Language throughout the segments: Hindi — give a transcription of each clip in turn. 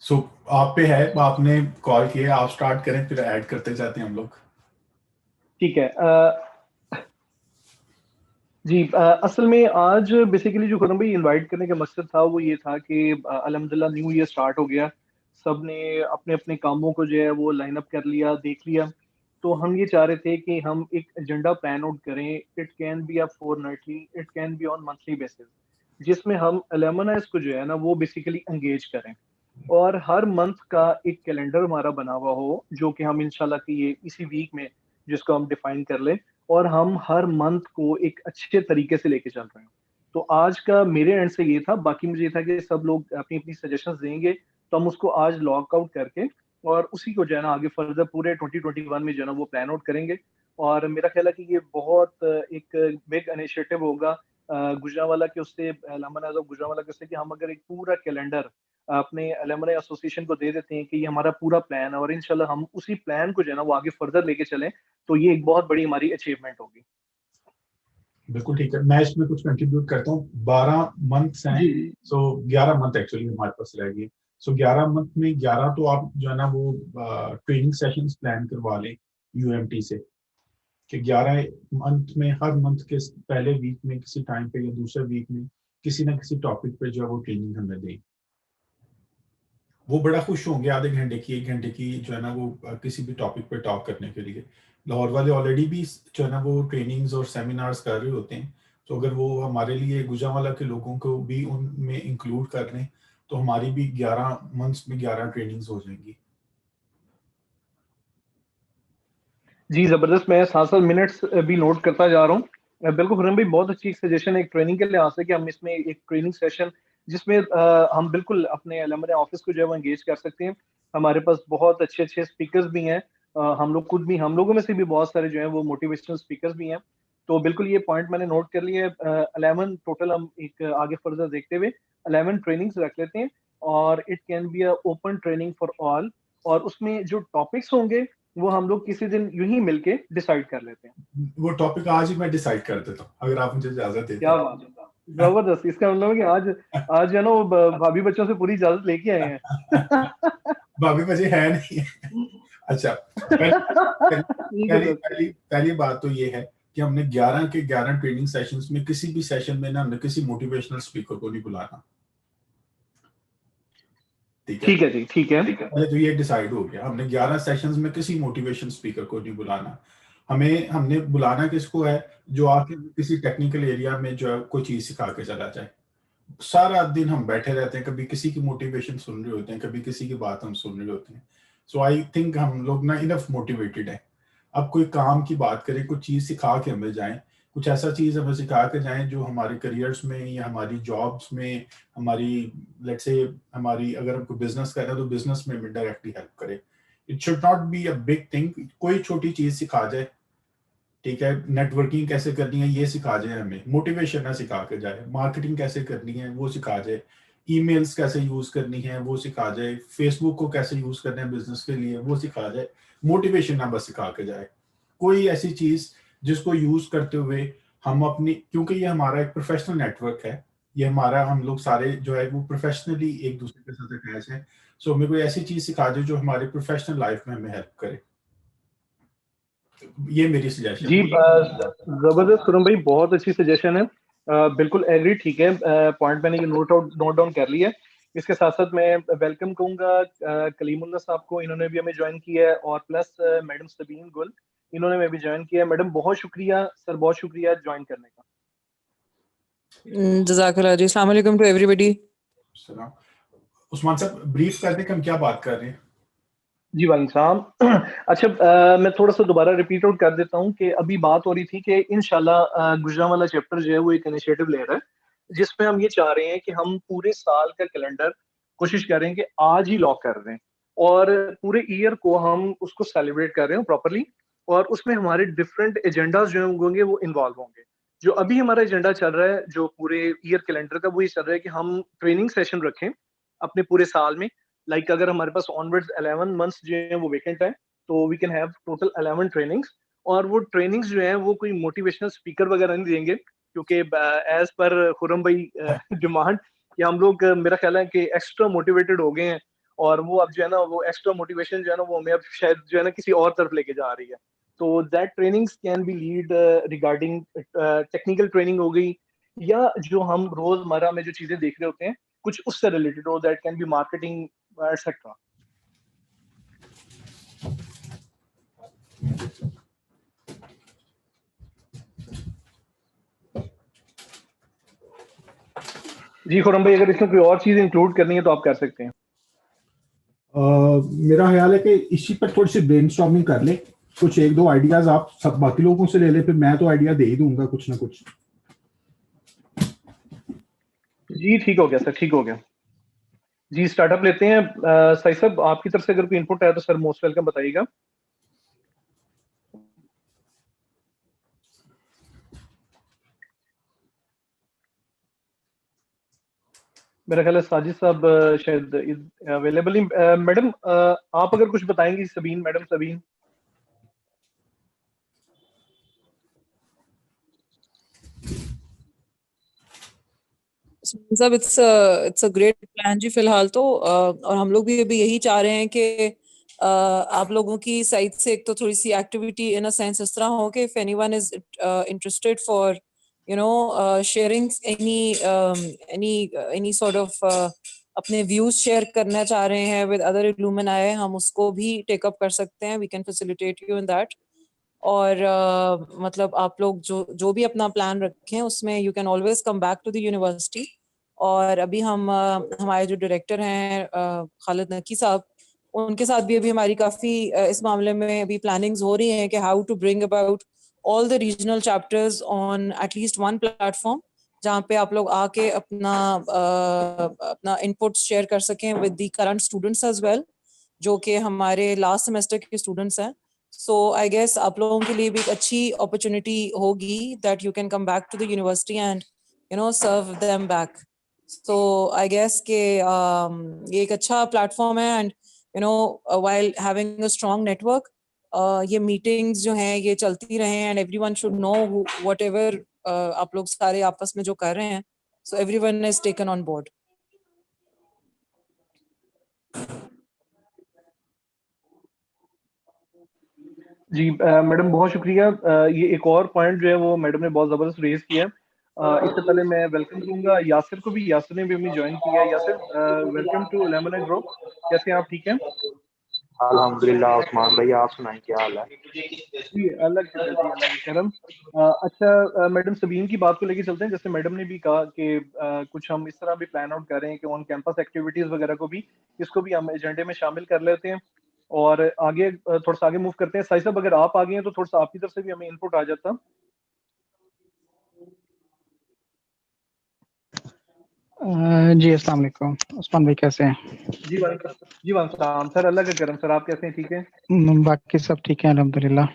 सो आप पे है, आपने कॉल किया, आप स्टार्ट करें, फिर ऐड करते जाते हैं हम लोग। ठीक है। जी, असल में आज बेसिकली जो खुरम भाई इनवाइट करने का मकसद था वो ये था कि अल्हम्दुलिल्लाह न्यू ईयर स्टार्ट हो गया। सब ने अपने अपने कामों को जो है वो लाइन अप कर लिया, देख लिया। तो हम ये चाह रहे थे कि हम एक एजेंडा प्लान आउट करें। It can be a fortnightly, it can be on monthly basis, जिसमें हम अलमनाइज को जो है ना वो बेसिकली एंगेज करें। और हर मंथ का एक कैलेंडर हमारा बना हुआ हो, जो कि हम इंशाल्लाह कि ये इसी वीक में जिसको हम डिफाइन कर लें, और हम हर मंथ को एक अच्छे तरीके से लेके चल रहे हैं। तो आज का मेरे एंड से ये था, बाकी मुझे ये था कि सब लोग अपनी अपनी सजेशंस देंगे, तो हम उसको आज लॉक आउट करके और उसी को जो है ना आगे फर्दर पूरे 2021 में जो है ना वो प्लान आउट करेंगे। और मेरा ख्याल है कि ये बहुत एक बिग इनिशिएटिव होगा गुजरांवाला के उससे, लमन गुजरांवाला के उससे, कि हम अगर एक पूरा कैलेंडर अपने अलमनाई एसोसिएशन को दे देते हैं कि ये हमारा पूरा प्लान है, और इंशाल्लाह हम उसी प्लान को जो है ना वो आगे फर्दर लेके चलें, तो ये एक बहुत बड़ी हमारी अचीवमेंट होगी। बिल्कुल ठीक है, मैं इसमें कुछ कंट्रीब्यूट करता हूँ। 12 मंथ्स हैं, जी। सो 11 मंथ एक्चुअली हमारे पास रह गए। सो 11 मंथ में 11 तो आप जो है ना वो ट्रेनिंग सेशंस प्लान करवा लें यूएमटी से, कि 11 मंथ में हर मंथ के पहले वीक में किसी टाइम पे या दूसरे वीक में किसी ना किसी टॉपिक पे जो है वो ट्रेनिंग हमें दें। वो बड़ा खुश होंगे, आधे घंटे की 1 घंटे की जो है ना वो किसी भी टॉपिक पे टॉक करने के लिए। लाहौर वाले ऑलरेडी भी जो है ना वो ट्रेनिंग्स और सेमिनार्स कर रहे होते हैं, तो अगर वो हमारे लिए गुजरांवाला के लोगों को भी उनमें इंक्लूड कर लें तो हमारी भी 11 मंथ्स में 11 ट्रेनिंग्स हो जाएंगी। जी जबरदस्त, मैं साथ साथ मिनट्स भी नोट करता जा रहा हूँ। बिल्कुल खुरम भाई, बहुत अच्छी सजेशन है एक ट्रेनिंग के लिहाज से, कि हम इसमें एक ट्रेनिंग सेशन जिसमें हम बिल्कुल अपने अलमने ऑफिस को जो है वो एंगेज कर सकते हैं। हमारे पास बहुत अच्छे अच्छे स्पीकर्स भी हैं। हम लोग खुद भी, हम लोगों में से भी बहुत सारे जो है वो मोटिवेशनल स्पीकर्स भी हैं। तो बिल्कुल ये पॉइंट मैंने नोट कर लिए। 11 टोटल हम एक आगे फर्दर देखते हुए 11 ट्रेनिंग्स रख लेते हैं, और it can be a open training for all. और उसमें जो टॉपिक्स होंगे वो हम लोग किसी दिन यूं ही मिलके डिसाइड कर लेते हैं। वो टॉपिक आज ही मैं डिसाइड कर देता हूँ, अगर आप मुझे इजाजत देते क्या बात है, हैं। जबरदस्त। इसका मतलब है कि आज आज जो है ना वो भाभी बच्चों से पूरी इजाजत लेके आए हैं। भाभी मुझे है नहीं है। अच्छा, पहली ठीक है पहली दोस्त। पहली पहली बात तो ये है कि हमने 11 के 11 ट्रेनिंग सेशंस में किसी भी सेशन में ना हमने किसी मोटिवेशनल स्पीकर को नहीं बुलाना। ठीक है, ठीक है जी, ठीक है। पहले तो ये डिसाइड हो गया, हमने 11 सेशंस में किसी मोटिवेशन स्पीकर को नहीं बुलाना। हमें हमने बुलाना किसको है, जो आके किसी टेक्निकल एरिया में जो है कोई चीज सिखा के चला जाए। सारा दिन हम बैठे रहते हैं, कभी किसी की मोटिवेशन सुन रहे होते हैं, कभी किसी की बात हम सुन रहे होते हैं। सो आई थिंक हम लोग ना इनफ मोटिवेटेड है। अब कोई काम की बात करें, कुछ चीज़ सिखा के हमें जाएं, कुछ ऐसा चीज़ हमें सिखा के जाएं जो हमारे करियर्स में या हमारी जॉब्स में, हमारी लेट्स से हमारी अगर हमको बिजनेस करना है तो बिजनेस में डायरेक्टली हेल्प करे। It should not be a big thing, कोई छोटी चीज़ सिखा जाए। ठीक है, नेटवर्किंग कैसे करनी है ये सिखा जाए, हमें मोटिवेशन ना सिखा के जाए, मार्केटिंग कैसे करनी है वो सिखा जाए, ईमेल्स कैसे यूज करनी है वो सिखा जाए, फेसबुक को कैसे यूज करना है बिजनेस के लिए वो सिखा जाए। मोटिवेशन ना बस सिखा के जाए, कोई ऐसी चीज जिसको यूज करते हुए हम अपनी, क्योंकि ये हमारा एक प्रोफेशनल नेटवर्क है, ये हमारा, हम लोग सारे जो है वो प्रोफेशनली एक दूसरे के साथ अटैच है। सो हमें कोई ऐसी चीज सिखा दे जो हमारे प्रोफेशनल लाइफ में हमें हेल्प करे। ये मेरी सजेशन जी, है। जबरदस्त खुरम भाई, बहुत अच्छी सजेशन है। बिल्कुल एग्री, ठीक है। पॉइंट मैंने ये नोट डाउन कर लिया है। इसके साथ साथ मैं वेलकम कहूंगा कलीमुल्ला साहब को, इन्होंने भी हमें ज्वाइन किया है, और प्लस मैडम सबीन गुल, इन्होंने मैं भी ज्वाइन किया है। मैडम बहुत शुक्रिया, सर बहुत शुक्रिया ज्वाइन करने का। जज़ाकल्लाह जी, अस्सलाम वालेकुम टू एवरीबॉडी। सलाम। उस्मान साहब, ब्रीफ कर दें कि हम क्या बात कर रहे हैं। जी वालेकुम सलाम। अच्छा, मैं थोड़ा सा दोबारा रिपीट आउट कर देता हूँ कि अभी बात हो रही थी कि इंशाल्लाह गुजरांवाला चैप्टर जो है वो एक इनिशिएटिव ले रहा है, जिसमें हम ये चाह रहे हैं कि हम पूरे साल का कैलेंडर कोशिश करें कि आज ही लॉक कर दें, और पूरे ईयर को हम उसको सेलिब्रेट कर रहे हैं प्रॉपरली। और उसमें हमारे डिफरेंट एजेंडाज जो होंगे वो इन्वॉल्व होंगे। जो अभी हमारा एजेंडा चल रहा है जो पूरे ईयर कैलेंडर का, वो ये चल रहा है कि हम ट्रेनिंग सेशन रखें अपने पूरे साल में। लाइक अगर हमारे पास ऑनवर्ड्स 11 मंथ्स जो है वो वेकेंट है, तो we can have total 11 trainings. और वो ट्रेनिंग्स जो है वो कोई मोटिवेशनल स्पीकर वगैरह नहीं देंगे, क्योंकि एज पर खुरम भाई डिमांड कि हम लोग मेरा ख्याल है कि एक्स्ट्रा मोटिवेटेड हो गए हैं, और वो अब जो है ना वो एक्स्ट्रा मोटिवेशन जो है ना वो हमें अब शायद जो है ना किसी और तरफ लेके जा रही है। तो that trainings can be lead regarding technical training हो गई, या जो हम रोजमर्रा में जो चीजें देख रहे होते हैं कुछ उससे रिलेटेड हो, that can be marketing etcetera. जी खुरम भाई, अगर इसमें कोई और चीज इंक्लूड करनी है तो आप कर सकते हैं। मेरा ख्याल है कि इसी पर थोड़ी सी ब्रेनस्टॉर्मिंग कर ले, कुछ एक दो आइडियाज आप सब बाकी लोगों से ले ले, फिर मैं तो आइडिया दे ही दूंगा कुछ ना कुछ। जी ठीक हो गया सर, ठीक हो गया जी। स्टार्टअप लेते हैं। साई साहब, आपकी तरफ से अगर कोई इनपुट है तो सर मोस्ट वेलकम बताइएगा। मेरा ख्याल है साजिद साहब शायद अवेलेबल ही। मैडम आप अगर कुछ बताएंगी, सबीन मैडम, सबीन। सब इट्स अ ग्रेट प्लान जी फिलहाल तो और हम लोग भी अभी यही चाह रहे हैं कि आप लोगों की साइड से एक तो थोड़ी सी एक्टिविटी इन अ सेंस इस तरह हो कि if anyone is interested for sharing any sort of अपने व्यूज शेयर करना चाह रहे हैं विद अदर इल्यूमिनाई, हम उसको भी टेकअप कर सकते हैं। We can facilitate you in that. और मतलब आप लोग जो जो भी अपना प्लान रखें उसमें you can always come back to the university. और अभी हम हमारे जो डायरेक्टर हैं खालिद नकी साहब, उनके साथ भी अभी हमारी काफ़ी इस मामले में अभी प्लानिंग्स हो रही हैं कि how to bring about all the regional chapters on at least one platform, जहाँ पे आप लोग आके अपना इनपुट शेयर कर सकें with the current students as well, जो कि हमारे लास्ट सेमेस्टर के स्टूडेंट्स हैं। सो आई गेस आप लोगों के लिए भी एक अच्छी अपॉर्चुनिटी होगी that you can come back to the university and serve them back. So I guess के ये एक अच्छा प्लेटफॉर्म है and while having a strong network, ये मीटिंग्स जो हैं ये चलती रहें and everyone should know whatever आप लोग सारे आपस में जो कर रहे हैं, so everyone is taken on board. जी मैडम बहुत शुक्रिया। ये एक और पॉइंट जो है वो मैडम ने बहुत जबरदस्त रेज किया है। इससे पहले मैं वेलकम करूंगा यासिर को भी। यासिर ने भी हमें ज्वाइन किया है। Yasir welcome to lemon group. कैसे हैं आप? ठीक हैं? अल्हम्दुलिल्लाह। उस्मान भाई आप सुनाएं, क्या हाल है? जी अलग शुक्र जी, अलग करम। अच्छा मैडम सबीन की बात को लेके चलते हैं। जैसे मैडम ने भी कहा कि कुछ हम इस तरह भी प्लान आउट कर रहे हैं कि ऑन कैंपस एक्टिविटीज वगैरह को भी, इसको भी हम एजेंडे में शामिल कर लेते हैं और आगे थोड़ा सा आगे मूव करते हैं। साई साहब अगर आप आगे हैं तो थोड़ा सा आपकी तरफ से भी हमें इनपुट आ जाता। जी अस्सलाम वालेकुम। उस्मान भाई कैसे हैं? जी वालेकुम सलाम सर, अल्लाह का करम। सर आप कैसे हैं? ठीक है? बाकी सब ठीक है अल्हम्दुलिल्लाह।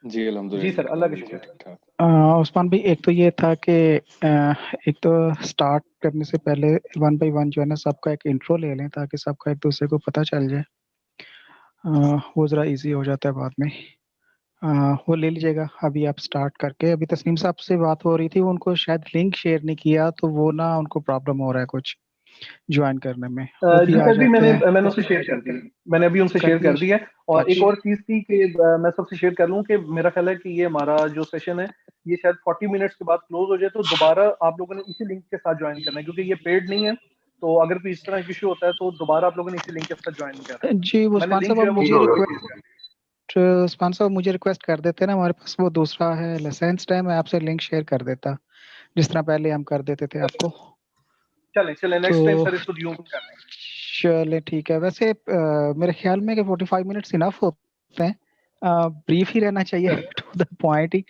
जी अल्हम्दुलिल्लाह। जी सर अल्लाह का शुक्र। ठीक ठाक। उस्मान भाई एक तो ये था कि एक तो स्टार्ट करने से पहले वन बाय वन जो है ना सबका एक इंट्रो ले लें ताकि सबका एक दूसरे को पता चल जाए। वो ज़रा इजी हो जाता है बाद में। वो ले लीजिएगा अभी आप स्टार्ट करके। अभी तस्नीम साहब से बात हो रही थी, उनको शायद लिंक शेयर नहीं किया तो वो ना उनको प्रॉब्लम हो रहा है कुछ ज्वाइन करने में। वो भी जी आ सर भी जाते हैं। मैंने उससे शेयर कर दी। मैंने अभी उनसे कर शेयर कर दिए। दी है। और एक अच्छा और चीज थी कि मैं सबसे शेयर कर लूं कि मेरा ख्याल है कि ये हमारा जो सेशन है ये शायद 40 मिनट्स के बाद क्लोज हो जाए, तो दोबारा आप लोगों ने इसी लिंक के साथ ज्वाइन करना है क्योंकि ये पेड नहीं है। तो अगर कोई इस तरह का इशू होता है तो दोबारा आप लोगों ने इसी लिंक के साथ ज्वाइन करना है। जी मैंने उस्मान लिंक साहब जो आप है वो मुझे ग्रुप पे रिक्वेस्ट भेज दिया है। उस्मान साहब मुझे रिक्वेस्ट कर देते ना, हमारे पास वो दूसरा है लाइसेंस टाइम, मैं आपसे लिंक शेयर कर देता जिस तरह पहले हम कर देते थे आपको। चले नेक्स्ट टाइम तो सर इसको यूं कर लेंगे। चले ठीक है। वैसे मेरे ख्याल में कि 45 मिनट्स इनफ होते हैं। ब्रीफ ही रहना चाहिए टू द पॉइंट ही।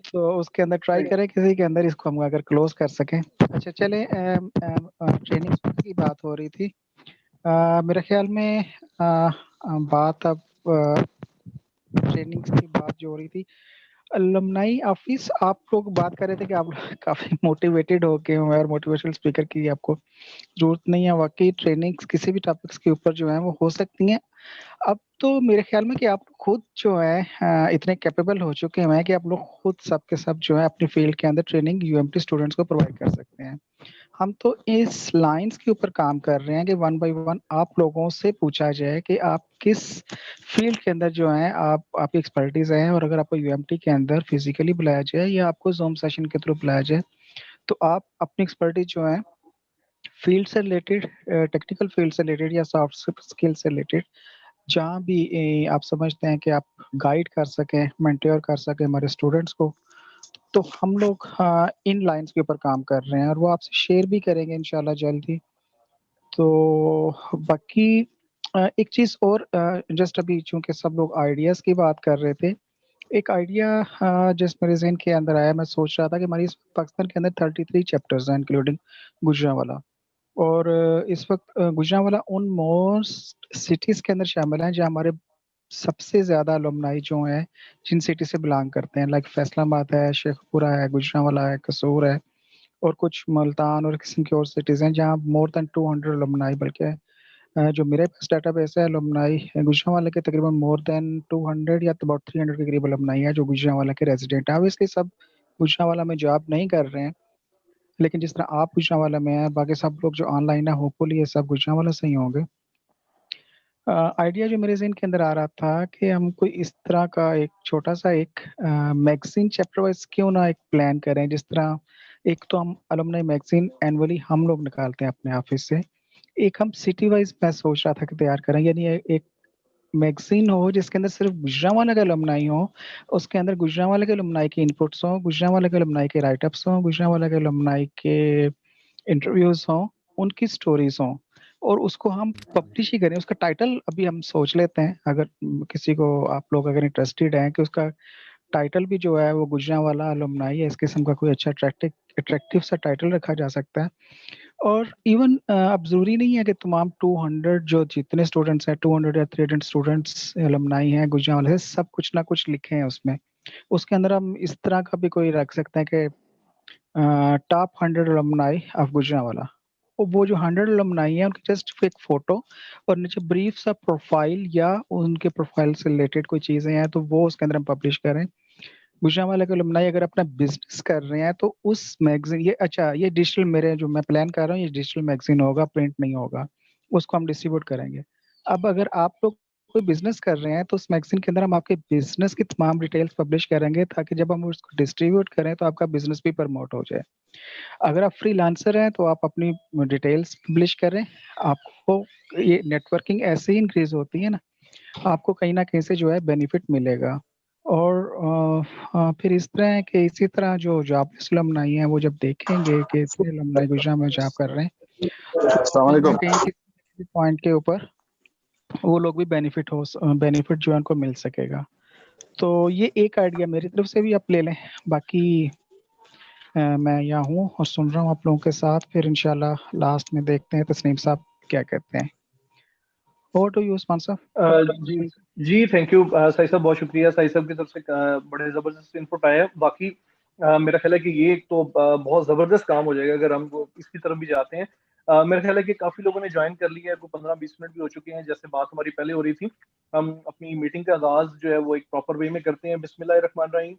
तो उसके अंदर ट्राई करें किसी के अंदर इसको हम अगर क्लोज कर सकें। अच्छा चले, ट्रेनिंग की बात हो रही थी। मेरे ख्याल में बात अब ट्रेनिंग्स की बात जो हो रही थी, अलुमनाई ऑफिस आप लोग बात कर रहे थे कि आप लोग काफी मोटिवेटेड हो गए हैं और मोटिवेशनल स्पीकर की आपको जरूरत नहीं है। वाकई ट्रेनिंग्स किसी भी टॉपिक्स के ऊपर जो है वो हो सकती हैं। अब तो मेरे ख्याल में कि आप खुद जो है इतने कैपेबल हो चुके हैं कि आप लोग खुद सब के सब जो है अपनी फील्ड के अंदर ट्रेनिंग यूएमटी स्टूडेंट्स को प्रोवाइड कर सकते हैं। हम तो इस लाइंस के ऊपर काम कर रहे हैं कि वन बाय वन आप लोगों से पूछा जाए कि आप किस फील्ड के अंदर जो है आपकी एक्सपर्टीज है, और अगर आपको यूएमटी के अंदर फिजिकली बुलाया जाए या आपको जूम सेशन के थ्रू बुलाया जाए तो आप अपनी एक्सपर्टीज जो है फील्ड से रिलेटेड, टेक्निकल फील्ड से रिलेटेड या सॉफ्ट स्किल से रिलेटेड, जहाँ भी आप समझते हैं कि आप गाइड कर सकें, मेंटोर कर सकें हमारे स्टूडेंट्स को, तो हम लोग इन लाइंस के ऊपर काम कर रहे हैं और वो आपसे शेयर भी करेंगे इंशाल्लाह जल्द ही। तो बाकी एक चीज़ और, जस्ट अभी चूंकि सब लोग आइडियाज़ की बात कर रहे थे, एक आइडिया जिस मेरे ज़हन के अंदर आया, मैं सोच रहा था कि हमारी पाकिस्तान के अंदर 33 चैप्टर्स हैं इंक्लूडिंग गुजरांवाला, और इस वक्त गुजरांवाला उन मोस्ट सिटीज़ के अंदर शामिल हैं जहाँ हमारे सबसे ज़्यादा अलुमनाई जो हैं जिन सिटी से बिलोंग करते हैं, लाइक फैसलाबाद है, शेखपुरा है, गुजरांवाला है, कसूर है, और कुछ मुल्तान और किस्म की और सिटीज़ हैं जहाँ मोर देन 200 अलुमनाई, बल्कि जो मेरे पास डेटाबेस है अलुमनाई गुजरांवाला के तकरीबन मोर देन 200 या अबाउट 300 के करीब अलुमनाई है जो गुजरांवाला के रेजिडेंट हैं। ऑब्वियसली सब गुजरांवाला में जॉब नहीं कर रहे हैं, लेकिन जिस तरह आप गुजरांवाला में हैं, बाकी सब लोग जो ऑनलाइन है होपफुली ये सब गुजरांवाला से ही होंगे। आइडिया जो मेरे ज़हन के अंदर आ रहा था कि हम कोई इस तरह का एक छोटा-सा एक मैगज़ीन चैप्टर वाइज़ क्यों ना एक प्लान करें, जिस तरह एक तो हम अलुमनाई मैगज़ीन एनुअली हम लोग निकालते हैं अपने ऑफिस से, एक हम सिटी वाइज़ मैं सोच रहा था कि तैयार करें, यानी एक मैगज़ीन हो जिसके अंदर सिर्फ गुजरांवाला के अलुमनाई हो, उसके अंदर गुजरांवाला के अलुमनाई के इनपुट्स हों, गुजरांवाला के अलुमनाई के राइट-अप्स हों, गुजरांवाला के अलुमनाई के इंटरव्यूज़ हों, उनकी स्टोरीज़ हों, और उसको हम पब्लिश ही करें। उसका टाइटल अभी हम सोच लेते हैं, अगर किसी को आप लोग अगर इंटरेस्टेड हैं कि उसका टाइटल भी जो है वो गुजरांवाला अलुमनाई या इस किस्म का कोई अच्छा अट्रैक्टिव सा टाइटल रखा जा सकता है। और इवन अब ज़रूरी नहीं है कि तमाम 200 जो जितने स्टूडेंट्स हैं, 200 या 300 स्टूडेंट्स अलुमनाई हैं गुजरांवाला से, सब कुछ ना कुछ लिखे हैं उसमें। उसके अंदर हम इस तरह का भी कोई रख सकते हैं कि टॉप 100 अलुमनाई ऑफ गुजरांवाला। वो जो 100 अलुमनाई हैं उनकी जस्ट एक फ़ोटो और नीचे ब्रीफ सा प्रोफ़ाइल या उनके प्रोफ़ाइल से रिलेटेड कोई चीज़ें हैं तो वो उसके अंदर हम पब्लिश करें। गुजरांवाला के अलुमनाई अगर अपना बिज़नेस कर रहे हैं तो उस मैगज़ीन ये डिजिटल, मेरे जो मैं प्लान कर रहा हूँ ये डिजिटल मैगज़ीन होगा, प्रिंट नहीं होगा। उसको हम डिस्ट्रीब्यूट करेंगे। अब अगर आप लोग कोई बिज़नेस कर रहे हैं तो उस मैगज़ीन के अंदर हम आपके बिज़नेस की तमाम डिटेल्स पब्लिश करेंगे ताकि जब हम उसको डिस्ट्रीब्यूट करें तो आपका बिज़नेस भी प्रमोट हो जाए। अगर आप फ्रीलांसर हैं तो आप अपनी डिटेल्स पब्लिश करें। आपको ये नेटवर्किंग ऐसे ही इंक्रीज़ होती है ना, आपको कहीं न कहीं से जो है बेनिफिट मिलेगा। और फिर इस तरह है कि इसी तरह जो जॉबलेस अलुमनाई हैं वो जब देखेंगे कि इतने अलुमनाई गुजरात में जॉब कर रहे हैं, तो अस्सलाम कहीं न वालेकुम। कहीं किसी पॉइंट के ऊपर वो लोग भी बेनिफिट जो है उनको मिल सकेगा। तो ये एक आइडिया मेरी तरफ से भी आप ले लें। बाकी मैं यहाँ हूँ और सुन रहा हूँ आप लोगों के साथ, फिर इंशाल्लाह लास्ट में देखते हैं तस्नीम साहब क्या कहते हैं। ओवर टू यू उस्मान साहब। जी थैंक यू साई साहब, बहुत शुक्रिया। साई साहब की तरफ से बड़े ज़बरदस्त इनपुट आया। बाकी मेरा ख्याल है कि ये एक तो बहुत ज़बरदस्त काम हो जाएगा अगर हम वो इसकी तरफ भी जाते हैं। मेरा ख्याल है कि काफ़ी लोगों ने ज्वाइन कर लिया है, वो 15-20 मिनट भी हो चुके हैं। जैसे बात हमारी पहले हो रही थी, हम अपनी मीटिंग का आगाज़ जो है वो एक प्रॉपर वे में करते हैं। बिस्मिल्लाहिर्रहमानिर्रहीम।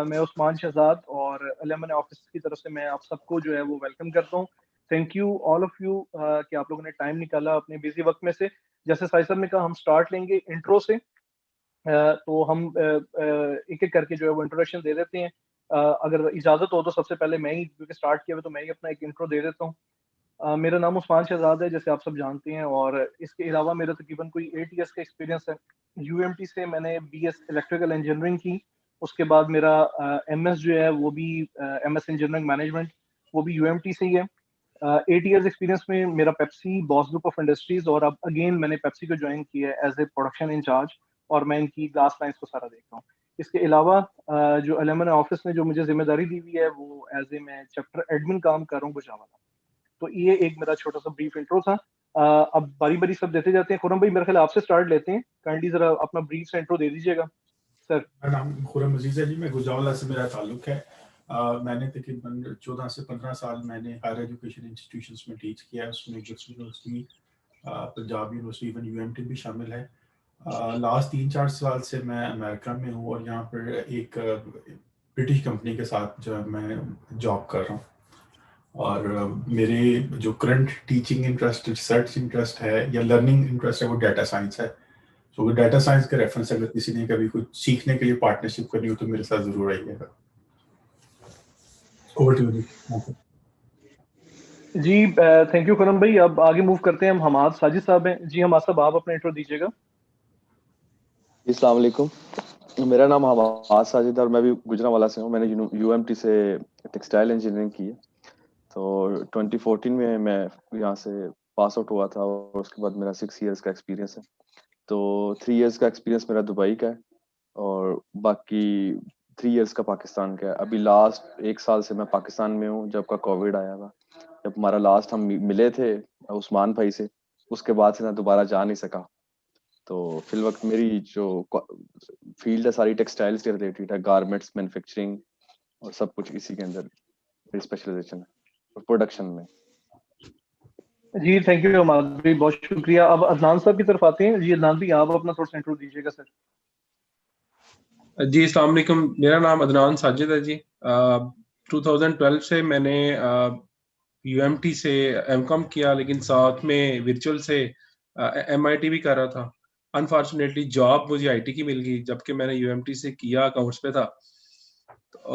मैं उस्मान शहजाद और अलुमनाई ऑफिस की तरफ से मैं आप सबको जो है वो वेलकम करता हूँ। Thank you all of you कि आप लोगों ने टाइम निकाला अपने बिजी वक्त में से। जैसे साई साहब ने कहा, हम स्टार्ट लेंगे इंट्रो से। तो हम एक-एक करके जो है वो इंट्रोडक्शन दे देते हैं। अगर इजाज़त हो तो सबसे पहले मैं ही, क्योंकि स्टार्ट किया हुआ, तो मैं ही अपना एक इंट्रो दे देता हूँ। मेरा नाम उस्मान शहजाद है, जैसे आप सब जानते हैं, और इसके अलावा मेरा तकरीबन कोई 8 ईयर्स का एक्सपीरियंस है। यूएमटी से मैंने बीएस इलेक्ट्रिकल इंजीनियरिंग की। उसके बाद मेरा एमएस जो है वो भी एमएस इंजीनियरिंग मैनेजमेंट, वो भी यूएमटी से ही है। 8 इयर्स एक्सपीरियंस में मेरा Pepsi boss group of industries, और अब अगेन मैंने पेप्सी को ज्वाइन किया है एज ए प्रोडक्शन इंचार्ज, और मैं इनकी ग्लास लाइन्स को सारा देख रहा हूँ। इसके अलावा जो अलुमनाई ऑफिस ने जो मुझे जिम्मेदारी दी हुई है, वो एज ए मैं चैप्टर एडमिन काम कर रहा हूँ गुजरांवाला। तो ये एक मेरा छोटा सा ब्रीफ इंट्रो था। अब बारी बारी सब देते जाते हैं। खुरम भाई, मेरे ख्याल आपसे स्टार्ट लेते हैं। काइंडली जरा अपना ब्रीफ से इंट्रो दे दीजिएगा सर। मेरा नाम खुरम अजीज है जी, मैं गुजरांवाला से मेरा ताल्लुक है। मैंने तकरीबन 14 से 15 साल मैंने हायर एजुकेशन इंस्टीट्यूशंस में टीच किया है, उसमें Gujarat university, Punjab university, even UMT भी शामिल है। लास्ट 3-4 साल से मैं अमेरिका में हूँ और यहाँ पर एक ब्रिटिश कंपनी के साथ जो है मैं जॉब कर रहा हूँ। और मेरे जो current teaching interest, research interest है या लर्निंग इंटरेस्ट है वो डाटा साइंस है। तो डाटा साइंस के रेफरेंस अगर किसी ने कभी कुछ सीखने के लिए पार्टनरशिप करनी हो तो मेरे साथ जरूर आइएगा। ओवर टू यू जी। थैंक यू खुरम भाई। अब आगे मूव करते हैं हम हमाद साजिद साहब हैं। जी हमाद साहब, आप अपना इंट्रो दीजिएगा। अस्सलाम वालेकुम। मेरा नाम हमाद साजिद है और मैं भी गुजरांवाला से हूँ। मैंने यूएमटी से टेक्सटाइल इंजीनियरिंग की है। तो 2014 में मैं यहाँ से पास आउट हुआ था और उसके बाद मेरा 6 इयर्स का एक्सपीरियंस है। तो 3 इयर्स का एक्सपीरियंस मेरा दुबई का है और बाकी 3 इयर्स का पाकिस्तान का है। अभी लास्ट 1 साल से मैं पाकिस्तान में हूँ, जब का कोविड आया था। जब हमारा लास्ट हम मिले थे उस्मान भाई से, उसके बाद से मैं दोबारा जा नहीं सका। तो फिल वक्त मेरी जो फील्ड है सारी टेक्सटाइल्स के रिलेटेड है, गारमेंट्स, मैन्युफैक्चरिंग और सब कुछ इसी के अंदर मेरी स्पेशलाइजेशन है और प्रोडक्शन में। जी थैंक यू हमाद भाई, बहुत शुक्रिया। अब अदनान साहब की तरफ आते हैं। जी अदनान भाई, आप अपना थोड़ा सा इंट्रो दीजिएगा सर। जी अस्सलाम वालेकुम। मेरा नाम अदनान साजिद है जी। 2012 से मैंने यूएमटी से एमकॉम किया, लेकिन साथ में वर्चुअल से एमआईटी भी कर रहा था। अनफॉर्चुनेटली जॉब मुझे आईटी की मिल गई, जबकि मैंने यूएमटी से किया अकाउंट्स पे था।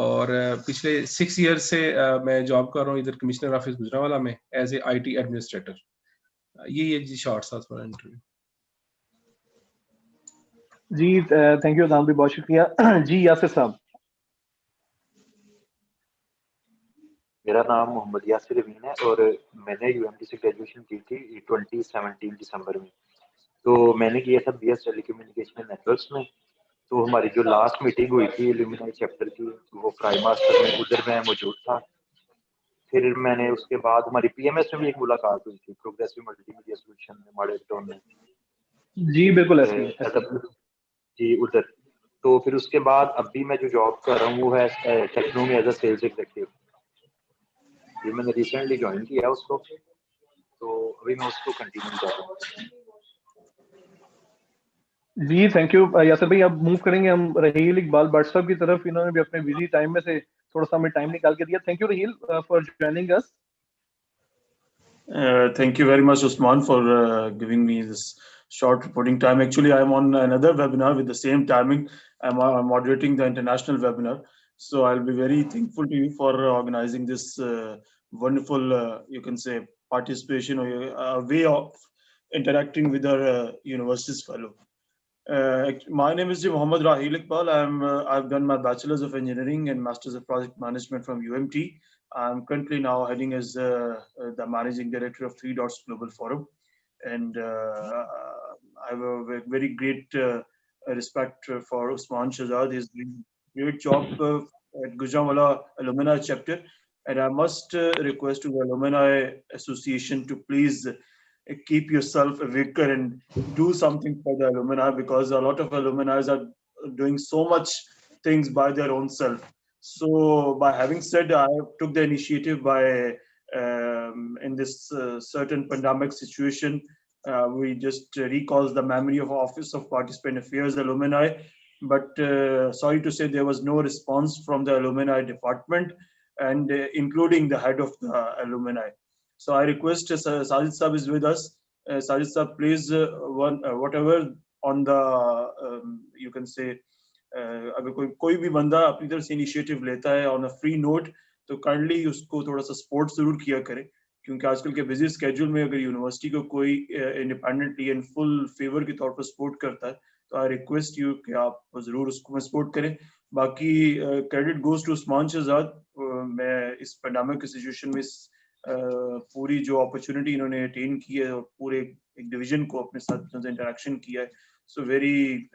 और पिछले 6 ईयर से मैं जॉब कर रहा हूँ इधर कमिश्नर ऑफिस गुजरांवाला में एज ए आईटी एडमिनिस्ट्रेटर। ये जी शॉर्ट सा थोड़ा इंटरव्यू। जी थैंक यू अदनान भाई, बहुत शुक्रिया। जी यासिर साहब। मेरा नाम मोहम्मद यासिर अमीन है और मैंने यूएमटी से ग्रेजुएशन की थी 2017 दिसंबर में। तो मैंने किया था बीएस टेलीकम्युनिकेशन नेटवर्क्स में। तो हमारी जो लास्ट मीटिंग हुई थी इल्यूमिनाई चैप्टर की, वो प्राइम मास्टर में, उधर मैं मौजूद था। फिर मैंने उसके बाद हमारी पीएमएस में भी एक मुलाकात हुई थी, प्रोग्रेसिव मल्टीमीडिया सॉल्यूशन में, मॉडल में। जी बिल्कुल ऐसे जी उधर। तो फिर उसके बाद अभी मैं जो जॉब कर रहा हूँ वो है टेक्नो में एज अ सेल्स एग्जीक्यूटिव। ये मैंने रिसेंटली ज्वाइन किया उसको, तो अभी मैं उसको कंटिन्यू कर रहा हूँ। जी थैंक यू यासिर भाई। अब मूव करेंगे हम रहील इकबाल भट्ट साहब की तरफ। इन्होंने भी अपने बिजी टाइम में से थोड़ा सा हमें टाइम निकाल के दिया। Thank you Raheel for joining us. Thank you very much, Usman, for giving me this short reporting time. Actually, I'm on another webinar with the same timing. I'm moderating the international webinar. So I'll be very thankful to you for organizing this wonderful, you can say, participation or way of interacting with our university's fellow. My name is Mohammad Rahil Iqbal. I've done my Bachelor's of Engineering and Master's of Project Management from UMT. I'm currently now heading as the Managing Director of Three Dots Global Forum. And I have a very great respect for Usman Shahzad. He's doing a great job at Gujranwala Alumni Chapter. And I must request to the Alumni Association to please keep yourself awake and do something for the alumni, because a lot of alumni are doing so much things by their own self. So by having said, I took the initiative by in this certain pandemic situation, we just recalls the memory of Office of Participant Affairs alumni. But sorry to say, there was no response from the alumni department, and including the head of the alumni. So I request Sajid Saab is with us. Sajid Saab, please, whatever on the, you can say, अगर कोई भी बंदा अपनी तरफ से इनिशिएटिव लेता है ऑन अ फ्री नोट, तो काइंडली उसको थोड़ा सा सपोर्ट जरूर किया करे, क्योंकि आजकल के बिजी स्केड्यूल में अगर यूनिवर्सिटी को कोई इंडिपेंडेंटली एंड फुल फेवर के तौर पर सपोर्ट करता है, तो आई रिक्वेस्ट यू कि आप जरूर उसको सपोर्ट करें। बाकी credit goes to Usman Shahzad. मैं इस पैंडेमिक की सिचुएशन में पूरी जो अपॉर्चुनिटी इन्होंने अटेन की है और पूरे एक डिवीजन को अपने साथ इंटरेक्शन किया है, so very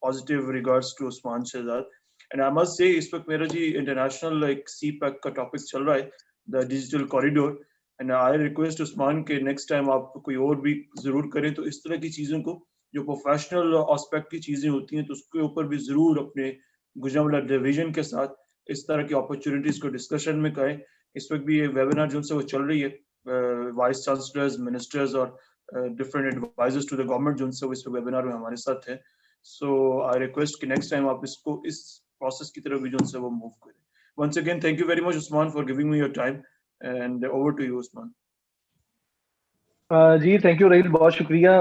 positive regards to Usman Shahzad. And I must say इस वक्त मेरा जी इंटरनेशनल एक सीपैक का टॉपिक चल रहा है, the digital corridor. And I request Usman के नेक्स्ट टाइम आप कोई और भी जरूर करें, तो इस तरह की चीज़ों को जो प्रोफेशनल एस्पेक्ट की चीज़ें होती हैं, तो उसके ऊपर भी जरूर अपने गुजरांवाला डिवीजन के साथ इस तरह की अपॉर्चुनिटीज को डिस्कशन में करें। इस वक्त भी ये वेबिनार जो से वो चल रही है, वाइस चांसलर्स, मिनिस्टर्स और different advisers to the government जो से वो इस वेबिनार में हमारे साथ हैं। सो आई रिक्वेस्ट कि नेक्स्ट टाइम आप इसको इस प्रोसेस की तरफ भी जो से वो मूव करें। Once again, thank you very much, Usman, for giving me your time. And over to you, Usman. जी थैंक यू रहील, बहुत शुक्रिया।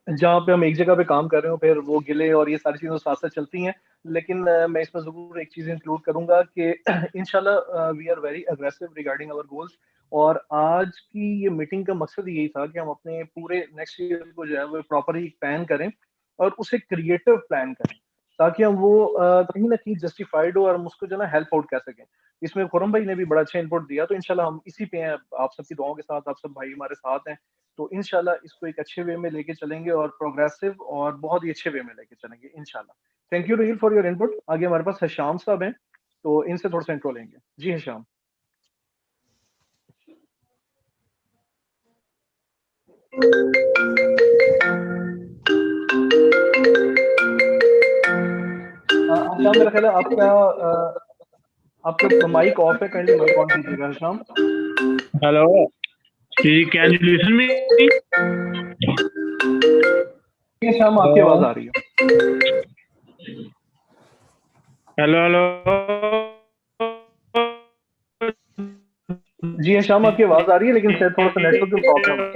जहाँ पे हम एक जगह पे काम कर रहे हो फिर वो गिले और ये सारी चीज़ें साथ साथ चलती हैं, लेकिन मैं इसमें ज़रूर एक चीज़ इंक्लूड करूँगा कि इंशाल्लाह we are very aggressive regarding our goals. और आज की ये मीटिंग का मकसद यही था कि हम अपने पूरे नेक्स्ट ईयर को जो है वो प्रॉपरली प्लान करें और उसे क्रिएटिव प्लान करें, ताकि हम वो कहीं ना कहीं जस्टिफाइड हो और हम उसको जो है ना हेल्प आउट कर सकें। इसमें खुरम भाई ने भी बड़ा अच्छा इनपुट दिया, तो इंशाल्लाह हम इसी पे हैं, आप सबकी दुआओं के साथ, आप सब भाई हमारे साथ हैं, तो इंशाल्लाह इसको एक अच्छे वे में लेके चलेंगे और प्रोग्रेसिव और बहुत ही अच्छे वे में लेके चलेंगे इंशाल्लाह। Thank you Raheel for your input. आगे हमारे पास हशाम साहब हैं, तो इनसे थोड़ा सा इंट्रो लेंगे। जी हशाम। हशाम मेरा ख्याल है आपका माइक ऑफ है, काइंडली माइक ऑन कीजिएगा हशाम। हेलो जी, can you listen me? Hasham आपकी आवाज आ रही है। हेलो हेलो जी हशाम आपकी आवाज आ रही है, लेकिन शायद थोड़ा सा नेटवर्क की प्रॉब्लम है।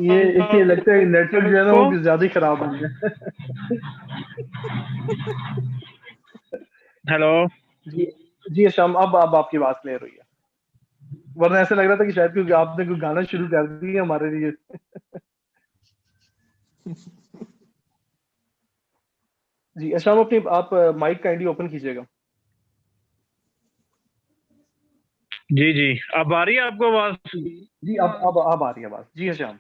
ये लगता है नेटवर्क जो है ना वो ज्यादा ही खराब हो गया। हेलो जी हशाम, अब आपकी बात क्लियर हुई है, वरना ऐसा लग रहा था कि शायद क्योंकि आपने कोई गाना शुरू कर दिया हमारे लिए। जी हशाम, अपनी आप माइक काइंडली ओपन कीजिएगा। जी जी, अब आ रही है आपको आवाज? जी अब आ रही है आवाज। जी हशाम।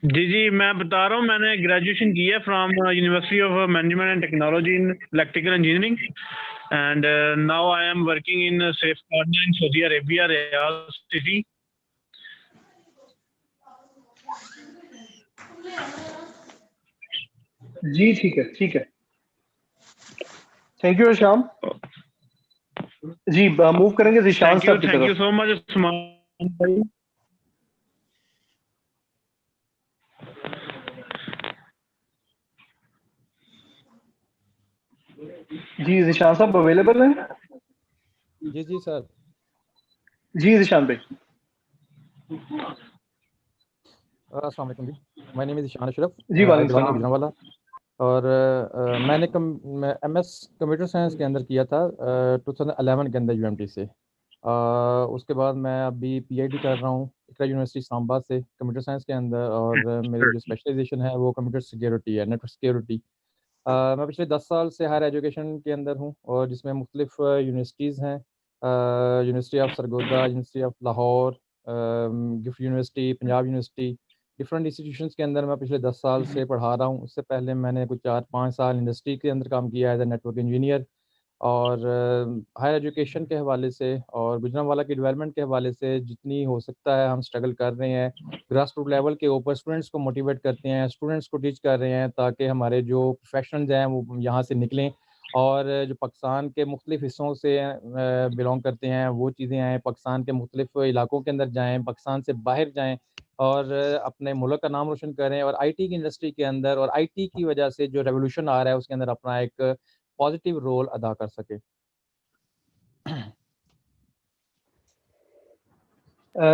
जी, मैं बता रहा हूँ, मैंने ग्रेजुएशन की है from University of Management and Technology in electrical engineering, and now I am working in Safeguard in Saudi Arabia, Riyadh city. जी ठीक है। Thank you Hasham. जी मूव करेंगे जिशान साहब की तरफ। Thank you so much Usman भाई। जी जिशान साहब अवेलेबल हैं? जी सर। जी जिशान भाई। अस्सलाम वालेकुम जी, my name is Ishan Ashraf, जी वालेकुम सलाम। गुजरांवाला। और मैंने एमएस कंप्यूटर साइंस के अंदर किया था 2011 के अंदर यूएमटी से। उसके बाद मैं अभी पीएचडी कर रहा हूँ इकरा यूनिवर्सिटी इस्लामाबाद से कंप्यूटर साइंस के अंदर, और मेरी जो स्पेशलाइजेशन है वो कंप्यूटर सिक्योरिटी है, नेटवर्क सिक्योरिटी। मैं पिछले 10 साल से हायर एजुकेशन के अंदर हूँ, और जिसमें मुख्तलिफ यूनिवर्सिटीज़ हैं, university of Sargodha, university of Lahore, gift university, Punjab university, different institutions के अंदर मैं पिछले 10 साल से पढ़ा रहा हूँ। उससे पहले मैंने कुछ 4-5 साल इंडस्ट्री के अंदर काम किया एज ए नेटवर्क इंजीनियर। और हायर एजुकेशन के हवाले से और गुजरांवाला की डेवलपमेंट के हवाले से जितनी हो सकता है हम स्ट्रगल कर रहे हैं। ग्रास रूट लेवल के ऊपर स्टूडेंट्स को मोटिवेट करते हैं, स्टूडेंट्स को टीच कर रहे हैं, ताकि हमारे जो प्रोफेशनल्स हैं वो यहाँ से निकलें, और जो पाकिस्तान के मुख्तलिफ हिस्सों से बिलोंग करते हैं वो चीज़ें आएँ, पाकिस्तान के मुख्तलिफ इलाकों के अंदर जाएँ, पाकिस्तान से बाहर जाएँ, और अपने मुल्क का नाम रोशन करें, और आईटी की इंडस्ट्री के अंदर और आईटी की वजह से जो रेवोल्यूशन आ रहा है उसके अंदर अपना एक पॉजिटिव रोल अदा कर सके।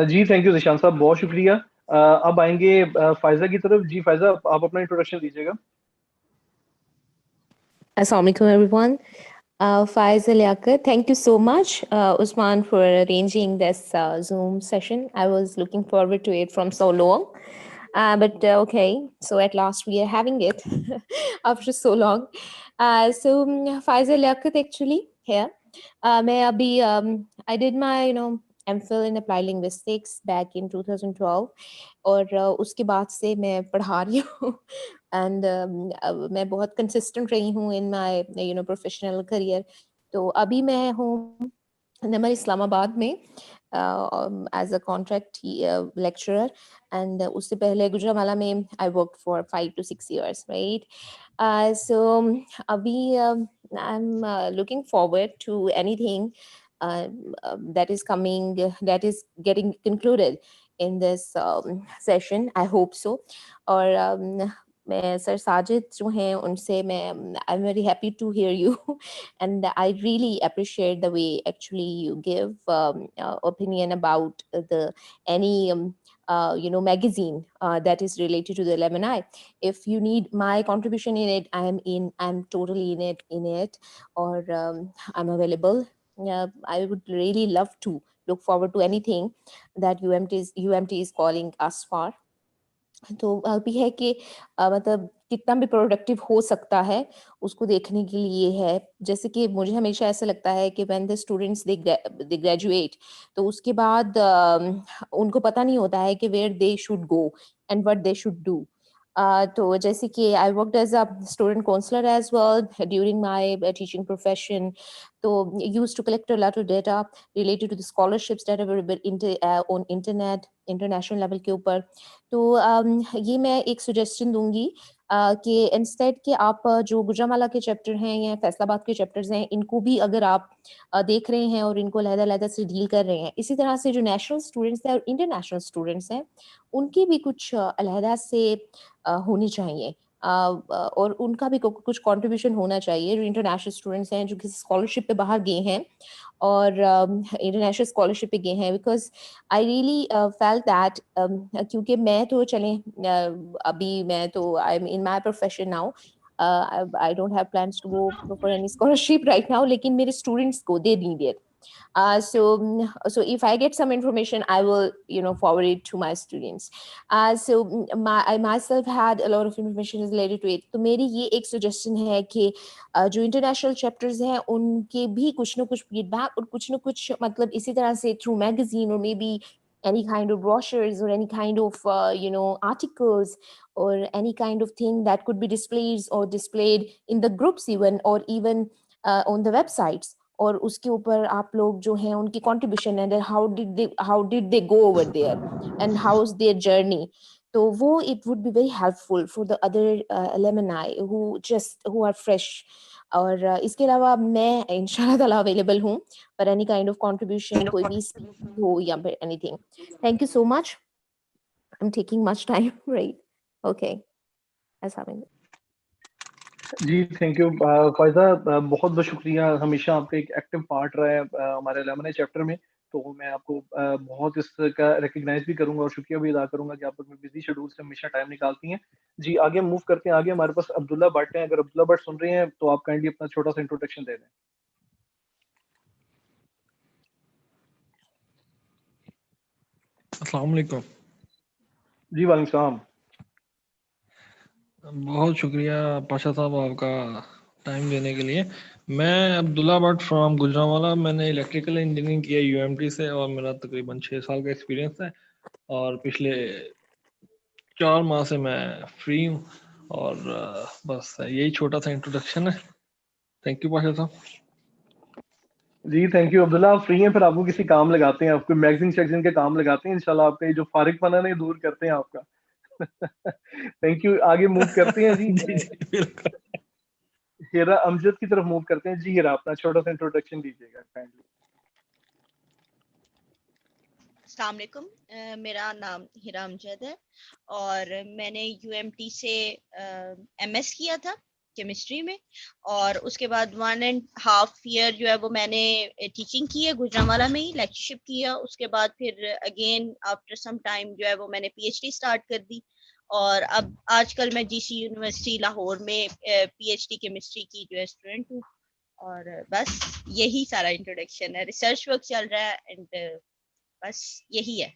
जी थैंक यू जिशान साहब, बहुत शुक्रिया। अब आएंगे फायजा की तरफ। जी फायजा, आप अपना इंट्रोडक्शन दीजिएगा। Assalamu alaikum everyone. Faiza Liaquat, thank you so much, Usman, for arranging this Zoom session. I was looking forward to it from so long. But okay, so at last we are having it after so long. Faiza Liaquat actually here. I did my MPhil in applied linguistics back in 2012, और उसके बाद से मैं पढ़ा रही हूँ एंड मैं बहुत कंसिस्टेंट रही हूँ इन माय प्रोफेशनल करियर। तो अभी मैं हूँ नमर इस्लामाबाद में as a contract lecturer, and उससे पहले गुजरांवाला में I work for 5 to 6 years, right. So अभी I am looking forward to anything that is coming, that is getting concluded in this session. I hope so. और मैं सर साजिद जो हैं उनसे मैं I'm very happy to hear you and I really appreciate the way actually you give opinion about the any magazine that is related to the alumni. If you need my contribution in it, I'm totally in it, or I'm available. I would really love to look forward to anything that UMT is calling us for. तो अभी है कि मतलब कितना भी प्रोडक्टिव हो सकता है उसको देखने के लिए है। जैसे कि मुझे हमेशा ऐसा लगता है कि when the students they graduate तो उसके बाद उनको पता नहीं होता है कि where they should go and what they should do. तो जैसे कि I worked as a student counsellor as well during my teaching profession, तो used to collect a lot of data related to the scholarships that are on internet international level के ऊपर। तो ये मैं एक सजेशन दूंगी कि इंस्टेड कि आप जो गुजरांवाला के चैप्टर हैं या फैसलाबाद के चैप्टर्स हैं इनको भी अगर आप देख रहे हैं और इनको अलग-अलग से डील कर रहे हैं, इसी तरह से जो नेशनल स्टूडेंट्स हैं और इंटरनेशनल स्टूडेंट्स हैं उनकी भी कुछ अलग से होनी चाहिए और उनका भी कुछ कंट्रीब्यूशन होना चाहिए। जो इंटरनेशनल स्टूडेंट्स हैं जो किसी स्कॉलरशिप पे बाहर गए हैं और इंटरनेशनल स्कॉलरशिप पे गए हैं, because I really felt that क्योंकि मैं तो चलें अभी मैं तो I am in my profession now, I don't have plans to go for any scholarship right now, लेकिन मेरे स्टूडेंट्स को they need it. So if I get some information, I will forward it to my students. So I myself had a lot of information related to it. तो मेरी ये एक suggestion है कि जो international chapters हैं उनके भी कुछ ना कुछ feedback और कुछ ना कुछ मतलब इसी तरह से through magazine or maybe any kind of brochures or any kind of articles or any kind of thing that could be displayed in the groups even on the websites, और उसके ऊपर आप लोग जो हैं उनकी contribution and how did they go over there and how's their journey, तो वो it would be very helpful for the other alumni who are fresh. और इसके अलावा मैं इंशाल्लाह ताला अवेलेबल हूँ for any kind of contribution, कोई भी speech हो या फिर anything. Thank you so much. I'm taking much time, right? Okay. That's having it. जी थैंक यू फायजा, बहुत बहुत शुक्रिया, हमेशा आपका एक एक्टिव पार्ट रहा है हमारे अलुमनी चैप्टर में, तो मैं आपको बहुत इसका रिकग्नाइज भी करूंगा और शुक्रिया भी अदा करूंगा कि आप अपने बिजी शेड्यूल से हमेशा टाइम निकालती हैं। जी आगे मूव करते हैं, आगे हमारे पास अब्दुल्ला भट्ट हैं। अगर अब्दुल्ला भट्ट सुन रहे हैं तो आप काइंडली अपना छोटा सा इंट्रोडक्शन दे दें। अस्सलाम वालेकुम। जी वालेकुम सलाम। बहुत शुक्रिया पाशा साहब आपका टाइम देने के लिए। मैं अब्दुल्ला भट्ट फ्रॉम गुजरांवाला, मैंने इलेक्ट्रिकल इंजीनियरिंग किया यूएमटी से और मेरा तकरीबन 6 साल का एक्सपीरियंस है और पिछले 4 माह से मैं फ्री हूँ और बस यही छोटा सा इंट्रोडक्शन है। थैंक यू पाशा साहब। जी थैंक यू अब्दुल्ला, आप फ्री हैं फिर आपको किसी काम लगाते हैं, आपको मैगजीन शैगजीन के काम लगाते हैं, इंशाल्लाह आपका जो फारिगपना नहीं दूर करते हैं आपका। Thank you. आगे मूव करते हैं जी हिरा अमजद की तरफ मूव करते हैं। जी हिरा अपना छोटा सा इंट्रोडक्शन दीजिएगा काइंडली। अस्सलाम वालेकुम, मेरा नाम हिरा अमजद है और मैंने यूएमटी से एमएस किया था केमिस्ट्री में और उसके बाद 1.5 ईयर जो है वो मैंने टीचिंग की है, गुजरांवाला में ही लेक्चरशिप किया। उसके बाद फिर अगेन आफ्टर सम टाइम जो है वो मैंने पीएचडी स्टार्ट कर दी और अब आजकल मैं जीसी यूनिवर्सिटी लाहौर में पीएचडी केमिस्ट्री की जो है स्टूडेंट हूँ और बस यही सारा इंट्रोडक्शन है। रिसर्च वर्क चल रहा है एंड बस यही है।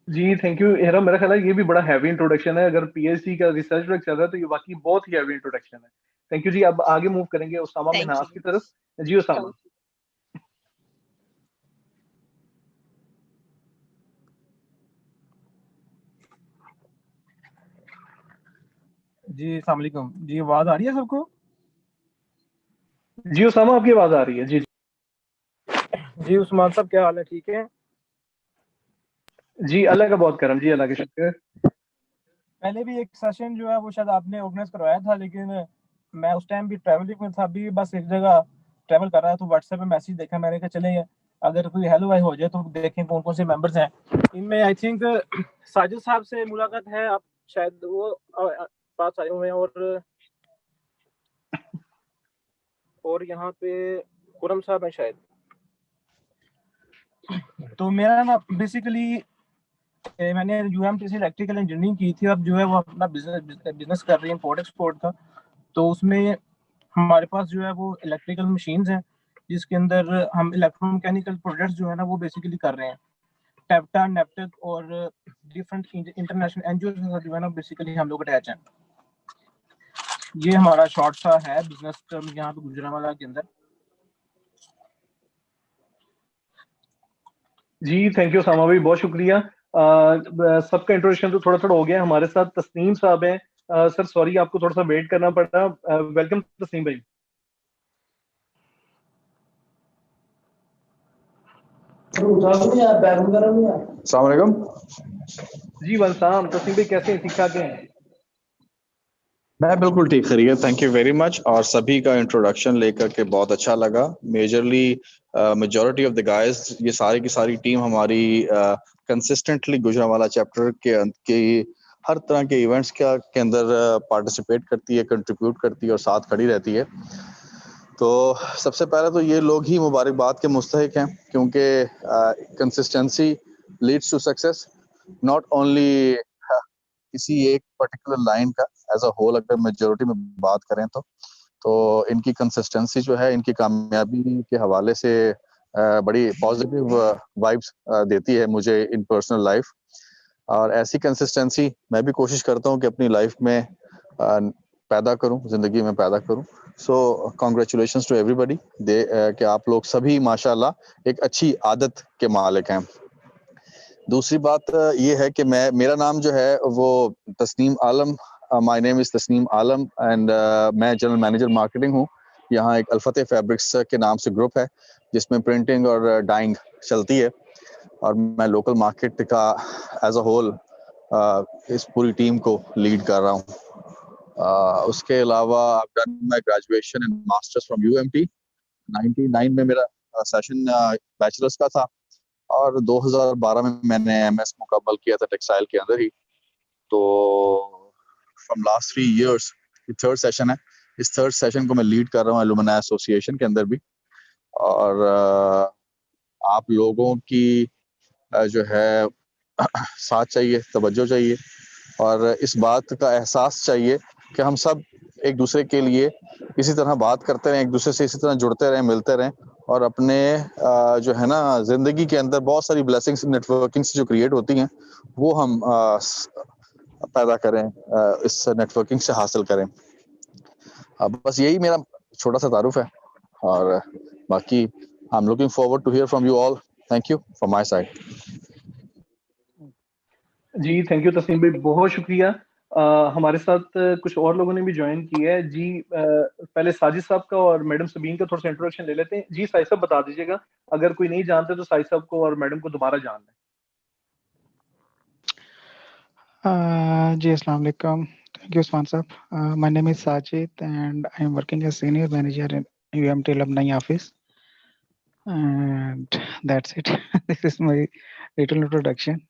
जी थैंक यू हिरा, मेरा ख्याल है ये भी बड़ा हैवी इंट्रोडक्शन है। अगर पीएचडी का रिसर्च वर्क चल रहा है तो ये वाकई बहुत ही हैवी इंट्रोडक्शन है। थैंक यू जी। अब आगे मूव करेंगे उसामा मिन्हास की तरफ। जी उसामा। जी अस्सलाम वालेकुम। जी आवाज आ रही है सबको? जी उसामा आपकी आवाज आ रही है। जी जी उस्मान साहब क्या हाल है? ठीक है जी, अल्लाह का बहुत करम जी, अल्लाह का शुक्र। पहले भी एक सेशन जो है वो शायद आपने ऑर्गेनाइज करवाया था, लेकिन मैं उस टाइम भी ट्रैवलिंग में था, अभी बस एक जगह ट्रैवल कर रहा है तो व्हाट्सएप पे मैसेज देखा मैंने कहा चले अगर कोई हेलो हाय हो जाए तो देखें कौन कौन से मेंबर्स हैं इनमें। आई थिंक साजिद साहब से मुलाकात है, आप शायद वो पास आए हुए हैं और यहाँ पे खुरम साहब हैं शायद। तो मेरा ना बेसिकली मैंने यूएमटी से इलेक्ट्रिकल इंजीनियरिंग की थी, अब जो है वो अपना बिजनेस कर रही है इम्पोर्ट एक्सपोर्ट का। तो उसमें हमारे पास जो है वो इलेक्ट्रिकल मशीन्स हैं जिसके अंदर हम इलेक्ट्रोमैकेनिकल प्रोडक्ट्स जो है ना वो बेसिकली कर रहे हैं। टेप्टा, नेपटेक और डिफरेंट इंटरनेशनल एनजीओ के साथ जो है ना बेसिकली हम लोग अटैच हैं। ये हमारा शॉर्ट सा है बिजनेस यहाँ पे गुजरांवाला के अंदर। जी थैंक यू सामा भाई, बहुत शुक्रिया। सबका इंट्रोडक्शन तो थोड़ा थोड़ा हो गया। हमारे साथ तस्नीम साहब हैं। सर सॉरी आपको थोड़ा सा वेट करना पड़ा। वेलकम तस्नीम भाई। अस्सलाम वालेकुम। जी वालेकुम, तस्नीम भाई कैसे हैं? ठीक ठाक हैं? मैं बिल्कुल ठीक, खैरियत, थैंक यू वेरी मच। और सभी का इंट्रोडक्शन लेकर के बहुत अच्छा लगा। Majorly majority of the guys, ये सारी की सारी टीम हमारी कंसिस्टेंटली गुजरांवाला चैप्टर के हर तरह के इवेंट्स के अंदर पार्टिसिपेट करती है, कंट्रीब्यूट करती है और साथ खड़ी रहती है। तो सबसे पहले तो ये लोग ही मुबारकबाद के मुस्तहिक हैं, क्योंकि consistency leads to success. Not only किसी एक पर्टिकुलर लाइन का, एज अ होल अगर मेजॉरिटी में बात करें तो इनकी कंसिस्टेंसी जो है इनकी कामयाबी के हवाले से बड़ी पॉजिटिव वाइब्स देती है मुझे इन पर्सनल लाइफ। और ऐसी कंसिस्टेंसी मैं भी कोशिश करता हूँ कि अपनी लाइफ में पैदा करूँ, जिंदगी में पैदा करूँ। सो कॉन्ग्रेचुलेशंस टू एवरीबॉडी कि आप लोग सभी माशाल्लाह एक अच्छी आदत के मालिक हैं। दूसरी बात ये है कि मेरा नाम जो है वो Tasneem Alam, my name is Tasneem Alam and मैं जनरल मैनेजर मार्केटिंग हूँ। यहाँ एक अल्फतेह फैब्रिक्स के नाम से ग्रुप है जिसमें प्रिंटिंग और डाइंग चलती है, और मैं लोकल मार्केट का एज अ होल इस पूरी टीम को लीड कर रहा हूँ। उसके अलावा I've done my graduation and masters from UMT। 99 में मेरा सेशन बैचलर्स का था और 2012 में मैंने MS मुकम्मल किया था टेक्सटाइल के अंदर ही। तो फ्रॉम लास्ट 3 इयर्स ये थर्ड सेशन है। इस थर्ड सेशन को मैं लीड कर रहा हूँ एलुमनाई एसोसिएशन के अंदर भी। और आप लोगों की जो है साथ चाहिए, तवज्जो चाहिए और इस बात का एहसास चाहिए कि हम सब एक दूसरे के लिए इसी तरह बात करते रहें, एक दूसरे से इसी तरह जुड़ते रहें, मिलते रहें और अपने जो है ना जिंदगी के अंदर बहुत सारी ब्लेसिंग्स नेटवर्किंग से जो क्रिएट होती हैं वो हम पैदा करें, इस नेटवर्किंग से हासिल करें। बस यही मेरा छोटा सा तारुफ है और बाकी I am looking forward to hear from you all. Thank you from my side. जी थैंक यू तस्नीम भाई, बहुत शुक्रिया। हमारे साथ कुछ और लोगों ने भी ज्वाइन किया है। जी पहले साजिद साहब का और मैडम सबीन का थोड़ा सा इंट्रोडक्शन ले लेते हैं। जी साजिद साहब बता दीजिएगा, अगर कोई नहीं जानते तो साजिद साहब को और मैडम को दोबारा जान लें। जी अस्सलाम वालेकुम, थैंक यू उस्मान साहब। My name is Sajid and I am working as senior manager in UMT alumni office and that's it. This is my little introduction.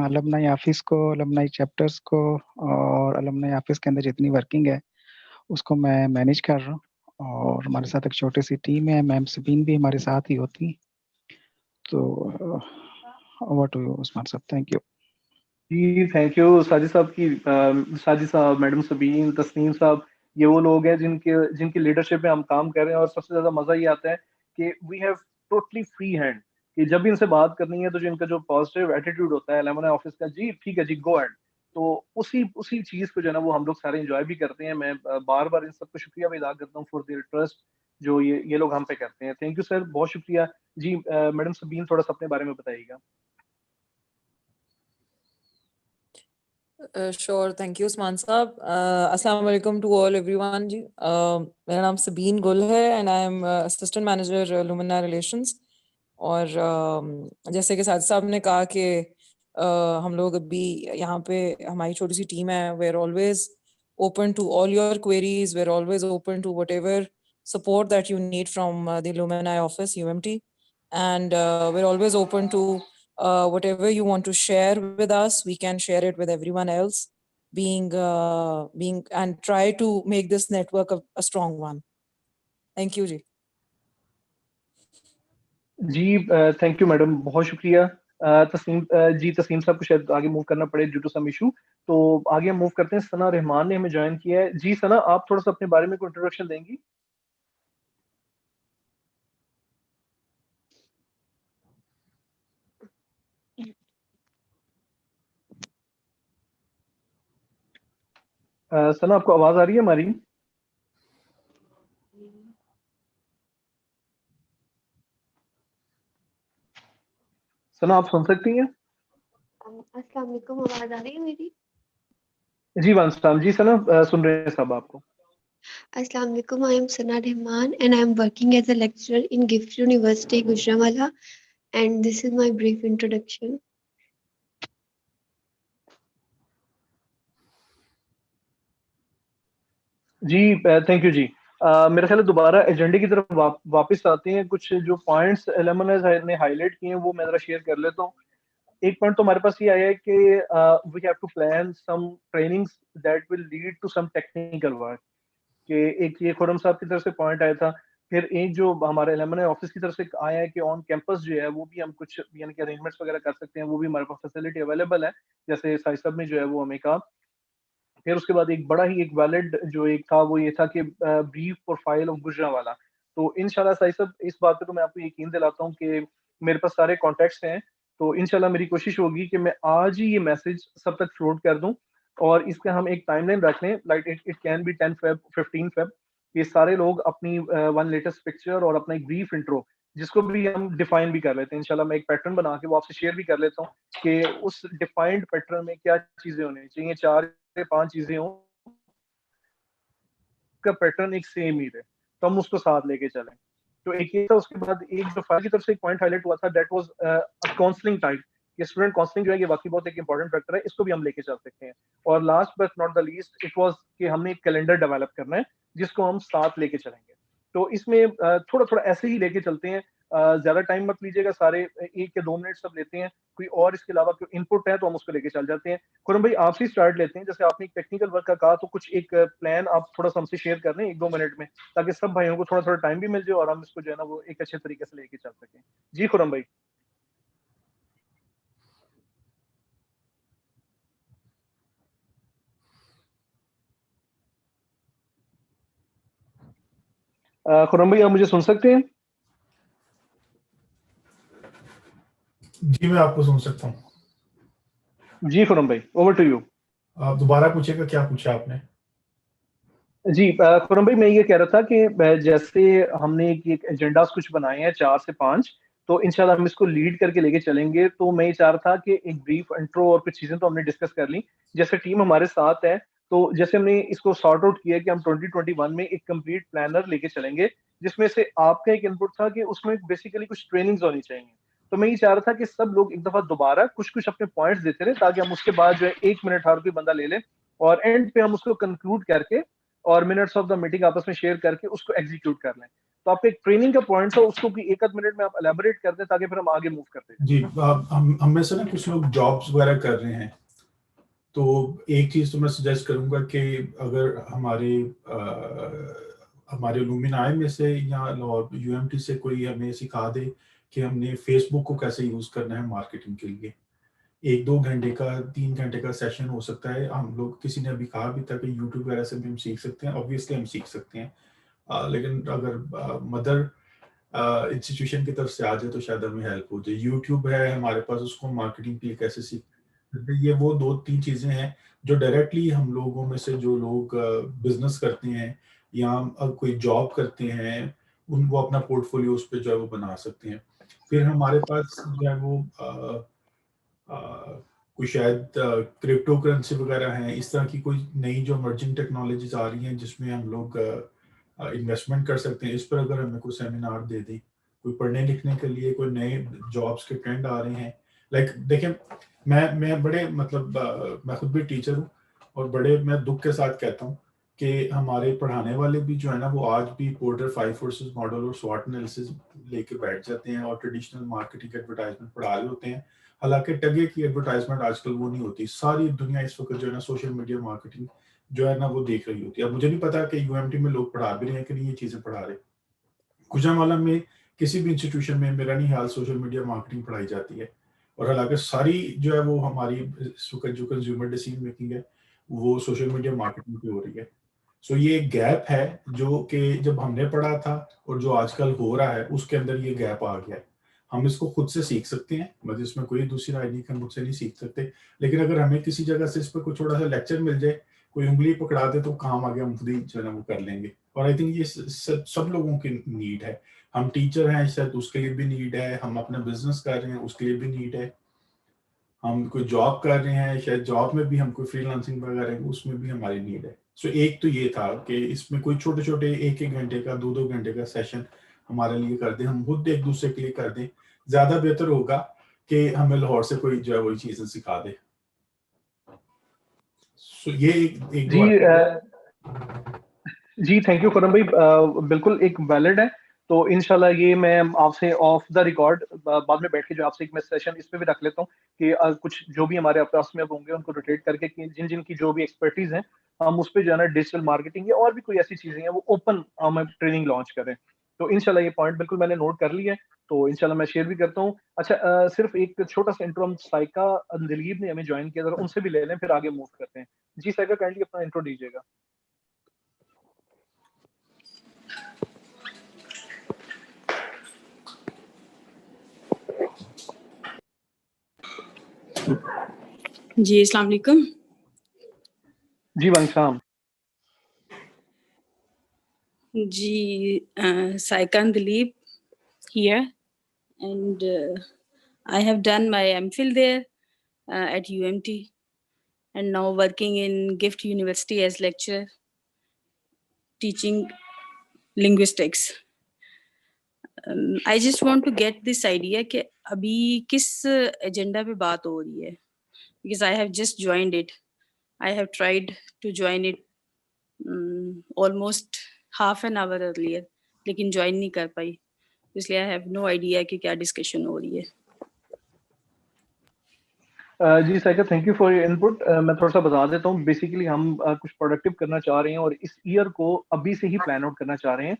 alumni office को, alumni chapters को और alumni office के अंदर जितनी वर्किंग है उसको मैं मैनेज कर रहा हूँ और हमारे साथ एक छोटी सी टीम है। मैम सबीन भी हमारे साथ ही होती है। तो ओवर टू यू उस्मान साहब, थैंक यू। जी थैंक यू साजिद साहब की। साजिद साहब, मैडम सबीन, तस्नीम साहब, ये वो लोग हैं जिनकी लीडरशिप में हम काम कर रहे हैं। और सबसे ज्यादा मजा ये आता है कि we have totally free hand कि जब भी इनसे बात करनी है तो जो इनका जो पॉजिटिव एटीट्यूड होता है अलुमनाई ऑफिस का, जी ठीक है जी गो अहेड, तो उसी चीज को जो है ना वो हम लोग सारे एंजॉय भी करते हैं। मैं बार बार इन सबको शुक्रिया भी अदा करता हूँ फॉर देयर ट्रस्ट जो ये लोग हम पे करते हैं। थैंक यू सर, बहुत शुक्रिया। जी मैडम सबीन थोड़ा सा अपने बारे में बताइएगा। Sure, thank you Usman साहब। अस्सलाम वालेकुम टू ऑल एवरीवन। जी मेरा नाम सबीन गुल है and I am assistant manager alumni relations. और जैसे कि साजिद साहब ने कहा कि हम लोग अभी यहाँ पे हमारी छोटी सी टीम है। We are always open to all your queries, we are always open to whatever support that you need from the Alumni office, UMT. And we're always open to whatever you want to share with us. We can share it with everyone else, being and try to make this network a strong one. Thank you, जी. जी थैंक यू मैडम, बहुत शुक्रिया। तस्नीम जी, तस्नीम साहब को शायद आगे मूव करना पड़े ड्यू टू सम इशू, तो आगे हम मूव करते हैं। सना रहमान ने हमें ज्वाइन किया है। जी सना, आप थोड़ा सा अपने बारे में कोई इंट्रोडक्शन देंगी? सना, आपको आवाज आ रही है हमारी? सना, आप सुन सकती हैं? अस्सलाम वालेकुम, आवाज आ रही है मेरी? जी वालेकुम जी सना, सुन रहे हैं सब आपको। अस्सलाम वालेकुम, I am Sana Rahman and I am working as a lecturer in GIFT University, Gujranwala, and this is my brief introduction. जी थैंक यू जी। मेरा ख्याल है दोबारा एजेंडे की तरफ वापस आते हैं। कुछ जो पॉइंट्स एलएमएनएस ने हाईलाइट किए हैं वो मैं जरा शेयर कर लेता हूँ। एक पॉइंट तो हमारे पास ये आया है कि we have to plan some trainings that will lead to some technical work, कि एक ये खुरम साहब की तरफ से पॉइंट आया था। फिर एक जो हमारे एलएमएनएस ऑफिस की तरफ से आया है कि ऑन कैंपस जो है वो भी हम कुछ यानी कि अरेंजमेंट्स वगैरह कर सकते हैं, वो भी हमारे पास फैसिलिटी अवेलेबल है, जैसे साई साहब ने जो है वो हमें कहा। फिर उसके बाद एक बड़ा ही एक वैलिड जो एक था वो ये था कि ब्रीफ प्रोफाइल ऑफ गुजरांवाला। तो इंशाल्लाह साई साहब, इस बात पे तो मैं आपको यकीन दिलाता हूँ कि मेरे पास सारे कॉन्टेक्ट्स हैं, तो इंशाल्लाह मेरी कोशिश होगी कि मैं आज ही ये मैसेज सब तक फ्लोट कर दूं और इसका हम एक टाइमलाइन रख लें, like it can be 10 Feb 15 Feb. ये सारे लोग अपनी वन लेटेस्ट पिक्चर और अपना एक ब्रीफ इंट्रो जिसको भी हम डिफाइन भी कर लेते हैं। इंशाल्लाह मैं एक पैटर्न बना के वो आपसे शेयर भी कर लेता हूँ कि उस डिफाइंड पैटर्न में क्या चीजें होनी चाहिए। 4 से 5 चीजें हों, का पैटर्न एक सेम ही रहे, तो हम उसको साथ लेके चलें। तो एक ये था। उसके बाद एक जो फाइल की तरफ से एक पॉइंट हाईलाइट हुआ था, दैट वाज काउंसलिंग टाइप। ये स्टूडेंट काउंसलिंग जो है ये वाकई बहुत एक इंपॉर्टेंट फैक्टर है, इसको भी हम लेके चल सकते हैं। और last but not the least, it was कि हमने एक कैलेंडर डेवलप करना है जिसको हम साथ लेके चलेंगे। तो इसमें थोड़ा थोड़ा ऐसे ही लेके चलते हैं, ज्यादा टाइम मत लीजिएगा, सारे 1 या 2 मिनट सब लेते हैं। कोई और इसके अलावा कोई इनपुट है तो हम उसको लेके चल जाते हैं। खुरम भाई, आपसे स्टार्ट लेते हैं। जैसे आपने एक टेक्निकल वर्क का कहा, तो कुछ एक प्लान आप थोड़ा सा हमसे शेयर कर लें 1-2 मिनट में, ताकि सब भाइयों को थोड़ा थोड़ा टाइम भी मिल जाए और हम इसको जो है ना वो एक अच्छे तरीके से लेके चल सकें। जी खुरम भाई। खुरम भाई, आप मुझे सुन सकते हैं? जी मैं आपको सुन सकता हूँ। जी खुरम भाई, ओवर टू यू। आप दोबारा पूछिएगा, क्या पूछा आपने? जी खुरम भाई, मैं ये कह रहा था कि जैसे हमने एक एजेंडास कुछ बनाए हैं 4 से 5, तो इंशाल्लाह हम इसको लीड करके लेके चलेंगे। तो मैं ये चाह रहा था कि एक ब्रीफ इंट्रो और कुछ चीजें तो हमने डिस्कस कर ली। जैसे टीम हमारे साथ है, तो जैसे हमने इसको सॉर्ट आउट किया कि हम 2021 में एक कंप्लीट प्लानर लेके चलेंगे, जिसमें से आपका एक इनपुट था कि उसमें बेसिकली कुछ ट्रेनिंग्स होनी चाहिए। तो मैं ये चाह रहा था कि सब लोग एक दफा दोबारा कुछ कुछ अपने पॉइंट्स देते रहे, ताकि हम उसके बाद जो है 1 मिनट हर कोई बंदा ले ले और एंड पे हम उसको कंक्लूड करके और मिनट्स ऑफ द मीटिंग आपस में शेयर करके उसको एग्जीक्यूट कर लें। तो आपका एक ट्रेनिंग का पॉइंट था, उसको भी 1 आध मिनट में आप एलैबोरेट कर दें, ताकि फिर हम आगे मूव करते हैं। जी, हम में से ना कुछ लोग जॉब्स वगैरह कर रहे हैं, तो एक चीज तो मैं सजेस्ट करूंगा कि अगर हमारे लुमिनाई में से या यूएमटी से कोई हमें सिखा दे कि हमने फेसबुक को कैसे यूज करना है मार्केटिंग के लिए। 1-2 घंटे का 3 घंटे का सेशन हो सकता है। हम लोग, किसी ने अभी कहा भी था कि यूट्यूब वगैरह से भी हम सीख सकते हैं, ऑब्वियसली हम सीख सकते हैं, लेकिन अगर मदर इंस्टीट्यूशन की तरफ से आ जाए तो शायद हमें हेल्प हो जाए। यूट्यूब है हमारे पास, उसको मार्केटिंग के लिए कैसे सीख, ये वो 2-3 चीजें हैं जो डायरेक्टली हम लोगों में से जो लोग बिजनेस करते हैं या कोई जॉब करते हैं, उनको अपना पोर्टफोलियो उस पर जो है वो बना सकते हैं। फिर हमारे पास जो है वो कोई शायद क्रिप्टो करेंसी वगैरह हैं, इस तरह की कोई नई जो इमर्जिंग टेक्नोलॉजीज आ रही हैं जिसमें हम लोग इन्वेस्टमेंट कर सकते हैं। इस पर अगर हमें कोई सेमिनार दे दें, कोई पढ़ने लिखने के लिए कोई नए जॉब्स के ट्रेंड आ रहे हैं। लाइक देखें, मैं बड़े मतलब मैं खुद भी टीचर हूँ और बड़े मैं दुख के साथ कहता हूँ कि हमारे पढ़ाने वाले भी जो है ना वो आज भी पोर्टर 5 फोर्सेस मॉडल और स्वॉट एनालिसिस लेके बैठ जाते हैं और ट्रेडिशनल मार्केटिंग एडवर्टाइजमेंट पढ़ा रहे होते हैं। हालांकि टगे की एडवर्टाइजमेंट आजकल वो नहीं होती, सारी दुनिया इस वक्त जो है ना सोशल मीडिया मार्केटिंग जो है ना वो देख रही होती है। अब मुझे नहीं पता कि यूएमटी में लोग पढ़ा भी रहे हैं कि नहीं ये चीज़ें पढ़ा रहे। गुजरांवाला में किसी भी इंस्टीट्यूशन में मेरा नहीं ख्याल सोशल मीडिया मार्केटिंग पढ़ाई जाती है, और हालांकि सारी जो है वो हमारी जो कंज्यूमर डिसीजन मेकिंग है वो सोशल मीडिया मार्केटिंग पे हो रही है। सो ये एक गैप है जो कि जब हमने पढ़ा था और जो आजकल हो रहा है उसके अंदर ये गैप आ गया है। हम इसको खुद से सीख सकते हैं, मतलब इसमें कोई दूसरी राय नहीं कि हम मुझसे नहीं सीख सकते, लेकिन अगर हमें किसी जगह से इस पर कोई थोड़ा सा लेक्चर मिल जाए, कोई उंगली पकड़ा दे तो काम आ गया, हम खुद ही जो है वो कर लेंगे। और आई थिंक ये सब लोगों की नीड है। हम टीचर हैं शायद उसके लिए भी नीड है, हम अपना बिजनेस कर रहे हैं उसके लिए भी नीड है, हम कोई जॉब कर रहे हैं शायद जॉब में भी हम कोई फ्रीलांसिंग वगैरह है उसमें भी हमारी नीड है। सो एक तो ये था कि इसमें कोई छोटे छोटे 1-1 घंटे का 2-2 घंटे का सेशन हमारे लिए कर दें, हम खुद एक दूसरे के लिए कर दें, ज्यादा बेहतर होगा कि हमें लाहौर से कोई जो है वही चीजें सिखा दे। सो ये एक जी थैंक यू खुरम भाई, बिल्कुल एक वैलिड है। तो इंशाल्लाह ये मैं आपसे ऑफ द रिकॉर्ड बाद में बैठ के जो आपसे एक मैं सेशन इस पे भी रख लेता हूँ कि कुछ जो भी हमारे आपस में होंगे उनको रोटेट करके कि जिन जिन की जो भी एक्सपर्टीज है हम उस पे जो है ना डिजिटल मार्केटिंग या और भी कोई ऐसी चीजें हैं वो ओपन हम ट्रेनिंग लॉन्च करें। तो इंशाल्लाह ये पॉइंट बिल्कुल मैंने नोट कर लिया है, तो इंशाल्लाह मैं शेयर भी करता हूँ। अच्छा सिर्फ एक छोटा सा इंट्रो, हम साइका दिलीप ने हमें ज्वाइन किया, जरा उनसे भी ले लें फिर आगे मूव करते हैं। जी साइका काइंडली अपना इंट्रो दीजिएगा। जी अस्सलाम वालेकुम। जी वालेकुम। जी Saikan Dilip here, and I have done my MPhil there at UMT, and now working in Gift University as lecturer teaching linguistics. I just want to get this idea कि अभी किस एजेंडा पे बात हो रही है, because I have just joined it. I have tried to join it almost half an hour earlier, लेकिन ज्वाइन नहीं कर पाई, इसलिए आई हैव नो आइडिया कि क्या डिस्कशन हो रही है। जी Saiqa thank you for your input. मैं थोड़ा सा बता देता हूँ। बेसिकली हम कुछ प्रोडक्टिव करना चाह रहे हैं और इस ईयर को अभी से ही प्लान आउट करना चाह रहे हैं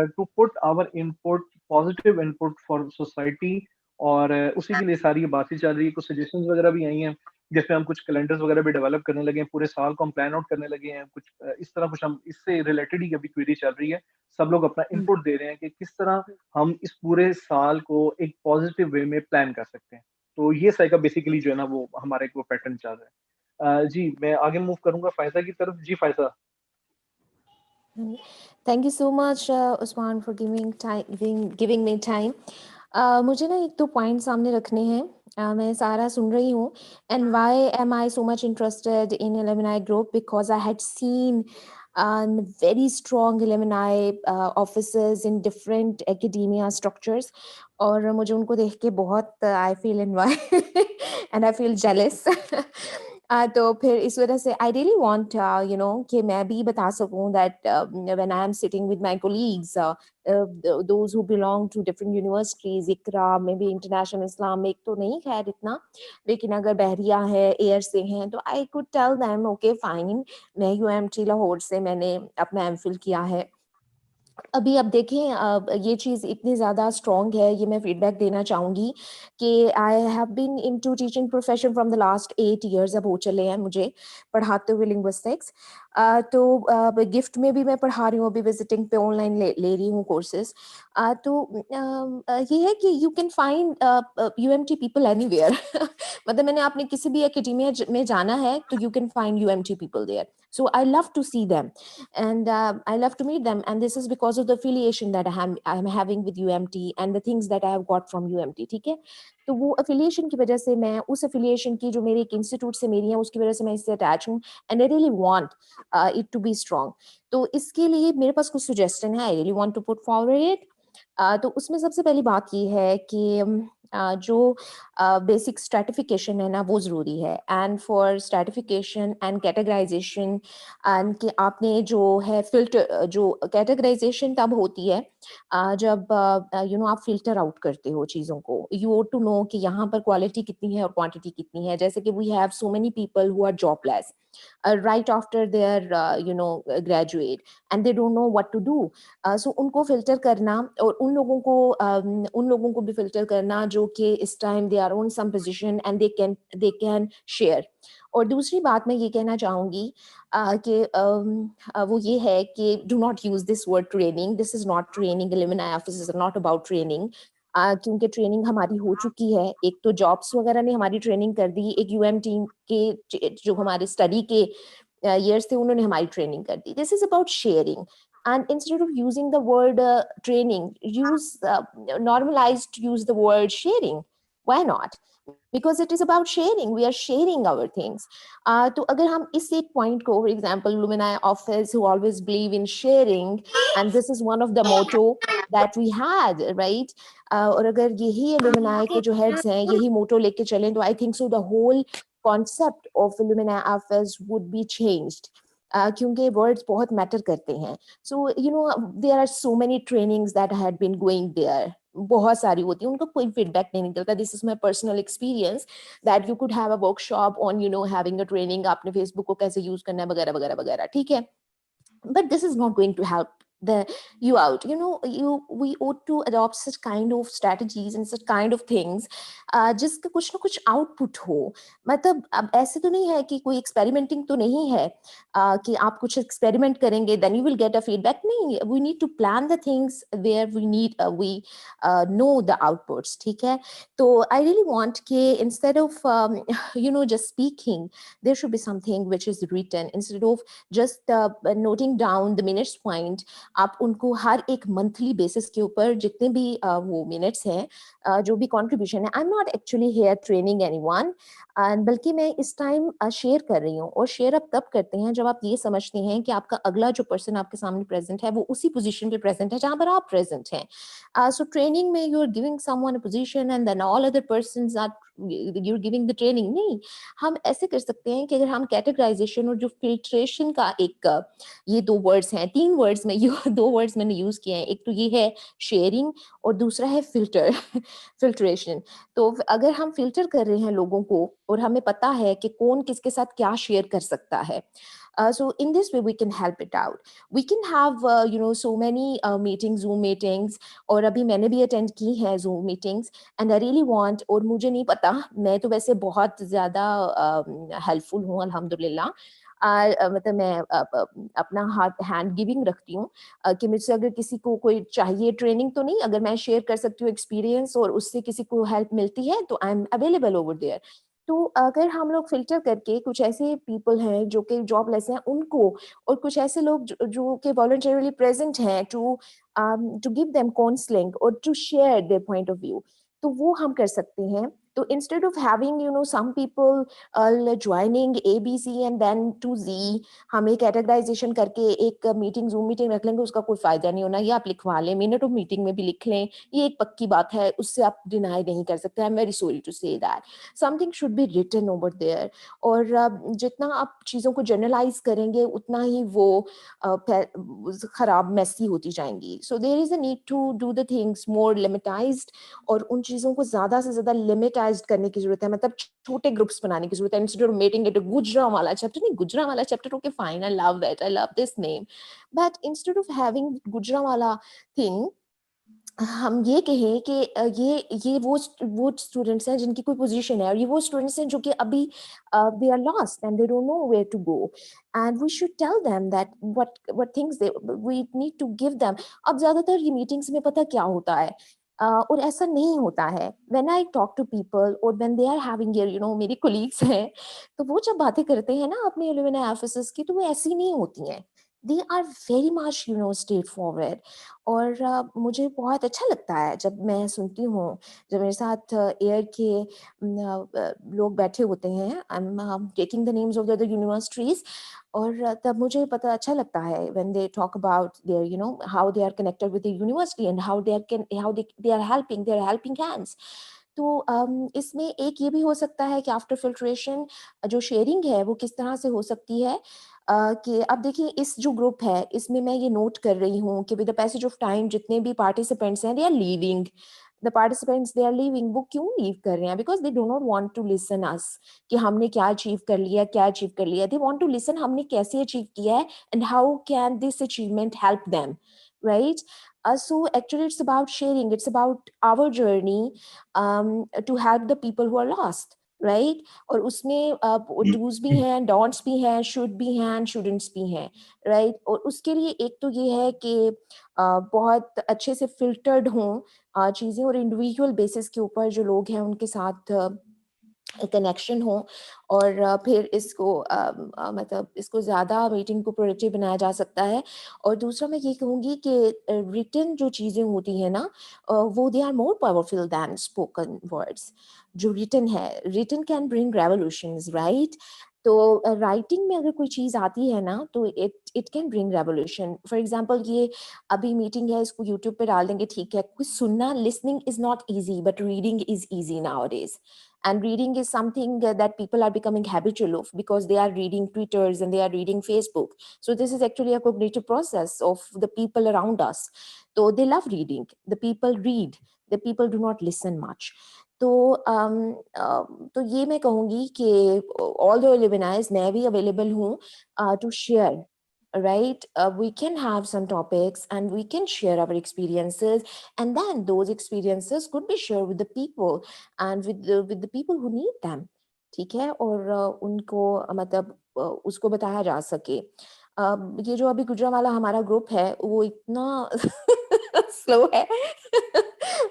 to put our input, positive input for society, और उसी के लिए सारी बातें चल रही है। कुछ सजेशंस वगैरह भी आई हैं जिसमें हम कुछ कैलेंडर्स वगैरह भी डेवलप करने लगे हैं, पूरे साल को हम प्लान आउट करने लगे हैं। कुछ इस तरह कुछ हम इससे रिलेटेड ही अभी क्वेरी चल रही है, सब लोग अपना इनपुट दे रहे हैं कि किस तरह हम इस पूरे साल को एक पॉजिटिव वे में प्लान कर सकते हैं। तो ये साइका बेसिकली जो है ना वो हमारा एक वो पैटर्न चल रहा है। जी मैं आगे मूव करूंगा फायजा की तरफ। जी Faiza. Thank you so much Usman for giving me time. मुझे ना 1-2 पॉइंट सामने रखने हैं। मैं सारा सुन रही हूँ, and why am I so much interested in alumni group, because I had seen very strong alumni offices in different academia structures, और मुझे उनको देख के बहुत I feel envious and I feel jealous। तो फिर इस वजह से I really want कि मैं भी बता सकूं that when I am sitting with my colleagues, those who belong to different universities, Iqra maybe international Islamic तो नहीं खैर इतना, लेकिन अगर बहरिया है, एयर से हैं, तो I could tell them okay fine, मैं UMT लाहौर से मैंने अपना MPhil किया है। अभी अब देखें ये चीज़ इतनी ज़्यादा स्ट्रॉन्ग है, ये मैं फीडबैक देना चाहूँगी कि I have been into teaching profession from the last 8 years अब हो चले हैं मुझे पढ़ाते हुए लिंग्विस्टिक्स। तो गिफ्ट में भी मैं पढ़ा रही हूँ, अभी विजिटिंग पे ऑनलाइन ले रही हूँ कोर्सेज। तो ये है कि you can find UMT people anywhere. मतलब मैंने आपने किसी भी एकेडमिया में जाना है तो you can find UMT people there. So I love to see them, and I love to meet them, and this is because of the affiliation that I'm having with UMT and the things that I have got from UMT। ठीक है, तो वो affiliation की वजह से मैं उस affiliation की जो मेरे एक इंस्टीट्यूट से मेरी है उसकी वजह से मैं इससे अटैच हूँ, and I really want it to be strong। तो इसके लिए मेरे पास कुछ suggestion है, I really want to put forward it। तो उसमें सबसे पहली बात ये है कि जो बेसिक स्ट्रेटिफिकेशन है ना वो ज़रूरी है। And for stratification and categorisation and कि आपने जो है फिल्टर, जो कैटेगराइजेशन तब होती है जब आप फिल्टर आउट करते हो चीज़ों को। यू वांट टू नो कि यहाँ पर क्वालिटी कितनी है और क्वांटिटी कितनी है। जैसे कि we have so many people who are jobless right after their graduate and they don't know what to do. So उनको फिल्टर करना और उन लोगों को भी फिल्टर करना जो कि इस time they are on some position and they can share. और दूसरी बात मैं ये कहना चाहूँगी कि वो ये है कि do not use this word training. This is not training. Alumni office is not about training. क्योंकि ट्रेनिंग हमारी हो चुकी है। एक तो जॉब्स वगैरह ने हमारी ट्रेनिंग कर दी, एक यूएम टीम के जो हमारे स्टडी के years थे उन्होंने हमारी ट्रेनिंग कर दी। This is about sharing. And instead of using the word training, normalized use the word sharing. Why not? Because it is about sharing. We are sharing our things. तो अगर हम इस एक point को, for example, alumni office who always believe in sharing, and this is one of the motto that we had, right? और अगर यही alumni के जो heads हैं यही motto लेके चलें तो I think so the whole concept of alumni office would be changed. क्योंकि words बहुत matter करते हैं. So there are so many trainings that had been going there. बहुत सारी होती है, उनका कोई फीडबैक नहीं निकलता. This is my personal experience that you could have a workshop on having a training, आपने फेसबुक को कैसे यूज करना है वगैरह वगैरह वगैरह, ठीक है. But this is not going to help you out. We ought to adopt such kind of strategies and such kind of things जिसका कुछ ना कुछ आउटपुट हो. मतलब अब ऐसे तो नहीं है कि कोई एक्सपेरिमेंटिंग तो नहीं है कि आप कुछ एक्सपेरिमेंट करेंगे then you will get a feedback. नहीं, we need to plan the things where we know the outputs, ठीक है. तो I really want कि instead of just speaking, there should be something which is written instead of just noting down the minutes point. आप उनको हर एक मंथली बेसिस के ऊपर जितने भी वो मिनट्स हैं जो भी कंट्रीब्यूशन है, I am not actually here training anyone, बल्कि मैं इस टाइम शेयर कर रही हूँ. और शेयर आप तब करते हैं जब आप ये समझते हैं कि आपका अगला जो पर्सन आपके सामने प्रेजेंट है वो उसी पोजीशन पे प्रेजेंट है जहाँ पर आप प्रेजेंट हैं. सो ट्रेनिंग में you are giving someone a position and then all other persons are you're giving the training. नहीं, हम ऐसे कर सकते हैं कि अगर हम कैटेगराइजेशन और जो फिल्ट्रेशन का एक ये दो वर्ड्स हैं, तीन वर्ड्स में दो वर्ड्स मैंने यूज किए हैं. एक तो ये है शेयरिंग और दूसरा है फिल्ट्रेशन. तो अगर हम फिल्टर कर रहे हैं लोगों को और हमें पता है कि कौन किसके साथ क्या शेयर कर सकता है, so in this way we can help it out. We can have so many meetings, Zoom meetings, और अभी मैंने भी अटेंड की है Zoom meetings and I really want, और मुझे नहीं पता, मैं तो वैसे बहुत ज़्यादा हेल्पफुल हूँ अल्हम्दुलिल्लाह. मतलब मैं अपना हैंड गिविंग रखती हूँ कि मुझसे अगर किसी को कोई चाहिए ट्रेनिंग तो नहीं, अगर मैं शेयर कर सकती हूँ एक्सपीरियंस और उससे किसी को हेल्प मिलती है तो I am available over there. तो अगर हम लोग फिल्टर करके कुछ ऐसे पीपल हैं जो कि जॉबलेस हैं उनको, और कुछ ऐसे लोग जो कि वॉलंटरली प्रेजेंट हैं टू गिव देम काउंसलिंग और to share their point of view, तो वो हम कर सकते हैं. तो instead of having some people joining ABC and then to Z, हम एक कैटेगराइजेशन करके एक मीटिंग, जूम मीटिंग रख लेंगे, उसका कोई फायदा नहीं होना. ये आप लिखवा लें, मिनट ऑफ मीटिंग में भी लिख लें, ये एक पक्की बात है, उससे आप डिनाई नहीं कर सकते. I am very sorry to say that something should be written over there. और जितना आप चीज़ों को जनरलाइज करेंगे उतना ही वो खराब मैसी होती जाएंगी. So there is a need to do the things more limitized, और उन चीज़ों को ज़्यादा से ज़्यादा लिमिटाइज्ड करने की जरूरत है. मतलब छोटे ग्रुप्स बनाने की जरूरत है. Instead of making it Gujranwala chapter, नहीं Gujranwala chapter okay fine, I love that, I love this name, but instead of having Gujranwala thing, हम ये कहें कि ये वो स्टूडेंट्स हैं जिनकी कोई पोजीशन है, और ये वो स्टूडेंट्स हैं जो कि अभी they are lost and they don't know where to go, and we should tell them that what things we need to give them. अब ज्यादातर ये मीटिंग्स में पता क्या होता है, और ऐसा नहीं होता है. When I talk to people or when they are having your मेरे colleagues हैं, तो वो जब बातें करते हैं ना अपने alumni offices की, तो वो ऐसी नहीं होती हैं. They are very much straightforward. और मुझे बहुत अच्छा लगता है जब मैं सुनती हूँ, जब मेरे साथ एयर के लोग बैठे होते हैं, I am taking the names of the other universities, और तब मुझे पता अच्छा लगता है when they talk about their how they are connected with the university and how they are helping, their helping hands. तो इसमें एक ये भी हो सकता है कि आफ्टर फिल्ट्रेशन जो शेयरिंग है वो किस तरह से हो सकती है कि अब देखिए इस जो ग्रुप है इसमें मैं ये नोट कर रही हूँ कि with the passage of time जितने भी पार्टिसिपेंट्स हैं they are leaving, the participants they are leaving, वो क्यों लीव कर रहे हैं? Because they do not want to listen us कि हमने क्या अचीव कर लिया, क्या अचीव कर लिया। दे वांट टू लिसन हमने कैसे अचीव किया है and how can this achievement help them, right? So actually it's about sharing, it's about our journey to help the people who are lost, right? और उसमें do's भी हैं, don'ts भी हैं, should भी हैं, shouldn'ts भी हैं, right? और उसके लिए एक तो ये है कि बहुत अच्छे से filtered हों चीज़ें और individual basis के ऊपर जो लोग हैं उनके साथ कनेक्शन हो और फिर इसको मतलब इसको ज़्यादा मीटिंग को प्रोडक्टिव बनाया जा सकता है। और दूसरा मैं ये कहूँगी कि रिटन जो चीज़ें होती हैं ना वो they are more powerful than spoken words. जो रिटन है, written can bring revolutions, right? तो राइटिंग में अगर कोई चीज़ आती है ना तो it can bring revolution. For example ये अभी मीटिंग है, इसको यूट्यूब पे डाल देंगे, ठीक है, कुछ सुनना, listening is not easy but reading is easy nowadays. And reading is something that people are becoming habitual of because they are reading Twitters and they are reading Facebook. So this is actually a cognitive process of the people around us. So they love reading. The people read. The people do not listen much. तो ये मैं कहूँगी कि although Lebanese मैं भी available हूँ to share. Right, we can have some topics and we can share our experiences, and then those experiences could be shared with the people and with the people who need them, ठीक है? और उनको मतलब उसको बताया जा सके। ये जो अभी गुजरांवाला हमारा ग्रुप है वो इतना स्लो है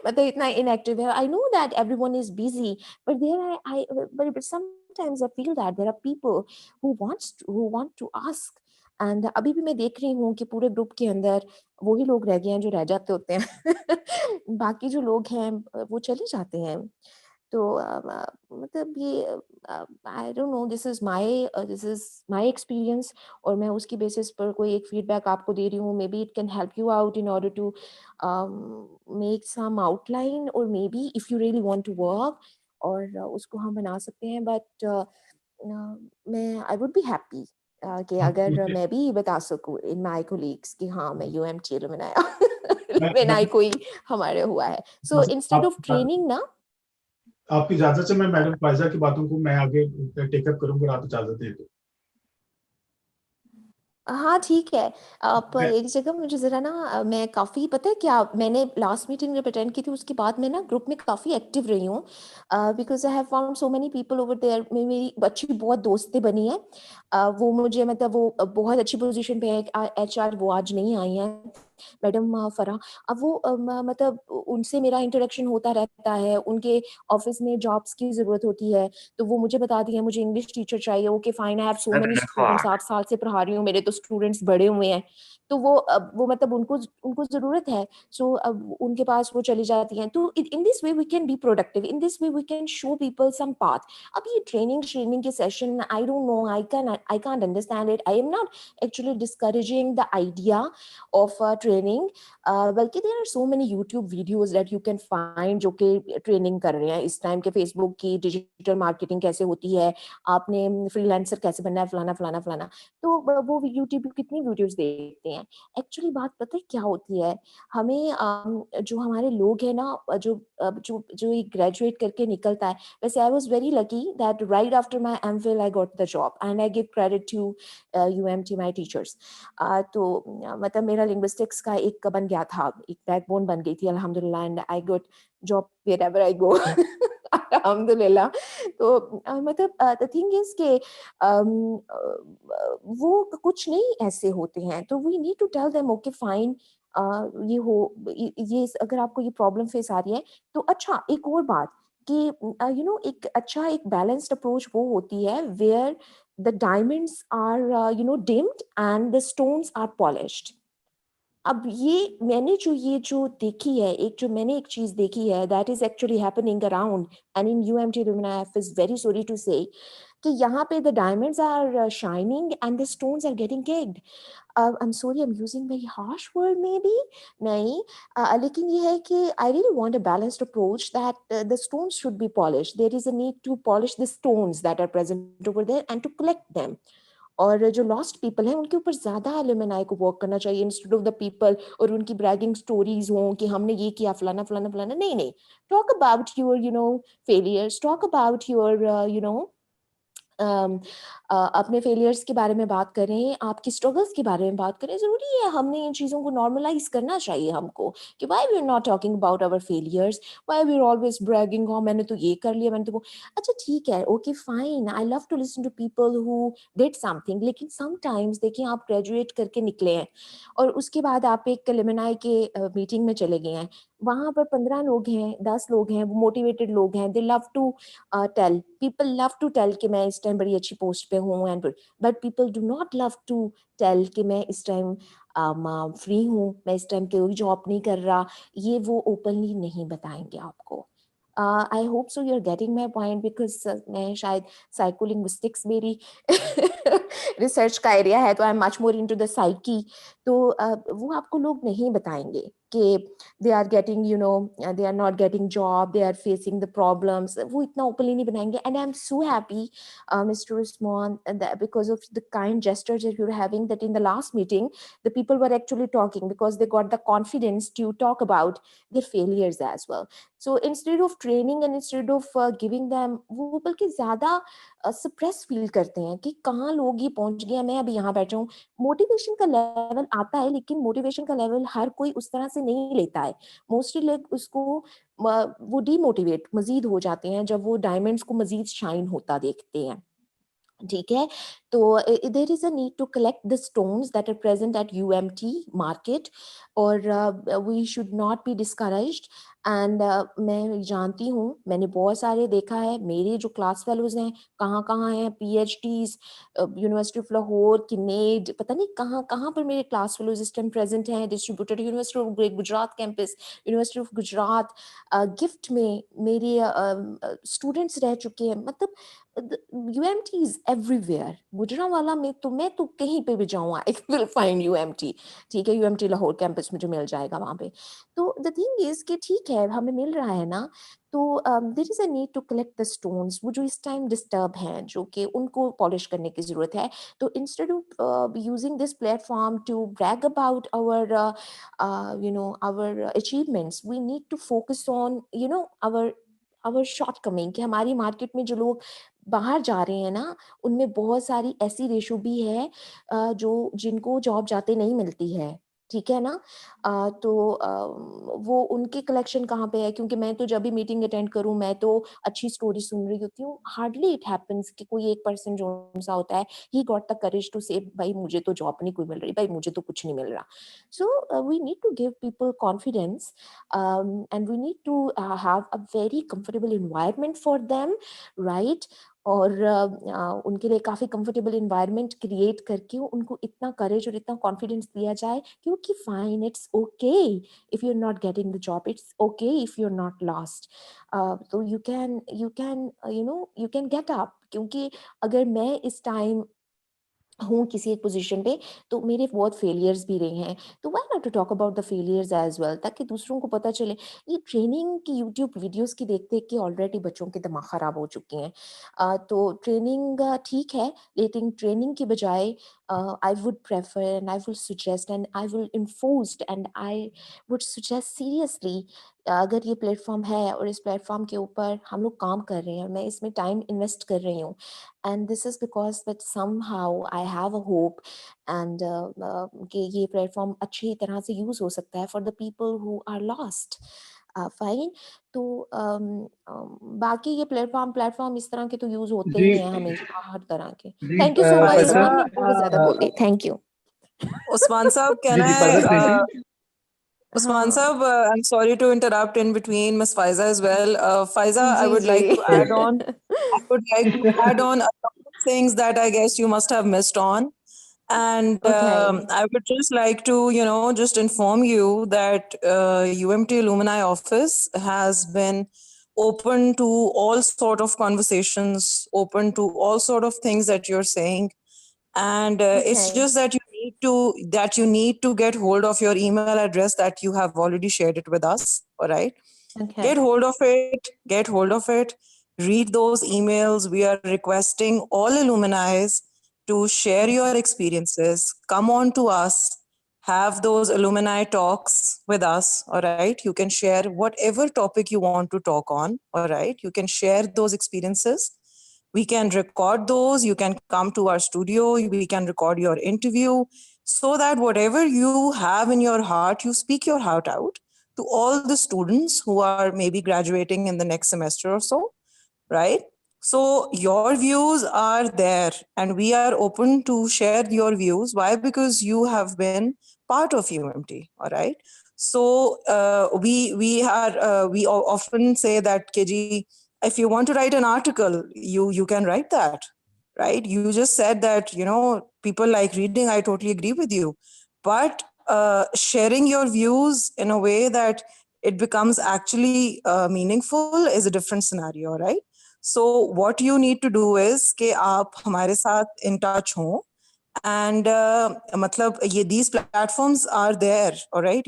मतलब इतना इनएक्टिव है। I know that everyone is busy, but but sometimes I feel that there are people who want to ask. And अभी भी मैं देख रही हूँ कि पूरे ग्रुप के अंदर वही लोग रह गए हैं जो रह जाते होते हैं बाकी जो लोग हैं वो चले जाते हैं। तो मतलब ये आई don't no, this is my experience और मैं उसकी बेसिस पर कोई एक फीडबैक आपको दे रही हूँ। Maybe it can help you out in order to make some outline और maybe if you really want to work और उसको हम बना सकते हैं। बट मैं आई वुड बी हैप्पी कि अगर मैं भी बता सकूं इन माय कोलीग्स कि हाँ मैं यूएमटी बनाया बनाई कोई हमारे हुआ है। सो इंस्टेड ऑफ ट्रेनिंग ना, आपकी इजाजत से मैं मैडम फायजा की बातों को मैं आगे टेकअप करूंगा, आप इजाजत दें तो। हाँ ठीक है। आप एक जगह मुझे जरा ना मैं काफ़ी पता है क्या, मैंने लास्ट मीटिंग जब अटेंड की थी उसके बाद मैं ना ग्रुप में काफ़ी एक्टिव रही हूँ because I have found so many people over there. मेरी अच्छी बहुत दोस्तें बनी हैं वो मुझे मतलब वो बहुत अच्छी पोजीशन पे है एचआर, वो आज नहीं आई हैं मैडम फरा। अब वो मतलब उनसे मेरा इंटरेक्शन होता रहता है, उनके ऑफिस में जॉब्स की जरूरत होती है तो वो मुझे बताती है मुझे इंग्लिश टीचर चाहिए। Okay fine, I have so many students, 8 साल से पढ़ा रही हूँ, मेरे तो स्टूडेंट्स बड़े हुए हैं तो वो मतलब उनको जरूरत है। सो अब उनके पास वो चली जाती हैं। तो in this way we can be productive, in this way we can show people some path. अब ये ट्रेनिंग के session I don't know, I can't understand it. I am not actually discouraging the idea of training, बल्कि there are so many YouTube videos that you can find जो कि ट्रेनिंग कर रहे हैं इस टाइम के। फेसबुक की डिजिटल मार्केटिंग कैसे होती है, आपने फ्रीलांसर कैसे बनना है, फलाना फलाना फलाना। तो वो यूट्यूब कितनी वीडियोस देखते हैं। एक्चुअली बात पता है क्या होती है, हमें जो हमारे लोग हैं ना जो ग्रेजुएट करके निकलता है, वैसे I was very lucky that right after my MPhil I got the job and I give credit to UMT my teachers. तो मतलब मेरा लिंग्विस्टिक्स का एक बन गया था, एक बैकबोन बन गई थी अल्हम्दुलिल्लाह, and I got job wherever I go अल्हम्दुलिल्लाह। तो मतलब द थिंग इज के वो कुछ नहीं ऐसे होते हैं तो we need to tell them okay fine ये अगर आपको ये प्रॉब्लम फेस आ रही है तो अच्छा। एक और बात कि यू नो एक अच्छा एक बैलेंस्ड अप्रोच वो होती है where the diamonds are you know dimmed and the stones are polished. अब ये मैंने जो देखी है, मैंने एक चीज देखी है that is actually happening around and in UMT लुमिनाइफ is very sorry to say कि यहाँ पे the diamonds are shining and the stones are getting kicked. I'm sorry, I'm using very harsh word maybe. नहीं, लेकिन ये है कि I really want a balanced approach that the stones should be polished. There is a need to polish the stones that are present over there and to collect them. और जो लॉस्ट पीपल हैं उनके ऊपर ज़्यादा एलुमनाई को वर्क करना चाहिए इंस्टेड ऑफ द पीपल, और उनकी ब्रैगिंग स्टोरीज हों कि हमने ये किया फलाना फलाना फलाना. नहीं नहीं, talk about your failures, talk about your अपने फेलियर्स के बारे में बात करें, आपकी स्ट्रगल्स के बारे में बात करें. जरूरी है, हमने इन चीज़ों को नॉर्मलाइज करना चाहिए हमको कि why we are not talking about our failures, why we are always bragging, हो मैंने तो ये कर लिया, मैंने तो वो. अच्छा ठीक है, okay fine, I love to listen to people who did something, लेकिन समटाइम्स देखिए आप ग्रेजुएट करके निकले हैं और उसके बाद आप एक एलुमनाई के मीटिंग में चले गए हैं, वहां पर 15 लोग हैं, 10 लोग हैं, वो मोटिवेटेड लोग हैं, they love to tell, people love to tell कि मैं इस टाइम बड़ी अच्छी पोस्ट पे हूँ, and but people do not love to tell कि मैं इस टाइम फ्री हूँ, मैं इस टाइम कोई जॉब नहीं कर रहा. ये वो ओपनली नहीं बताएंगे आपको. I hope so you are getting my point, because मैं शायद साइकोलिंग्विस्टिक्स मेरी रिसर्च का एरिया है, तो I am much more into the psyche. तो वो आपको लोग नहीं बताएंगे कि they are getting they are not getting job, they are facing the problems, वो इतना ओपनली नहीं बनाएंगे. And I am so happy Mr. Usman because of the kind gestures that you're having, that in the last meeting the people were actually talking because they got the confidence to talk about their failures as well. So instead of training and instead of giving them, वो बल्कि ज़्यादा suppress feel करते हैं कि कहाँ लोग ये पहुंच गए, मैं अभी यहाँ बैठा हूँ. मोटिवेशन का लेवल आता है, लेकिन मोटिवेशन का लेवल हर कोई उस तरह से नहीं लेता है. मोस्टली लोग उसको वो डीमोटिवेट मजीद हो जाते हैं जब वो डायमंड्स को मजीद शाइन होता देखते हैं. ठीक है, तो there is a need to collect the stones that are present at UMT market, और we should not be discouraged. And मैं जानती हूँ, मैंने बहुत सारे देखा है, मेरे जो क्लास फेलोज हैं कहाँ हैं, PhDs, यूनिवर्सिटी ऑफ लाहौर, किनेड, पता नहीं कहाँ पर मेरे क्लास फेलोज इस टाइम प्रेजेंट हैं. Distributed university of Gujarat campus, university of Gujarat, gift में मेरे स्टूडेंट्स रह चुके हैं. मतलब UMT is everywhere. गुजरांवाला में तो मैं तो कहीं पे भी जाऊँ I will find UMT. ठीक है, UMT लाहौर कैंपस मुझे मिल जाएगा वहाँ पे. तो the thing is कि ठीक है, हमें मिल रहा है ना, तो there is a need to collect the stones, वो जो इस टाइम डिस्टर्ब हैं, जो कि उनको पॉलिश करने की ज़रूरत है. तो instead of using this platform to brag about our our achievements, we need to focus on our shortcoming, कि हमारी मार्केट में जो लोग बाहर जा रहे हैं ना, उनमें बहुत सारी ऐसी रेशो भी है जिनको जॉब जाते नहीं मिलती है. ठीक है ना, तो वो उनके कलेक्शन कहाँ पे है, क्योंकि मैं तो जब भी मीटिंग अटेंड करूँ मैं तो अच्छी स्टोरी सुन रही होती हूँ. हार्डली इट हैपेंस कि कोई एक पर्सन जो सा होता है, he got the courage to say भाई मुझे तो जॉब नहीं कोई मिल रही, भाई मुझे तो कुछ नहीं मिल रहा. So we need to give people confidence and we need to have a very comfortable environment for them, right. और उनके लिए काफ़ी कंफर्टेबल इन्वायरमेंट क्रिएट करके उनको इतना करेज और इतना कॉन्फिडेंस दिया जाए, क्योंकि fine, it's okay if you are not getting the job, it's okay if you are not lost. तो यू कैन गेट अप, क्योंकि अगर मैं इस टाइम हूँ किसी एक पोजीशन पे, तो मेरे बहुत फेलियर्स भी रहे हैं, तो why not to talk about the failures as well, ताकि दूसरों को पता चले. ये ट्रेनिंग की यूट्यूब वीडियोस की देख देख के ऑलरेडी बच्चों के दिमाग ख़राब हो चुके हैं. तो ट्रेनिंग ठीक है, लेकिन ट्रेनिंग की बजाय I would prefer and I will suggest and I will enforce and I would suggest seriously, अगर ये प्लेटफॉर्म है और इस प्लेटफॉर्म के ऊपर हम लोग काम कर रहे हैं, मैं इसमें टाइम इन्वेस्ट कर रही हूँ, and this is because that somehow I have a hope and कि ये प्लेटफॉर्म अच्छी तरह से यूज़ हो सकता है for the people who are lost. Fine. तो बाकी ये प्लेटफॉर्म इस तरह के तो यूज होते ही हैं हमेशा, हर तरह के. Thank you so much. मैं बहुत ज्यादा बोल रही. Thank you. Usman Saab, can Usman Saab, I'm sorry to interrupt in between Ms. Faiza as well. Faiza, I would like to add on. I would like to add on a couple of things that I guess you must have missed on. And I would just like to, just inform you that UMT Alumni Office has been open to all sort of conversations, open to all sort of things that you're saying. And it's Okay. just that you need to get hold of your email address that you have already shared it with us. All right. Okay. Get hold of it, read those emails. We are requesting all alumni to share your experiences, come on to us, have those alumni talks with us. All right. You can share whatever topic you want to talk on. All right. You can share those experiences. We can record those. You can come to our studio. We can record your interview so that whatever you have in your heart, you speak your heart out to all the students who are maybe graduating in the next semester or so, right? So your views are there and we are open to share your views. Why? Because you have been part of UMT, all right? So we often say that, KG, if you want to write an article, you can write that, right? You just said that, people like reading. I totally agree with you. But sharing your views in a way that it becomes actually meaningful is a different scenario, right? So what you need to do is कि आप हमारे साथ in touch हो, and मतलब these platforms are there, all right?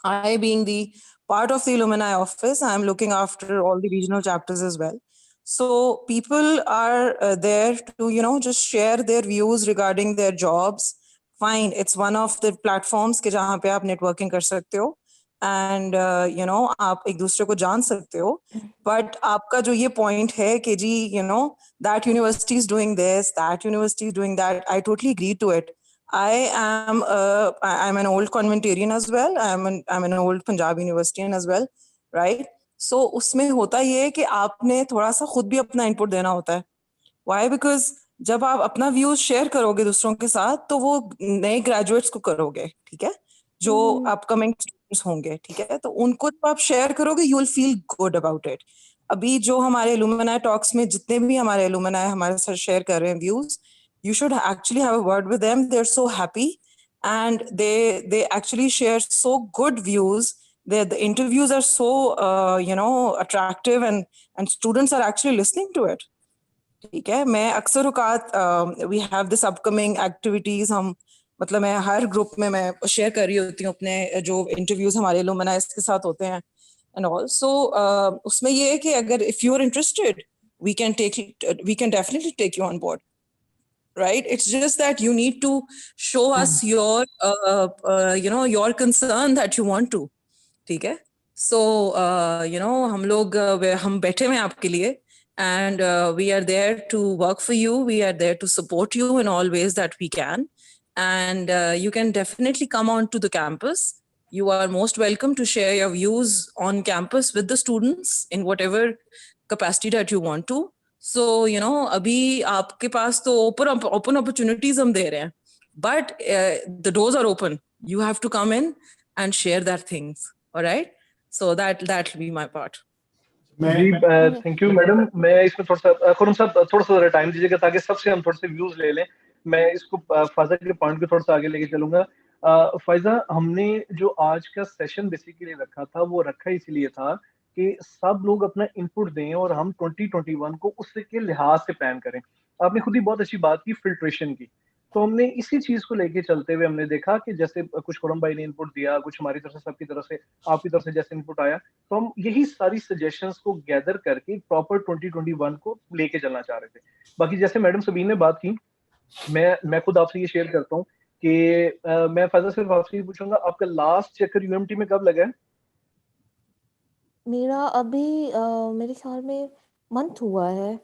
I being the part of the alumni office, I'm looking after all the regional chapters as well. So people are there to just share their views regarding their jobs. Fine, it's one of the platforms के जहाँ पे आप networking कर सकते हो and आप एक दूसरे को जान सकते हो. But आपका जो ये point है कि जी that university is doing this, that university is doing that, I totally agree to it. I'm an old conventarian as well. I'm an old Punjab Universitarian as well, right? So उसमें होता ये है कि आपने थोड़ा सा खुद भी अपना input देना होता है. Why? Because जब आप अपना views share करोगे दूसरों के साथ तो वो नए graduates को करोगे, ठीक है? जो upcoming students होंगे, ठीक है? तो उनको जब आप share करोगे, you will feel good about it. अभी जो हमारे alumni talks में जितने भी हमारे alumni हमारे साथ share कर रहे हैं views, you should actually have a word with them. They're so happy and they actually share so good views. The interviews are so attractive and students are actually listening to it. ठीक है. मैं अक्सर औकात we have this upcoming activities. हम मतलब मैं हर ग्रुप में मैं शेयर कर रही होती हूँ अपने जो इंटरव्यूज हमारे alumni के साथ होते हैं and all. So उसमें ये है कि अगर if you're interested, we can definitely take you on board. Right? It's just that you need to show us your your concern that you want to. ठीक है? So हम बैठे हुए हैं आपके लिए and we are there to work for you. We are there to support you in all ways that we can. And you can definitely come on to the campus. You are most welcome to share your views on campus with the students in whatever capacity that you want to. So अभी आपके पास तो open opportunities हम दे रहे हैं, but the doors are open. You have to come in and share that things. All right. So that'll be my part. जी थैंक यू मैडम. मैं इसमें थोड़ा सा खुरम साहब थोड़ा सा टाइम दीजिएगा ताकि सबसे हम थोड़े से व्यूज ले लें. मैं इसको फायजा के पॉइंट को थोड़ा सा आगे लेके चलूंगा. फायजा, हमने जो आज का सेशन बेसिकली रखा था वो रखा इसलिए था कि सब लोग अपना इनपुट दें और हम 2021 को उससे के लिहाज से प्लान करें. आपने खुद ही बहुत अच्छी बात की फिल्ट्रेशन की, तो हमने इसी चीज को लेके चलते हुए हमने देखा कि जैसे कुछ खुरम भाई ने इनपुट दिया, कुछ हमारी तरफ से, सबकी तरफ से, आपकी तरफ से जैसे इनपुट आया, तो हम यही सारी सजेशंस को गैदर करके प्रॉपर 2021 को लेके चलना चाह रहे थे. बाकी जैसे मैडम सबीन ने बात की, मैं खुद आपसे ये शेयर करता हूँ कि मैं फायदा सिर्फ आपसे ये पूछूंगा, आपका लास्ट चक्कर यूएमटी में कब लगा है? मेरा अभी मेरे ख्याल में मंथ हुआ है.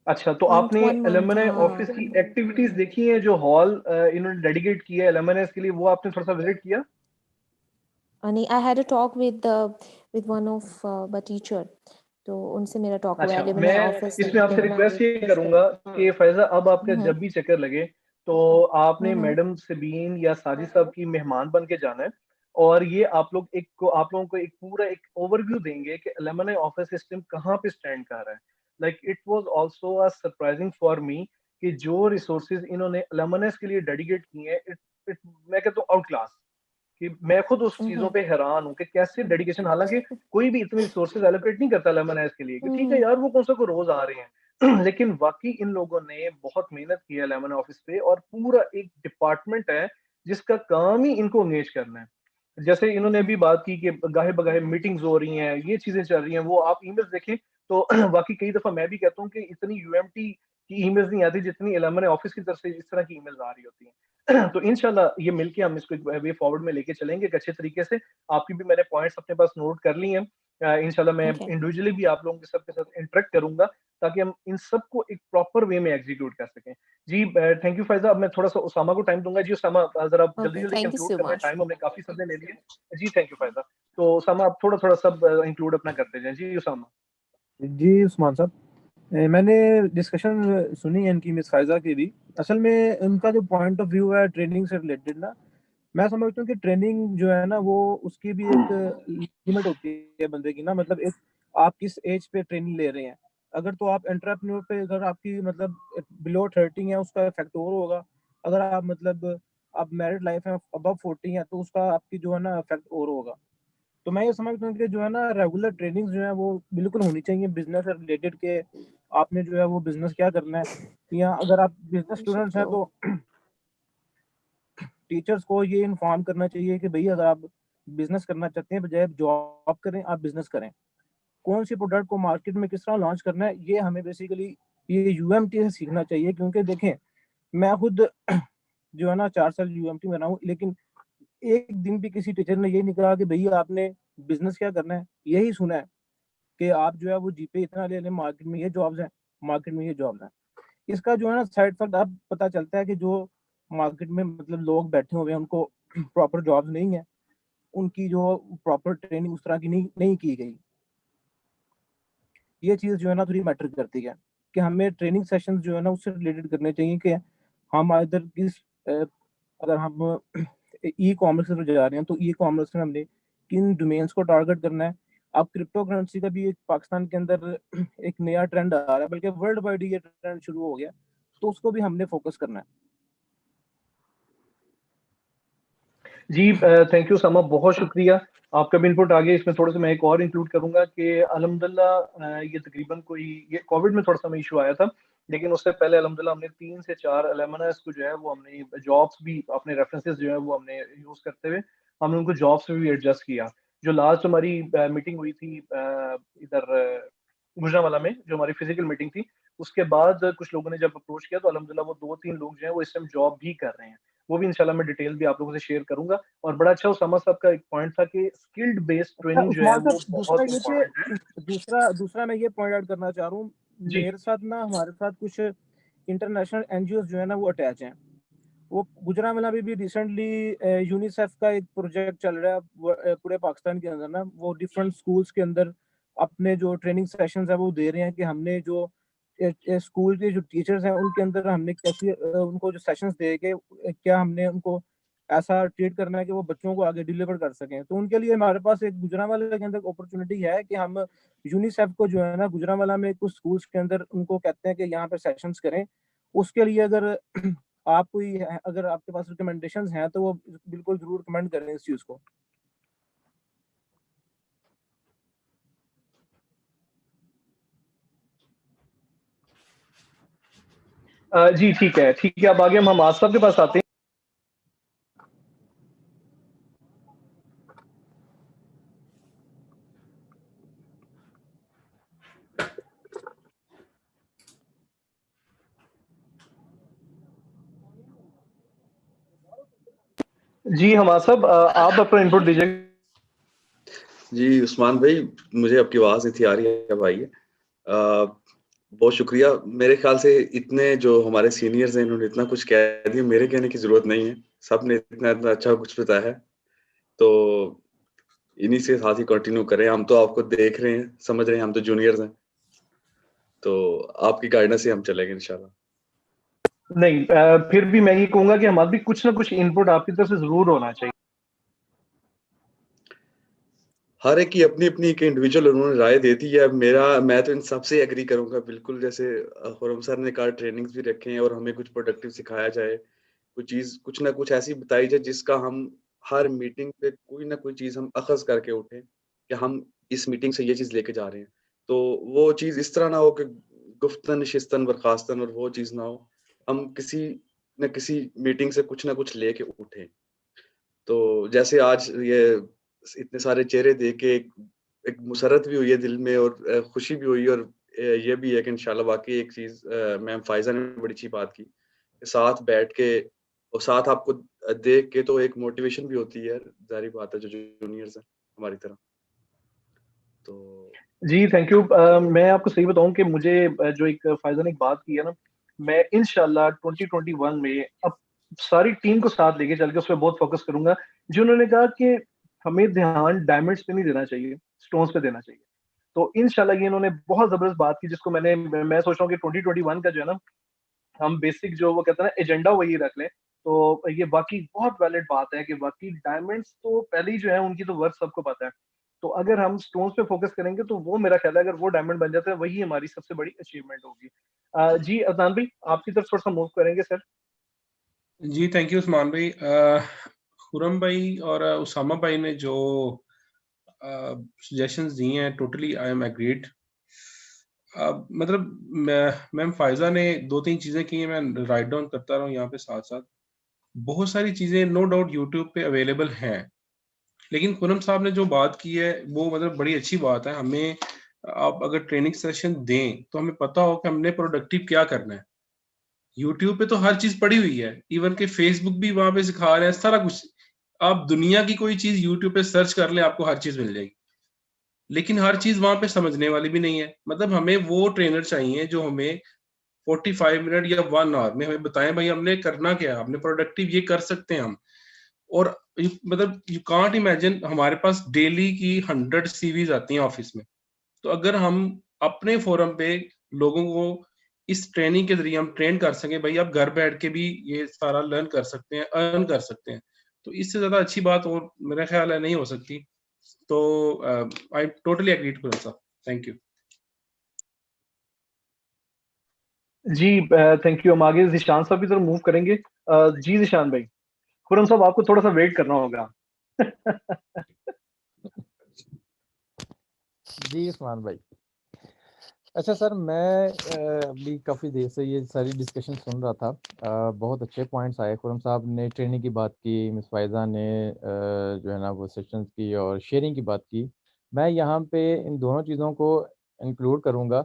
अच्छा, तो मंथ आपने 1 मंथ. एलुमनाई ऑफिस की एक्टिविटीज देखी है जो हॉल इन्होंने डेडिकेट किया है एलुमनाई के लिए, वो आपने थोड़ा सा विजिट किया? नहीं, I had a talk with one of the teacher, तो उनसे मेरा टॉक हुआ. अच्छा, एलुमनाई मैं ऑफिस इसमें आपसे रिक्वेस्ट ये करूंगा कि फैजा, अब आपका जब भी चक्कर लगे तो आपने मैडम सबीन या साजिद साहब की मेहमान बन के जाना है, और ये आप लोगों को एक पूरा एक ओवरव्यू देंगे कि एलुमनाई ऑफिस सिस्टम कहाँ पे स्टैंड कर रहा है. Like it was also a surprising for me कि जो रिसोर्सेज इन्होंने एलुमनाई के लिए डेडिकेट किए हैं, मैं कहता हूँ आउट क्लास, कि मैं खुद उस चीजों पे हैरान हूँ कि कैसे डेडिकेशन, हालांकि कोई भी इतने रिसोर्सेज एलोकेट नहीं करता लेमन एस के लिए कि ठीक है यार वो कौन सा को रोज आ रहे हैं लेकिन वाकई इन लोगों ने बहुत मेहनत की है लेमन ऑफिस पे, और पूरा एक डिपार्टमेंट है जिसका काम ही इनको एंगेज करना है। जैसे इन्होंने भी बात की कि गाहे बगाहे मीटिंग्स हो रही हैं, ये चीजें चल रही हैं, वो आप ईमेल्स देखें तो वाकई कई दफा मैं भी कहता हूँ कि इतनी यूएमटी की ईमेल्स नहीं आती जितनी एलुमनी ऑफिस की तरफ से इस तरह की ईमेल्स आ रही होती हैं। तो इंशाल्लाह ये मिलके हम इसको एक वे फॉरवर्ड में लेके चलेंगे एक अच्छे तरीके से। आपकी भी मैंने पॉइंट्स अपने पास नोट कर लिए हैं। इंशाल्लाह मैं Okay. इंडिविजुअली भी आप लोगों के सबके साथ इंटरेक्ट करूंगा ताकि हम इन सबको एक प्रॉपर वे में एग्जीक्यूट कर सकें। जी थैंक यू फैजा। अब मैं थोड़ा सा उसामा को टाइम दूंगा। जी उसामा जरा Okay. जल्दी जल्दी Thank you कंक्लूड so कर रहे हैं, much. टाइम हमने काफी समय ले लिया। जी थैंक यू फैजा। तो उसामा आप थोड़ा थोड़ा सब इंक्लूड अपना करते जाएं। जी उसामा। जी उस्मान साहब, मैंने डिस्कशन सुनी है इनकी मिस फायजा की भी। असल में उनका जो पॉइंट ऑफ व्यू है ट्रेनिंग से रिलेटेड ना, मैं समझता हूँ कि ट्रेनिंग जो है ना वो उसकी भी एक लिमिट होती है बंदे की ना, मतलब एक आप किस एज पे ट्रेनिंग ले रहे हैं। अगर तो आप एंटरप्रेन्योर पे अगर आपकी मतलब बिलो 30 है उसका इफेक्ट और होगा। अगर आप मतलब आप मैरिड लाइफ है अबव 40 है तो उसका आपकी जो है ना इफेक्ट और होगा। तो मैं ये समझता हूँ कि जो है ना रेगुलर ट्रेनिंग जो है वो बिल्कुल होनी चाहिए बिजनेस से रिलेटेड के आपने जो है वो बिजनेस क्या करना है, या अगर आप बिजनेस स्टूडेंट्स हैं तो टीचर्स को ये इन्फॉर्म करना चाहिए कि भाई अगर आप बिजनेस करना चाहते हैं बजाय जॉब करें आप बिजनेस करें। कौन सी प्रोडक्ट को मार्केट में किस तरह लॉन्च करना है ये हमें बेसिकली ये यूएमटी से सीखना चाहिए। क्योंकि देखें मैं खुद जो है ना 4 साल यूएमटी में रहा हूँ, लेकिन एक दिन भी किसी टीचर ने ये नहीं कहा कि भैया आपने बिजनेस क्या करना है। यही सुना है कि आप जो है वो जीपे इतना ले लें, मार्केट में ये जॉब्स हैं, मार्केट में ये जॉब्स हैं। इसका जो है ना साइड इफेक्ट अब पता चलता है कि जो मार्केट में मतलब लोग बैठे हुए हैं उनको प्रॉपर जॉब्स नहीं है, उनकी जो प्रॉपर ट्रेनिंग उस तरह की नहीं की गई। ये चीज़ जो है ना थोड़ी मैटर करती है कि हमें ट्रेनिंग सेशंस जो है ना उससे रिलेटेड करने चाहिए कि हम इधर किस अगर हम ई कॉमर्स में जा रहे हैं तो ई कॉमर्स में हमने किन डोमेन्स को टारगेट करना है। अब क्रिप्टो करेंसी का भी एक पाकिस्तान के अंदर एक नया ट्रेंड आ रहा है, बल्कि वर्ल्ड वाइड ये ट्रेंड शुरू हो गया, तो उसको भी हमने फोकस करना है। जी थैंक यू समा, बहुत शुक्रिया। आपका भी इनपुट आ गया। इसमें थोड़ा सा मैं एक और इंक्लूड करूंगा कि अल्हम्दुलिल्लाह ये तकरीबन कोई ये कोविड में थोड़ा सा इशू आया था, लेकिन उससे पहले अल्हम्दुलिल्लाह हमने 3 से 4 अलमनास को जो है वो हमने जॉब्स भी अपने रेफरेंसेस जो है वो हमने यूज करते हुए हमने उनको जॉब्स में भी एडजस्ट किया। जो लास्ट हमारी मीटिंग हुई थी इधर गुजरांवाला में, जो हमारी फिजिकल मीटिंग थी, उसके बाद कुछ लोगों ने जब अप्रोच किया तो अल्हम्दुलिल्लाह वो 2-3 लोग जो हैं वो इस टाइम जॉब भी कर रहे हैं। वो भी इंशाल्लाह मैं डिटेल भी आप लोगों से शेयर करूंगा। और बड़ा अच्छा उसामा साहब का एक पॉइंट था कि स्किल्ड बेस्ड ट्रेनिंग जो है उस्मान वो साहब बहुत इंपॉर्टेंट है। दूसरा मैं ये पॉइंट आउट करना चाह रहा हूँ। जी मेरे साथ ना हमारे साथ कुछ इंटरनेशनल एनजीओ जो है ना वो अटैच हैं। वो गुजरांवाला में भी रिसेंटली यूनिसेफ का एक प्रोजेक्ट चल रहा है पूरे पाकिस्तान के अंदर ना, वो डिफरेंट स्कूल्स के अंदर अपने जो ट्रेनिंग सेशंस है वो दे रहे हैं कि हमने जो स्कूल के जो टीचर्स हैं उनके अंदर हमने कैसे उनको जो सेशंस दे के क्या हमने उनको ऐसा ट्रीट करना है कि वो बच्चों को आगे डिलीवर कर सकें। तो उनके लिए हमारे पास एक गुजरांवाला के अंदर अपॉर्चुनिटी है कि हम यूनिसेफ को जो है ना गुजरांवाला में कुछ स्कूल्स के अंदर उनको कहते हैं कि यहाँ पे सेशंस करें। उसके लिए अगर आप कोई अगर आपके पास रिकमेंडेशंस हैं तो वो बिल्कुल जरूर कमेंट करें इस चीज को। जी ठीक है। अब आगे हम आज साहब के पास आते हैं। जी हमाद साहब आप अपना इनपुट दीजिए। जी उस्मान भाई, मुझे आपकी आवाज नहीं थी आ रही है भाई। बहुत शुक्रिया। मेरे ख्याल से इतने जो हमारे सीनियर्स हैं इन्होंने इतना कुछ कह दिया, मेरे कहने की जरूरत नहीं है। सब ने इतना इतना अच्छा कुछ बताया है, तो इन्हीं से साथ ही कंटिन्यू करें। हम तो आपको देख रहे हैं, समझ रहे हैं, हम तो जूनियर्स हैं, तो आपकी गाइडेंस से हम चलेंगे इंशाल्लाह। नहीं फिर भी मैं ये कहूंगा कि हमारा भी कुछ ना कुछ इनपुट आपकी तरफ से जरूर होना चाहिए। हर एक की अपनी अपनी एक इंडिविजुअल उन्होंने राय दे दी है। मैं तो इन सबसे एग्री करूंगा बिल्कुल। जैसे खुरम सर ने कहा ट्रेनिंग्स भी रखे हैं और हमें कुछ प्रोडक्टिव सिखाया जाए, कुछ चीज कुछ ना कुछ ऐसी बताई जाए जिसका हम हर मीटिंग पे कोई ना कोई चीज़ हम अख़ज़ करके उठें कि हम इस मीटिंग से ये चीज़ लेके जा रहे हैं। तो वो चीज़ इस तरह ना हो कि गुफ़्तन शिस्तन बर्ख़ास्तन और वो चीज़ ना हो। हम किसी न किसी मीटिंग से कुछ ना कुछ लेके उठें। तो जैसे आज ये इतने सारे चेहरे देख के एक मुसर्रत भी हुई है दिल में और खुशी भी हुई और ये भी है कि इंशाल्लाह वाक़ई एक चीज़ मैम फ़ाइज़ा ने बड़ी अच्छी बात की। साथ बैठ के और साथ आपको देख के तो एक मोटिवेशन भी होती है, ज़ाहिर बात है जो जूनियर्स हैं हमारी तरह। तो जी, थैंक यू। मैं आपको सही बताऊँ कि मुझे जो एक फ़ाइज़ा ने एक बात की है ना, मैं इंशाल्लाह 2021 में अब सारी टीम को साथ लेके चल के उस पे बहुत फ़ोकस करूँगा। जिन्होंने कहा कि हमें ध्यान डायमंड्स पे नहीं देना चाहिए, स्टोन्स पे देना चाहिए। तो इंशाल्लाह ये इन्होंने बहुत ज़बरदस्त बात की जिसको मैं सोच रहा हूँ कि 2021 का जो है ना, हम बेसिक जो वो कहते हैं ना एजेंडा वही रख लें। तो ये वाक़ई बहुत वैलिड बात है कि वाक़ई डायमंड्स तो पहले ही जो है उनकी तो वर्थ सबको पता है। तो अगर हम स्टोन्स पे फ़ोकस करेंगे तो वो मेरा ख़्याल है अगर वो डायमंड बन जाता है वही हमारी सबसे बड़ी अचीवमेंट होगी। जी अदनान भाई आपकी तरफ थोड़ा-सा मूव करेंगे सर? जी, थैंक यू उस्मान भाई। खुरम भाई और उसामा भाई ने जो सजेशंस दिए हैं, टोटली आई एम एग्रीड। मतलब मैम फ़ाइज़ा ने 2-3 चीज़ें की हैं, मैं राइट डाउन करता रहा हूँ यहाँ पे साथ-साथ। बहुत सारी चीज़ें नो डाउट यूट्यूब पे अवेलेबल हैं, लेकिन खुरम साहब ने जो बात की है, वो मतलब बड़ी अच्छी बात है। हमें आप अगर ट्रेनिंग सेशन दें, तो हमें पता हो कि हमने प्रोडक्टिव क्या करना है। यूट्यूब पे तो हर चीज़ पड़ी हुई है, इवन कि फेसबुक भी वहाँ पे सिखा रहे हैं, सारा कुछ। आप दुनिया की कोई चीज़ यूट्यूब पे सर्च कर लें, आपको हर चीज़ मिल जाएगी। लेकिन हर चीज़ वहाँ पे समझने वाली भी नहीं है। मतलब हमें वो ट्रेनर चाहिए जो हमें 45 मिनट या 1 ऑवर में हमें बताएँ भाई हमने करना क्या है, हमने प्रोडक्टिव ये कर सकते हैं हम। और मतलब यू कांट इमेजिन हमारे पास डेली की 100 सीवीज़ आती हैं ऑफ़िस में। तो अगर हम अपने फोरम पे लोगों को इस ट्रेनिंग के ज़रिए हम ट्रेन कर सकें, भाई आप घर बैठ के भी ये सारा लर्न कर सकते हैं, अर्न कर सकते हैं। तो इससे ज़्यादा अच्छी बात और मेरा ख़्याल है नहीं हो सकती। तो आई टोटली एग्रीड खुरम साहब। Thank you. जी थैंक यू। हम आगे ज़ीशान साहब की तरफ मूव करेंगे। जी ज़ीशान भाई, खुरम साहब आपको थोड़ा-सा वेट करना होगा। जी उस्मान भाई। अच्छा सर, मैं अभी काफ़ी देर से ये सारी डिस्कशन सुन रहा था। बहुत अच्छे पॉइंट्स आए। खुरम साहब ने ट्रेनिंग की बात की, मिस फ़ाइज़ा ने जो है ना वो सेशंस की और शेयरिंग की बात की। मैं यहाँ पे इन दोनों चीज़ों को इंक्लूड करूँगा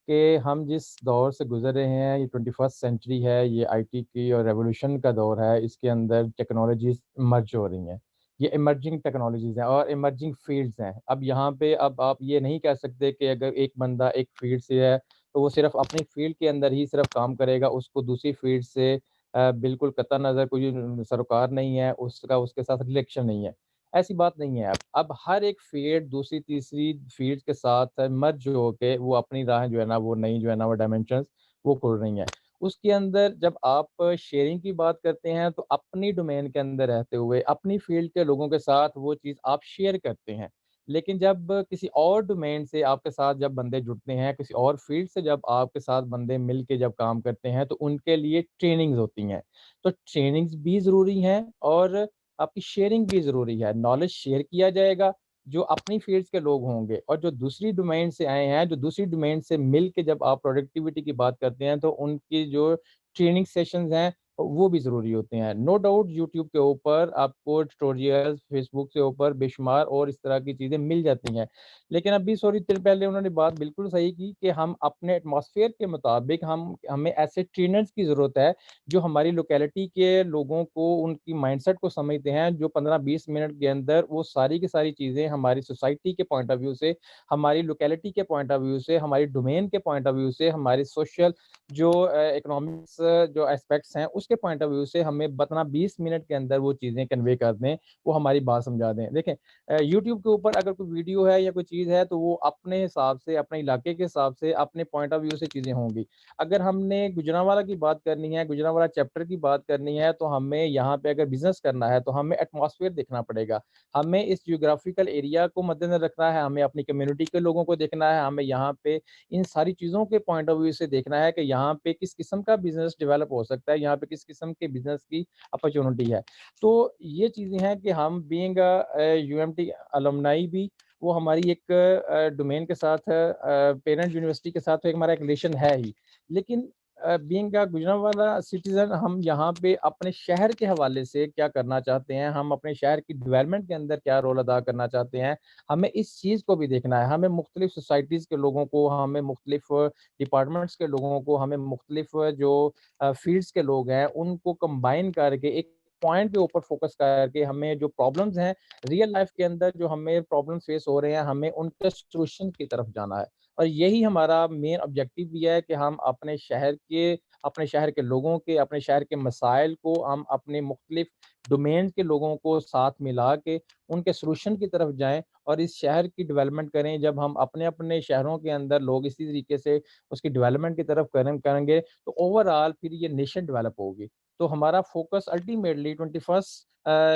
कि हम जिस दौर से गुज़र रहे हैं, ये 21st सेंचुरी है, ये आईटी की और रेवोल्यूशन का दौर है। इसके अंदर टेक्नोलॉजीज़ मर्ज हो रही हैं। ये इमर्जिंग टेक्नोलॉजीज़ हैं और इमर्जिंग फ़ील्ड्स हैं। अब यहाँ पे अब आप ये नहीं कह सकते कि अगर एक बंदा एक फ़ील्ड से है, तो वो सिर्फ़ अपनी फ़ील्ड के अंदर ही सिर्फ़ काम करेगा, उसको दूसरी फ़ील्ड से बिल्कुल कतई नज़र कोई सरोकार नहीं है, उसका उसके साथ रिलेशन नहीं है। ऐसी बात नहीं है अब हर एक फ़ील्ड दूसरी, तीसरी फ़ील्ड के साथ मर्ज होके वो अपनी राह जो है ना, वो नई जो है ना, वो डायमेंशंस वो खुल रही हैं। उसके अंदर जब आप शेयरिंग की बात करते हैं तो अपनी डोमेन के अंदर रहते हुए अपनी फील्ड के लोगों के साथ वो चीज़ आप शेयर करते हैं। लेकिन जब किसी और डोमेन से आपके साथ जब बंदे जुड़ते हैं, किसी और फील्ड से जब आपके साथ बंदे मिल के जब काम करते हैं तो उनके लिए ट्रेनिंग्स होती हैं। तो ट्रेनिंग्स भी ज़रूरी हैं और आपकी शेयरिंग भी ज़रूरी है। नॉलेज शेयर किया जाएगा, जो अपनी फ़ील्ड्स के लोग होंगे और जो दूसरी डोमेन से आए हैं, जो दूसरी डोमेन से मिल के जब आप प्रोडक्टिविटी की बात करते हैं, तो उनकी जो ट्रेनिंग सेशंस हैं, वो भी ज़रूरी होते हैं। नो डाउट यूट्यूब के ऊपर आपको ट्यूटोरियल्स, फेसबुक के ऊपर बेशुमार और इस तरह की चीज़ें मिल जाती हैं। लेकिन अभी थोड़ी देर पहले उन्होंने बात बिल्कुल सही की कि हम अपने एटमॉस्फेयर के मुताबिक हमें ऐसे ट्रेनर्स की ज़रूरत है, जो हमारी लोकेलिटी के लोगों को उनकी माइंडसेट को समझते हैं, जो 15-20 मिनट के अंदर वो सारी की सारी चीज़ें हमारी सोसाइटी के पॉइंट ऑफ व्यू से, हमारी लोकेलिटी के पॉइंट ऑफ व्यू से, हमारी डोमेन के पॉइंट ऑफ व्यू से, हमारे सोशल जो इकोनॉमिक्स जो एस्पेक्ट्स हैं, उसके पॉइंट ऑफ व्यू से हमें 15-20 मिनट के अंदर वो चीज़ें कन्वे कर दें, वो हमारी बात समझा दें। देखें यूट्यूब के ऊपर अगर कोई वीडियो है या कोई चीज़ है, तो वो अपने हिसाब से, अपने इलाके के हिसाब से, अपने पॉइंट ऑफ व्यू से चीज़ें होंगी। अगर हमने गुजरांवाला की बात करनी है, गुजरांवाला चैप्टर की बात करनी है, तो हमें यहाँ पे अगर बिज़नेस करना है, तो हमें एटमॉस्फेयर देखना पड़ेगा। हमें इस जियोग्राफिकल एरिया को मद्देनज़र रखना है, हमें अपनी कम्युनिटी के लोगों को देखना है, हमें यहाँ पे इन सारी चीज़ों के पॉइंट ऑफ व्यू से देखना है कि यहाँ पे किस किस्म का बिज़नेस डेवलप हो सकता है, यहाँ पे किस किस किस्म के बिजनेस की अपॉर्चुनिटी है। तो ये चीज़ें हैं कि हम बीइंग यूएमटी अलुमनाई भी, वो हमारी एक डोमेन के साथ पेरेंट यूनिवर्सिटी के साथ तो एक हमारा एक रिलेशन है ही, लेकिन बीइंग अ गुजरांवाला सिटीजन हम यहाँ पे अपने शहर के हवाले से क्या करना चाहते हैं, हम अपने शहर की डेवलपमेंट के अंदर क्या रोल अदा करना चाहते हैं, हमें इस चीज़ को भी देखना है। हमें मुख्तलिफ सोसाइटीज़ के लोगों को, हमें मुख्तलिफ डिपार्टमेंट्स के लोगों को, हमें मुख्तलिफ जो फील्ड्स के लोग हैं उनको कंबाइन करके एक पॉइंट के ऊपर फोकस करके हमें जो प्रॉब्लम्स हैं रियल लाइफ के अंदर, जो हमें प्रॉब्लम्स फेस हो रहे हैं, हमें उनके सॉल्यूशन की तरफ जाना है। और यही हमारा मेन ऑब्जेक्टिव भी है कि हम अपने शहर के लोगों के, अपने शहर के मसाइल को हम अपने मुख्तलिफ डोमेन के लोगों को साथ मिला के उनके सॉल्यूशन की तरफ जाएं और इस शहर की डेवलपमेंट करें। जब हम अपने अपने शहरों के अंदर लोग इसी तरीके से उसकी डेवलपमेंट की तरफ करेंगे तो ओवरऑल फिर ये नेशन डेवलप होगी। तो हमारा फोकस अल्टीमेटली 21st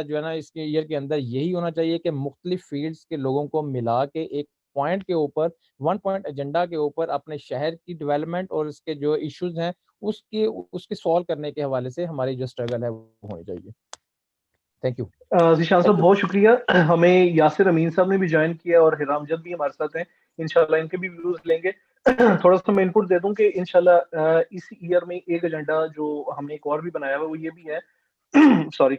जो है ना इसके ईयर के अंदर यही होना चाहिए कि मुख्तलिफ फील्ड्स के लोगों को मिला के एक पॉइंट के ऊपर, वन पॉइंट एजेंडा के ऊपर अपने शहर की डेवलपमेंट और इसके जो इश्यूज हैं उसके सॉल्व करने के हवाले से हमारी जो स्ट्रगल है वो होनी चाहिए। Thank you. ज़ीशान साहब बहुत शुक्रिया। हमें यासिर अमीन साहब ने भी ज्वाइन किया और हिरामजद भी हमारे साथ हैं, इंशाल्लाह इनके भी व्यूज लेंगे। थोड़ा सा मैं इनपुट दे दूं कि इंशाल्लाह इस ईयर में एक एजेंडा जो हमने एक और भी बनाया हुआ वो ये भी है सॉरी,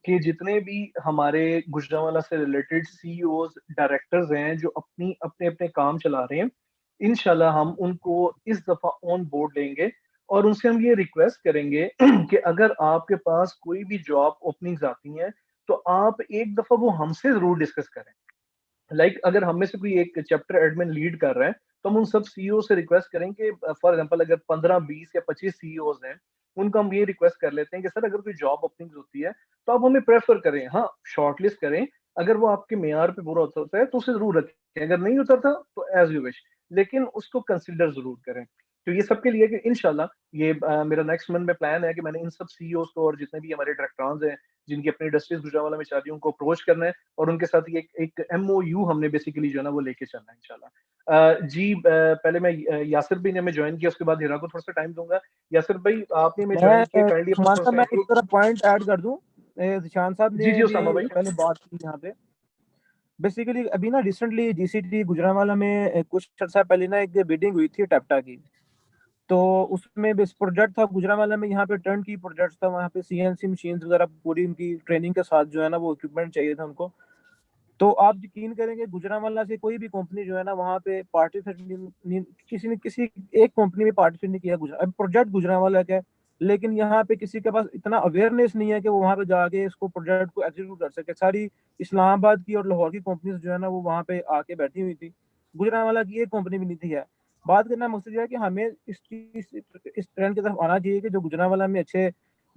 कि जितने भी हमारे गुजरांवाला से रिलेटेड सीईओज डायरेक्टर्स हैं जो अपने अपने काम चला रहे हैं, इंशाल्लाह हम उनको इस दफा ऑन बोर्ड लेंगे और उनसे हम ये रिक्वेस्ट करेंगे कि अगर आपके पास कोई भी जॉब ओपनिंग्स आती हैं तो आप एक दफा वो हमसे जरूर डिस्कस करें। अगर हम में से कोई एक चैप्टर एडमिन लीड कर रहा है तो हम उन सब सीईओ से रिक्वेस्ट करें कि फॉर एग्जांपल अगर 15, 20 या 25 सीईओज हैं, उनको हम ये रिक्वेस्ट कर लेते हैं कि सर अगर कोई जॉब ओपनिंग होती है तो आप हमें प्रेफर करें, हाँ शॉर्टलिस्ट करें, अगर वो आपके मेयार पे पूरा उतरता है तो उसे जरूर रखें, अगर नहीं उतरता तो एज यू विश, लेकिन उसको कंसिडर जरूर करें। तो ये सबके लिए कि इंशाल्लाह ये मेरा नेक्स्ट मंथ में प्लान है कि मैंने इन सब सीईओज को और जितने भी हमारे डायरेक्टर्स हैं जिनकी अपनी इंडस्ट्रीज गुजरांवाला में चल रही है उनको अप्रोच करना है और उनके साथ ये एक एमओयू हमने बेसिकली जो है ना वो लेके चलना है इंशाल्लाह। जी पहले मैं यासिर भाई ने हमें ज्वाइन किया, उसके बाद हिरा को थोड़ा सा टाइम दूंगा। यासिर भाई आपने हमें ज्वाइन किया, काइंडली अपना थोड़ा सा मैं एक तरह पॉइंट ऐड कर दूं, ज़ीशान साहब ने जी उसामा भाई पहले बात की यहाँ पे। बेसिकली अभी ना रिसेंटली जीसीटी गुजरांवाला में कुछ अर्सा पहले ना एक बिडिंग हुई थी टैप्टा की, तो उसमें बेस प्रोजेक्ट था गुजरांवाला में, यहाँ पे टर्न की प्रोजेक्ट था, वहाँ पे सीएनसी मशीन्स वगैरह पूरी उनकी ट्रेनिंग के साथ जो है ना वो इक्विपमेंट चाहिए था उनको। तो आप यकीन करेंगे गुजरांवाला से कोई भी कंपनी जो है ना वहाँ पे पार्टिसिपेट किसी ने किसी एक कंपनी में पार्टिसिपेट नहीं किया। अब प्रोजेक्ट गुजरांवाला का है लेकिन यहाँ पे किसी के पास इतना अवेयरनेस नहीं है कि वो वहाँ पे जाके इसको प्रोजेक्ट को एग्जीक्यूट कर सके। सारी इस्लामाबाद की और लाहौर की कंपनीज जो है ना वो वहाँ पे आके बैठी हुई थी, गुजरांवाला की एक कंपनी भी नहीं थी। है बात करना मकसद है कि हमें इस ट्रेंड की तरफ आना चाहिए कि जो गुजरांवाला में अच्छे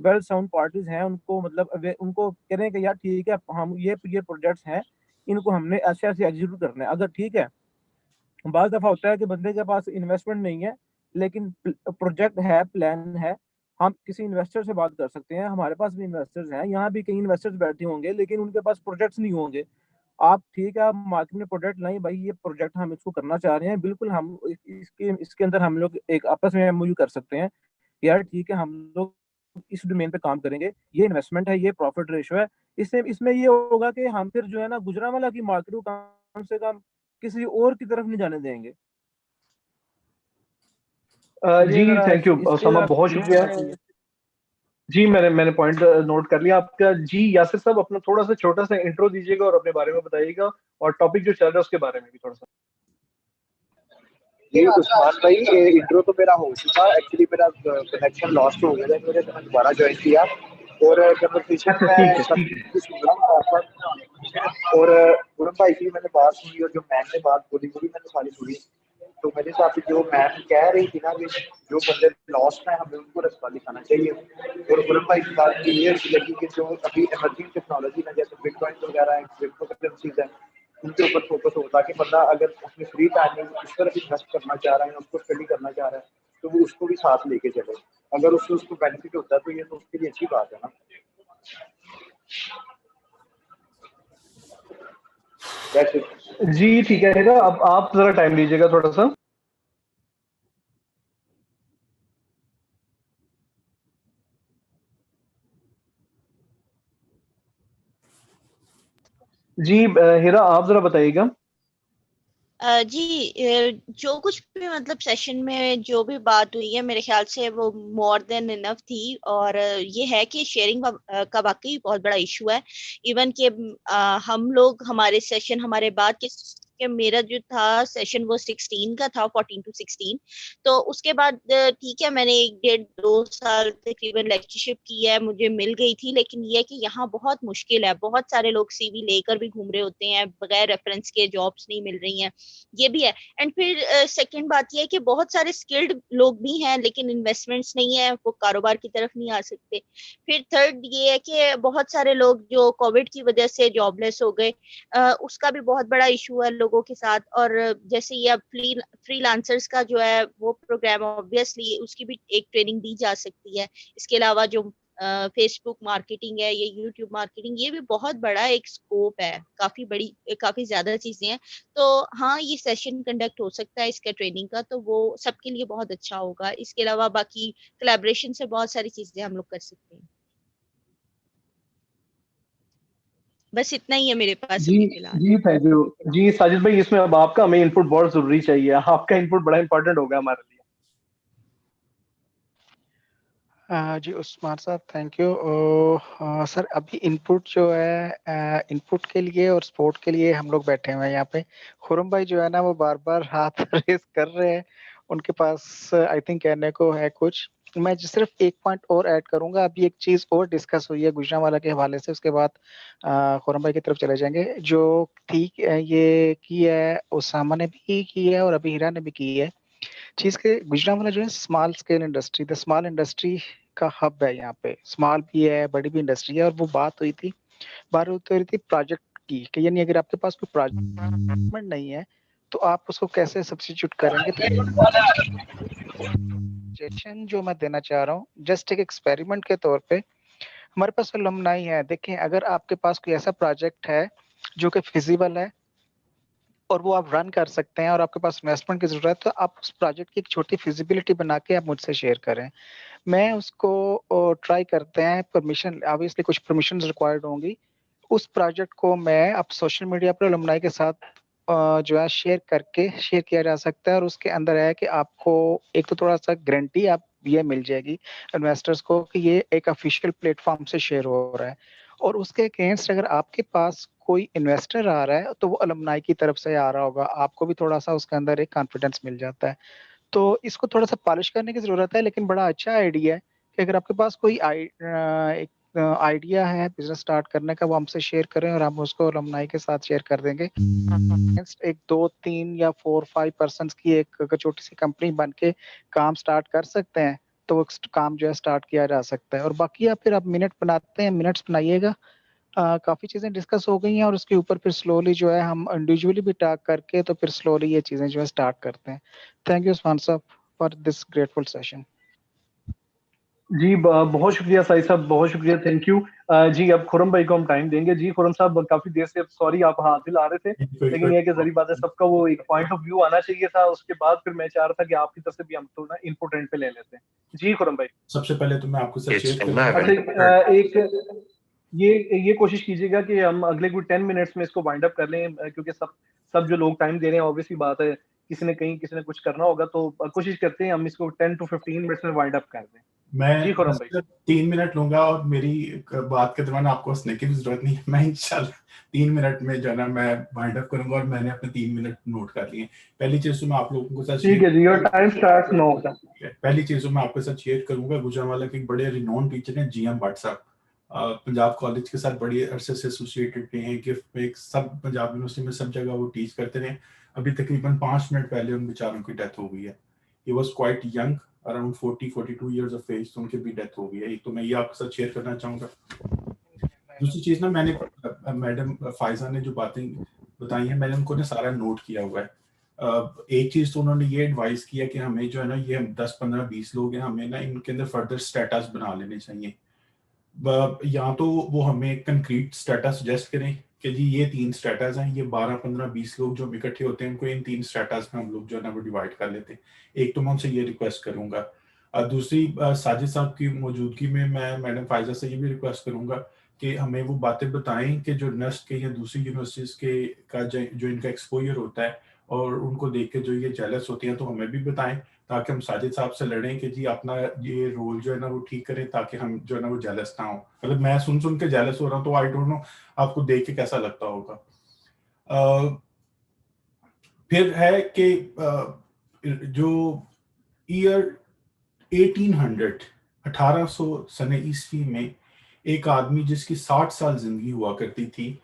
वेल साउंड पार्टीज हैं उनको मतलब उनको कह रहे हैं कि यार ठीक है हम ये प्रोजेक्ट्स हैं इनको हमने ऐसे ऐसे एग्जीक्यूट करना है। अगर ठीक है, बाज़ दफ़ा होता है कि बंदे के पास इन्वेस्टमेंट नहीं है लेकिन प्रोजेक्ट है, प्लान है, हम किसी इन्वेस्टर से बात कर सकते हैं। हमारे पास भी इन्वेस्टर्स हैं, यहाँ भी कई इन्वेस्टर्स बैठे होंगे लेकिन उनके पास प्रोजेक्ट्स नहीं होंगे। आप ठीक है, आप मार्केट में प्रोजेक्ट लाएं, भाई ये प्रोजेक्ट हम इसको करना चाह रहे हैं, बिल्कुल हम इसके अंदर हम लोग एक आपस में एमओयू कर सकते हैं, यार ठीक है हम लोग इस डोमेन पे काम करेंगे, ये इन्वेस्टमेंट है, ये प्रॉफिट रेशो है। इसमें ये होगा कि हम फिर जो है ना गुजरांवाला की मार्केट को कम से कम किसी और की तरफ नहीं जाने देंगे। जी थैंक यू उसामा, बहुत शुक्रिया जी। मैंने पॉइंट नोट कर लिया आपका। जी यासिर साहब अपना थोड़ा सा छोटा सा इंट्रो दीजिएगा और अपने बारे में बताइएगा और टॉपिक जो चल रहा है उसके बारे में भी थोड़ा सा। जी उस्मान भाई, ये इंट्रो तो मेरा हो चुका, एक्चुअली मेरा कनेक्शन लॉस्ट हो गया था, मैंने दोबारा ज्वाइन किया और कन्वर्सेशन में सब सुन रहा हूँ और गुरम भाई की मैंने बात सुनी और जो मैम ने बात बोली वो भी मैंने सारी सुनी। तो मेरे हिसाब से जो मैम कह रही थी ना कि जो बंदे लॉस्ट हैं हमें उनको रास्ता दिखाना चाहिए, और गुरम भाई की बात ये लगी कि जो अभी इमर्जिंग टेक्नोलॉजी है जैसे बिटकॉइन वगैरह है, क्रिप्टो करेंसीज है, उनके ऊपर फोकस हो ताकि बंदा अगर अपने फ्री टाइम में उस तरह इन्वेस्ट करना चाह रहा है, उसको स्टडी करना चाह रहा है तो वो उसको भी साथ लेके चले। अगर उसको बेनिफिट होता है तो ये तो उसके लिए अच्छी बात है ना। जी ठीक है, अब आप जरा टाइम लीजिएगा थोड़ा सा। जी हिरा आप जरा बताइएगा। जी जो कुछ भी मतलब सेशन में जो भी बात हुई है मेरे ख्याल से वो मोर देन इनफ थी। और ये है कि शेयरिंग का वाकई बहुत बड़ा इशू है। इवन कि हम लोग हमारे सेशन हमारे बाद के मेरा जो था सेशन वो 16 का था, 14 to 16। तो उसके बाद ठीक है मैंने 1.5-2 साल तकरीबन लेक्चरशिप की है, मुझे मिल गई थी। लेकिन ये है कि यहाँ बहुत मुश्किल है, बहुत सारे लोग सीवी लेकर भी घूम रहे होते हैं, बगैर रेफरेंस के जॉब्स नहीं मिल रही हैं, ये भी है। एंड फिर सेकंड बात ये है कि बहुत सारे स्किल्ड लोग भी हैं लेकिन इन्वेस्टमेंट्स नहीं है, वो कारोबार की तरफ नहीं आ सकते। फिर थर्ड ये है कि बहुत सारे लोग जो कोविड की वजह से जॉबलेस हो गए, उसका भी बहुत बड़ा इशू है लोगों के साथ। और जैसे ये अब फ्रीलांसर्स का जो है वो प्रोग्राम, ऑब्वियसली उसकी भी एक ट्रेनिंग दी जा सकती है। इसके अलावा जो फेसबुक मार्केटिंग है, ये यूट्यूब मार्केटिंग, ये भी बहुत बड़ा एक स्कोप है, काफी ज्यादा चीजें हैं। तो हाँ ये सेशन कंडक्ट हो सकता है इसका ट्रेनिंग का, तो वो सबके लिए बहुत अच्छा होगा। इसके अलावा बाकी कोलैबोरेशन से बहुत सारी चीजें हम लोग कर सकते हैं। बस इतना ही है मेरे पास जी अभी फिलहाल। जी थैंक यू जी साजिद भाई, इसमें अब आपका हमें इनपुट बहुत जरूरी चाहिए, आपका इनपुट बड़ा इंपॉर्टेंट होगा हमारे लिए। जी उस्मान साहब थैंक यू। सर अभी इनपुट जो है इनपुट के लिए और सपोर्ट के लिए हम लोग बैठे हुए हैं यहाँ पे। खुरम भाई जो है ना वो बार बार हाथ रेस कर रहे हैं, उनके पास आई थिंक कहने को है कुछ। मैं सिर्फ एक पॉइंट और ऐड करूंगा। अभी एक चीज और डिस्कस हुई है गुजरांवाला के हवाले से, उसके बाद खुरम भाई की तरफ चले जाएंगे। जो ठीक ये की है उसामा ने भी की है और अभी हीरा ने भी की है चीज के। गुजरांवाला जो है small scale industry, the small industry का हब है यहाँ पे। स्मॉल भी है, बड़ी भी इंडस्ट्री है। और वो बात हुई थी प्रोजेक्ट की कि यानी अगर आपके पास कोई प्रोजेक्ट नहीं है तो आप उसको कैसे सब्स्टिट्यूट करेंगे। सजेशन जो मैं देना चाह रहा हूँ जस्ट एक एक्सपेरिमेंट के तौर पे, हमारे पास अलुमनाई है। देखें अगर आपके पास कोई ऐसा प्रोजेक्ट है जो कि फिजिबल है और वो आप रन कर सकते हैं और आपके पास इन्वेस्टमेंट की जरूरत है, तो आप उस प्रोजेक्ट की एक छोटी फिजिबिलिटी बना के आप मुझसे शेयर करें। मैं उसको ट्राई करते हैं। परमिशन ऑब्वियसली कुछ परमिशंस रिक्वायर्ड होंगी। उस प्रोजेक्ट को मैं अब सोशल मीडिया पर अलुमनाई के साथ जो है शेयर किया जा सकता है। और उसके अंदर है कि आपको एक तो थोड़ा सा गारंटी आप ये मिल जाएगी इन्वेस्टर्स को कि ये एक ऑफिशियल प्लेटफॉर्म से शेयर हो रहा है। और उसके अगेंस्ट अगर आपके पास कोई इन्वेस्टर आ रहा है तो वो अलुमनाई की तरफ से आ रहा होगा, आपको भी थोड़ा सा उसके अंदर एक कॉन्फिडेंस मिल जाता है। तो इसको थोड़ा सा पॉलिश करने की जरूरत है, लेकिन बड़ा अच्छा आइडिया है कि अगर आपके पास कोई एक आइडिया है बिजनेस स्टार्ट करने का, वो हमसे शेयर करें और हम उसको अलुमनाई के साथ शेयर कर देंगे। एक 2-3 या 4-5 पर्सन की एक छोटी सी कंपनी बन के काम स्टार्ट कर सकते हैं, तो वो काम जो है स्टार्ट किया जा सकता है। और बाकी आप फिर आप मिनट बनाते हैं, मिनट्स बनाइएगा। काफी चीजें डिस्कस हो गई हैं और उसके ऊपर फिर स्लोली जो है हम इंडिविजुअली भी टॉक करके तो फिर स्लोली ये चीजें जो है स्टार्ट करते हैं। थैंक यू उस्मान साहब फॉर दिस ग्रेटफुल सेशन। जी बहुत शुक्रिया साई साहब, बहुत शुक्रिया, थैंक यू। जी अब खुरम भाई को हम टाइम देंगे। जी खुरम साहब काफी देर से, सॉरी आप हाथ हिला रहे थे, लेकिन ये कि जरी बात है सबका वो एक पॉइंट ऑफ व्यू आना चाहिए था। उसके बाद फिर मैं चाह रहा था कि आपकी तरफ से भी हम थोड़ा इनपुट एंड पे ले लेते हैं। जी खुरम भाई। सबसे पहले तो मैं आपको सचेत अच्छा एक ये कोशिश कीजिएगा कि हम अगले कोई 10 मिनट्स में इसको वाइंड अप कर लें, क्योंकि सब जो लोग टाइम दे रहे हैं ऑब्वियसली बात है किसी ने कुछ करना होगा, तो कोशिश करते हैं हम इसको 10 to 15 मिनट्स में वाइंड अप कर दें। जी खुरम भाई। मैं 3 मिनट लूंगा और मेरी बात के दौरान आपको हंसने की भी जरूरत नहीं है। मैं इंशाल्लाह 3 मिनट में जो है ना मैं वाइंड अप करूंगा और मैंने अपने 3 मिनट नोट कर लिए। पहली चीज तो मैं आप लोगों के साथ ठीक है जी, योर टाइम स्टार्ट्स नाउ। पहली चीज तो मैं आपके साथ शेयर करूंगा, गुजरांवाला के एक बड़े रिनोन टीचर हैं GM भट्ट साहब, पंजाब कॉलेज के साथ बड़ी अरसे से एसोसिएटेड हैं। गिफ्ट में सब पंजाब यूनिवर्सिटी में सब जगह वो टीच करते रहे। अभी तकरीबन 5 मिनट पहले उन बेचारों की डेथ हो गई है। He was quite young, around 40-42 years of age, तो उनकी भी डेथ हो गई है। एक तो मैं ये आपके साथ शेयर करना चाहूँगा। दूसरी चीज़ ना, मैंने मैडम फायजा ने जो बातें बताई हैं मैंने उनको ना सारा नोट किया हुआ है। एक चीज़ तो उन्होंने ये एडवाइस किया कि हमें जो है ना ये 10-15-20 लोग हैं, हमें ना इनके अंदर फर्दर स्टेटस बना लेने चाहिए। या तो वो हमें कंक्रीट स्टेटस सजेस्ट करें कि जी ये 3 स्टेटस हैं, ये 12-15-20 लोग जो इकट्ठे होते हैं उनको इन 3 स्टेटस में हम लोग जो है ना वो डिवाइड कर लेते हैं। एक तो मैं उनसे ये रिक्वेस्ट करूंगा। दूसरी साजिद साहब की मौजूदगी में मैं मैडम फायजा से ये भी रिक्वेस्ट करूंगा कि हमें वो बातें बताएं कि जो नेस्ट के या दूसरी यूनिवर्सिटीज़ के का जो इनका एक्सपोजर होता है और उनको देख के जो ये जेलस होती हैं तो हमें भी बताएं, ताकि हम साजिद साहब से लड़ें कि जी अपना ये रोल जो है ना वो ठीक करें, ताकि हम जो है ना वो जेलस ना हो। मतलब मैं सुन के जेलस हो रहा हूँ तो आई डोंट नो आपको देख के कैसा लगता होगा। फिर है कि जो ईयर 1800 सने ईस्वी में एक आदमी जिसकी 60 साल जिंदगी हुआ करती थी,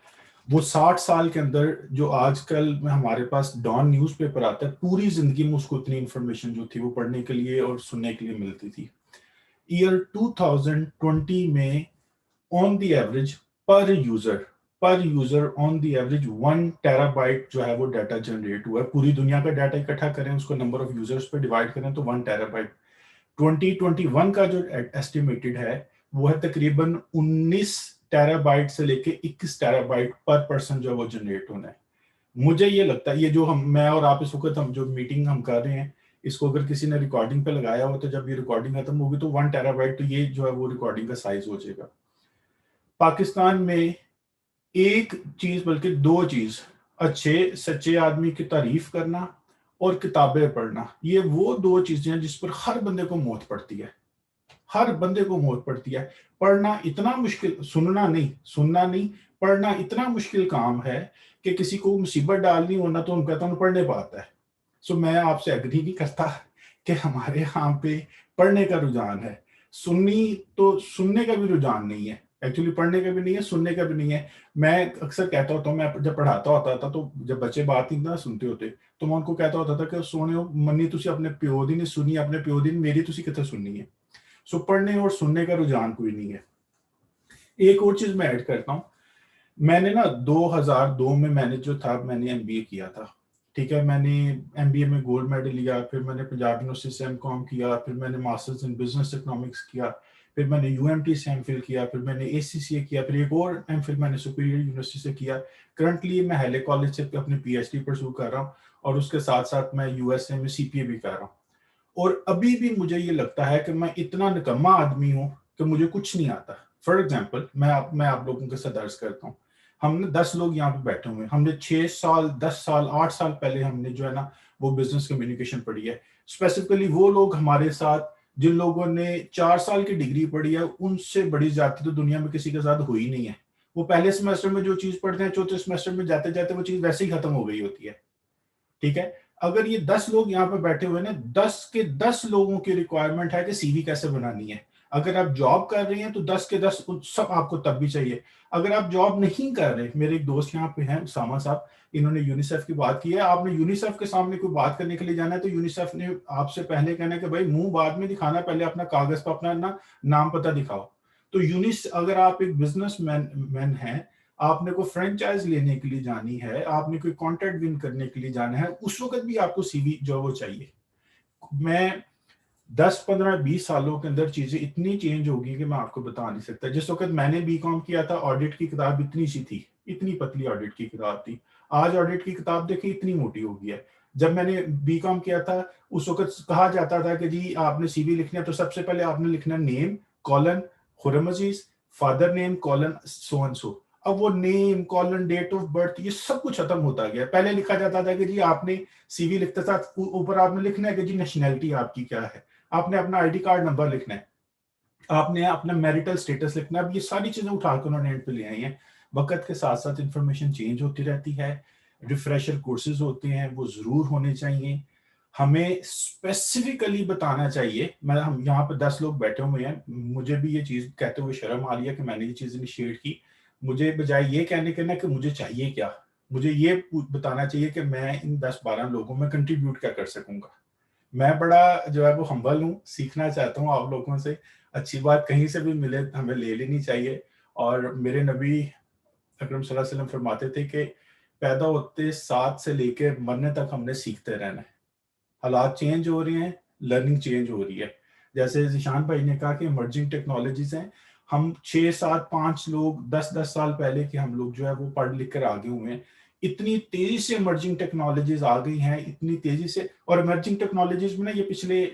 वो 60 साल के अंदर जो आजकल में हमारे पास डॉन न्यूज़पेपर आता है, पूरी जिंदगी में उसको इतनी इंफॉर्मेशन जो थी वो पढ़ने के लिए और सुनने के लिए मिलती थी। ईयर 2020 में ऑन द एवरेज पर user on the average 1 terabyte जो है वो डाटा जनरेट हुआ है। पूरी दुनिया का डाटा इकट्ठा करें, उसको नंबर ऑफ यूजर्स पे डिवाइड करें तो 1 टेराबाइट। 2021 का जो एस्टिमेटेड है वो है तकरीबन 19 टेराबाइट से लेके 21 टेराबाइट पर पर्सन जो वो जनरेट होना है। मुझे ये लगता है ये जो मैं और आप इस वक्त हम जो मीटिंग हम कर रहे हैं, इसको अगर किसी ने रिकॉर्डिंग पे लगाया हो तो जब ये रिकॉर्डिंग खत्म होगी तो 1 टेराबाइट तो ये जो है वो रिकॉर्डिंग का साइज हो जाएगा। पाकिस्तान में एक चीज बल्कि 2 चीज, अच्छे सच्चे आदमी की तारीफ करना और किताबें पढ़ना, ये वो 2 चीजें हैं जिस पर हर बंदे को मौत पड़ती है। हर बंदे को मौत पड़ती है। पढ़ना इतना मुश्किल, सुनना नहीं, पढ़ना इतना मुश्किल काम है कि किसी को मुसीबत डालनी होना तो हम कहता हूँ पढ़ने पाता है। सो मैं आपसे एग्री नहीं करता कि हमारे यहाँ पे पढ़ने का रुझान है। सुनने का भी रुझान नहीं है, एक्चुअली पढ़ने का भी नहीं है, सुनने का भी नहीं है। मैं अक्सर कहता होता हूँ, मैं जब पढ़ाता होता था तो जब बच्चे बात नहीं ना सुनते होते तो मैं उनको कहता होता था कि सोने मन्नी तुसी अपने प्यो दी नहीं सुनी, अपने प्यो दी मेरी तुसी कितने सुननी है। सो पढ़ने और सुनने का रुझान कोई नहीं है। एक और चीज मैं ऐड करता हूँ, मैंने ना 2002 में मैंने एमबीए किया था, ठीक है। मैंने एमबीए में गोल्ड मेडल लिया, फिर मैंने पंजाब यूनिवर्सिटी से एमकॉम किया, फिर मैंने मास्टर्स इन बिजनेस इकोनॉमिक्स किया, फिर मैंने यूएमटी से एमफिल किया, फिर मैंने एसीसीए किया, फिर एक और एमफिल मैंने सुपीरियर यूनिवर्सिटी से किया। करंटली मैं हेले कॉलेज से अपनी पीएचडी परस्यू कर रहा हूँ और उसके साथ साथ मैं यूएसए में सीपीए भी कर रहा हूँ। और अभी भी मुझे ये लगता है कि मैं इतना निकम्मा आदमी हूँ कि मुझे कुछ नहीं आता। फॉर एग्जाम्पल मैं आप लोगों के साथ अर्ज करता हूँ, हमने 10 लोग यहाँ पे बैठे हुए हैं, हमने 6 साल 10 साल 8 साल पहले हमने जो है ना वो बिजनेस कम्युनिकेशन पढ़ी है। स्पेसिफिकली वो लोग हमारे साथ जिन लोगों ने 4 साल की डिग्री पढ़ी है, उनसे बड़ी ज्यादा तो दुनिया में किसी के साथ हुई नहीं है। वो पहले सेमेस्टर में जो चीज पढ़ते हैं, चौथे सेमेस्टर में जाते जाते वो चीज वैसे ही खत्म हो गई होती है, ठीक है। अगर ये 10 लोग यहाँ पे बैठे हुए हैं, 10 के 10 लोगों की रिक्वायरमेंट है कि सीवी कैसे बनानी है। अगर आप जॉब कर रहे हैं तो 10 के 10 सब आपको तब भी चाहिए। अगर आप जॉब नहीं कर रहे, मेरे एक दोस्त यहाँ पे हैं उसामा साहब, इन्होंने यूनिसेफ की बात की है। आपने यूनिसेफ के सामने कोई बात करने के लिए जाना है तो यूनिसेफ ने आपसे पहले कहना है कि भाई मुंह बाद में दिखाना, पहले अपना कागज पर अपना नाम पता दिखाओ। तो अगर आप एक बिजनेसमैन हैं, आपने को फ्रेंचाइज लेने के लिए जानी है, आपने कोई कॉन्ट्रैक्ट विन करने के लिए जाना है, उस वक्त भी आपको सीवी जो वो चाहिए। मैं 10, 15, 20 सालों के अंदर चीजें इतनी चेंज होगी कि मैं आपको बता नहीं सकता। जिस वक्त मैंने बीकॉम किया था, ऑडिट की किताब इतनी सी थी, इतनी पतली ऑडिट की किताब थी। आज ऑडिट की किताब देखिए इतनी मोटी हो गई है। जब मैंने बीकॉम किया था उस वक्त कहा जाता था कि जी आपने सीवी लिखना है तो सबसे पहले आपने लिखना name colon Khurram Aziz, father name colon so and so. अब वो name colon date of birth ये सब कुछ खत्म होता गया। पहले लिखा जाता था कि जी आपने सीवी लिखते था ऊपर आपने लिखना है कि जी नेशनैलिटी आपकी क्या है, आपने अपना आईडी कार्ड नंबर लिखना है, आपने अपना मैरिटल स्टेटस लिखना है। अब ये सारी चीजें उठाकर उन्होंने एंड पे ले आई हैं। वक्त के साथ साथ इंफॉर्मेशन चेंज होती रहती है, रिफ्रेशर कोर्सेज होते हैं, वो जरूर होने चाहिए। हमें स्पेसिफिकली बताना चाहिए। हम यहाँ पे 10 लोग बैठे हुए हैं, मुझे भी ये चीज कहते हुए शर्म आ रही है कि मैंने ये चीज इनिशिएट की। मुझे बजाय ये कहने के ना कि मुझे चाहिए क्या, मुझे ये बताना चाहिए कि मैं इन 10-12 लोगों में कंट्रीब्यूट क्या कर सकूंगा। मैं बड़ा जो है वो हम्बल हूँ, सीखना चाहता हूँ आप लोगों से। अच्छी बात कहीं से भी मिले हमें ले लेनी चाहिए। और मेरे नबी अकरम सल्लल्लाहु अलैहि वसल्लम फरमाते थे कि पैदा होते साथ से लेकर मरने तक हमने सीखते रहना है। हालात चेंज हो रहे हैं, लर्निंग चेंज हो रही है। जैसे जिशान भाई ने कहा कि इमर्जिंग टेक्नोलॉजीज हैं, हम 6, 7, 5 लोग 10 साल पहले के हम लोग जो है वो पढ़ लिख कर आगे हुए हैं। इतनी तेजी से इमर्जिंग टेक्नोलॉजीज आ गई हैं, इतनी तेजी से। और इमर्जिंग टेक्नोलॉजीज में ना ये पिछले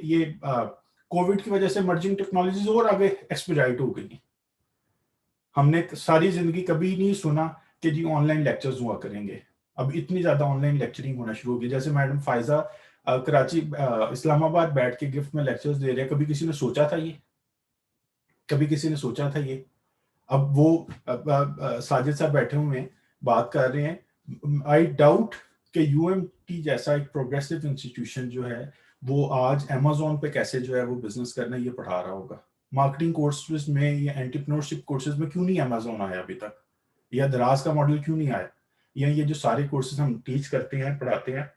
कोविड की वजह से इमर्जिंग टेक्नोलॉजीज और आगे एक्सपीराइट हो गई हैं। हमने सारी जिंदगी कभी नहीं सुना कि जी ऑनलाइन लेक्चर्स हुआ करेंगे। अब इतनी ज्यादा ऑनलाइन लेक्चरिंग होना शुरू हो गई। जैसे मैडम फायजा कराची इस्लामाबाद बैठ के गिफ्ट में लेक्चर्स दे रहे हैं, कभी किसी ने सोचा था ये? कभी किसी ने सोचा था ये? अब वो साजिद साहब बैठे हुए हैं, बात कर रहे हैं। आई डाउट कि यूएमटी जैसा एक प्रोग्रेसिव इंस्टीट्यूशन जो है वो आज अमेज़न पे कैसे जो है वो बिजनेस करना ये पढ़ा रहा होगा। मार्केटिंग कोर्सेज में या एंटरप्रेन्योरशिप कोर्सेज में क्यों नहीं अमेज़न आया अभी तक, या दराज का मॉडल क्यों नहीं आया, या ये जो सारे कोर्सेज हम टीच करते हैं पढ़ाते हैं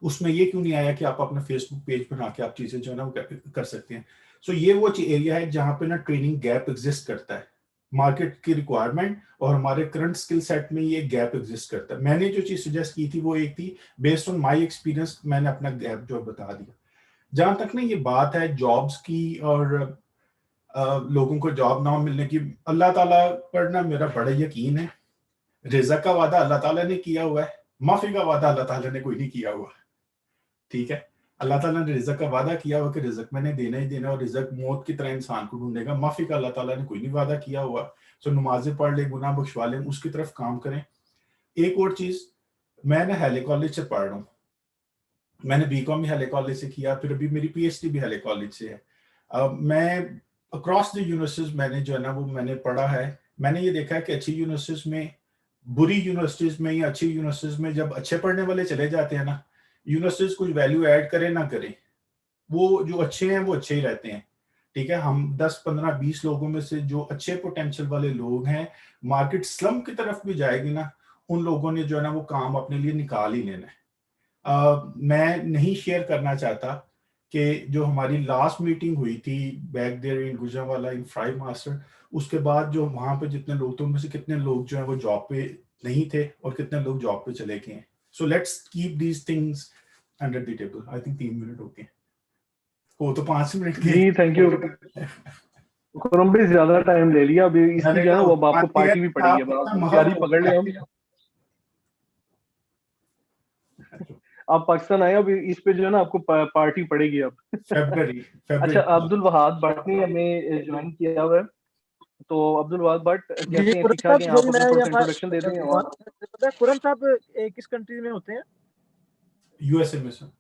उसमें ये क्यों नहीं आया कि आप अपना फेसबुक पेज बना के आप चीजें जो है ना वो कर सकते हैं। सो ये वो एरिया है जहाँ पे ना ट्रेनिंग गैप एग्जिस्ट करता है। मार्केट की रिक्वायरमेंट और हमारे करंट स्किल सेट में ये गैप एग्जिस्ट करता है। मैंने जो चीज सजेस्ट की थी वो एक थी बेस्ड ऑन माय एक्सपीरियंस, मैंने अपना गैप जो बता दिया। जहां तक ना ये बात है जॉब्स की और लोगों को जॉब ना मिलने की, अल्लाह ताला पर ना मेरा बड़ा यकीन है। रिज़्क़ का वादा अल्लाह ताला ने किया हुआ है, माफी का वादा अल्लाह ताला ने कोई नहीं किया हुआ। ठीक है, अल्लाह ताला ने रिज़्क़ का वादा किया हुआ कि रिज़्क़ मैंने देना ही देना, और रिज़्क़ मौत की तरह इंसान को ढूंढेगा। माफी का अल्लाह ताला ने कोई नहीं वादा किया हुआ। सो नमाजें पढ़ ले, गुनाह बख्शवा ले, उसकी तरफ काम करें। एक और चीज, मैं ना हैले कॉलेज से पढ़ रहा हूँ, मैंने बीकॉम भी हैले कॉलेज से किया, फिर अभी मेरी पीएचडी भी हैले कॉलेज से है। मैं अक्रॉस द यूनिवर्सिटीज मैंने जो है ना वो मैंने पढ़ा है। मैंने ये देखा है कि अच्छी यूनिवर्सिटीज में, बुरी यूनिवर्सिटीज में या अच्छी यूनिवर्सिटीज में जब अच्छे पढ़ने वाले चले जाते हैं ना, यूनिवर्सिटीज कुछ वैल्यू ऐड करें ना करें, वो जो अच्छे हैं वो अच्छे ही रहते हैं। ठीक है, हम 10, 15, 20 लोगों में से जो अच्छे पोटेंशियल वाले लोग हैं, मार्केट स्लम की तरफ भी जाएगी ना, उन लोगों ने जो है ना वो काम अपने लिए निकाल ही लेना है। मैं नहीं शेयर करना चाहता कि जो हमारी लास्ट मीटिंग हुई थी back there in Gujranwala in fry master, उसके बाद जो वहां पे जितने लोग थे उनमें से कितने लोग जो है वो जॉब पे नहीं थे और कितने लोग जॉब पे चले गए हैं। So let's keep these things under the table. I think 3 minute हो गए, हो तो 5 मिनट के। जी थैंक यू खुरम भाई, ज्यादा टाइम ले लिया अभी इसकी जो है ना वो अब आपको पार्टी भी पड़ेगी, अब आप तैयारी पकड़ ले। हम आप पाकिस्तान आए, अब इस पे जो है ना आपको पार्टी पड़ेगी अब। फरवरी अच्छा, अब्दुल वहाब भट्ट ने हमें ज्वाइन किया हुआ है, तो अब्दुल वहाब भट्ट कैसे हैं, ठीक ठाक हैं? आप अपना थोड़ा इंट्रोडक्शन दे दें। और खुरम साहब किस कंट्री में होते हैं? यूएसए में सर।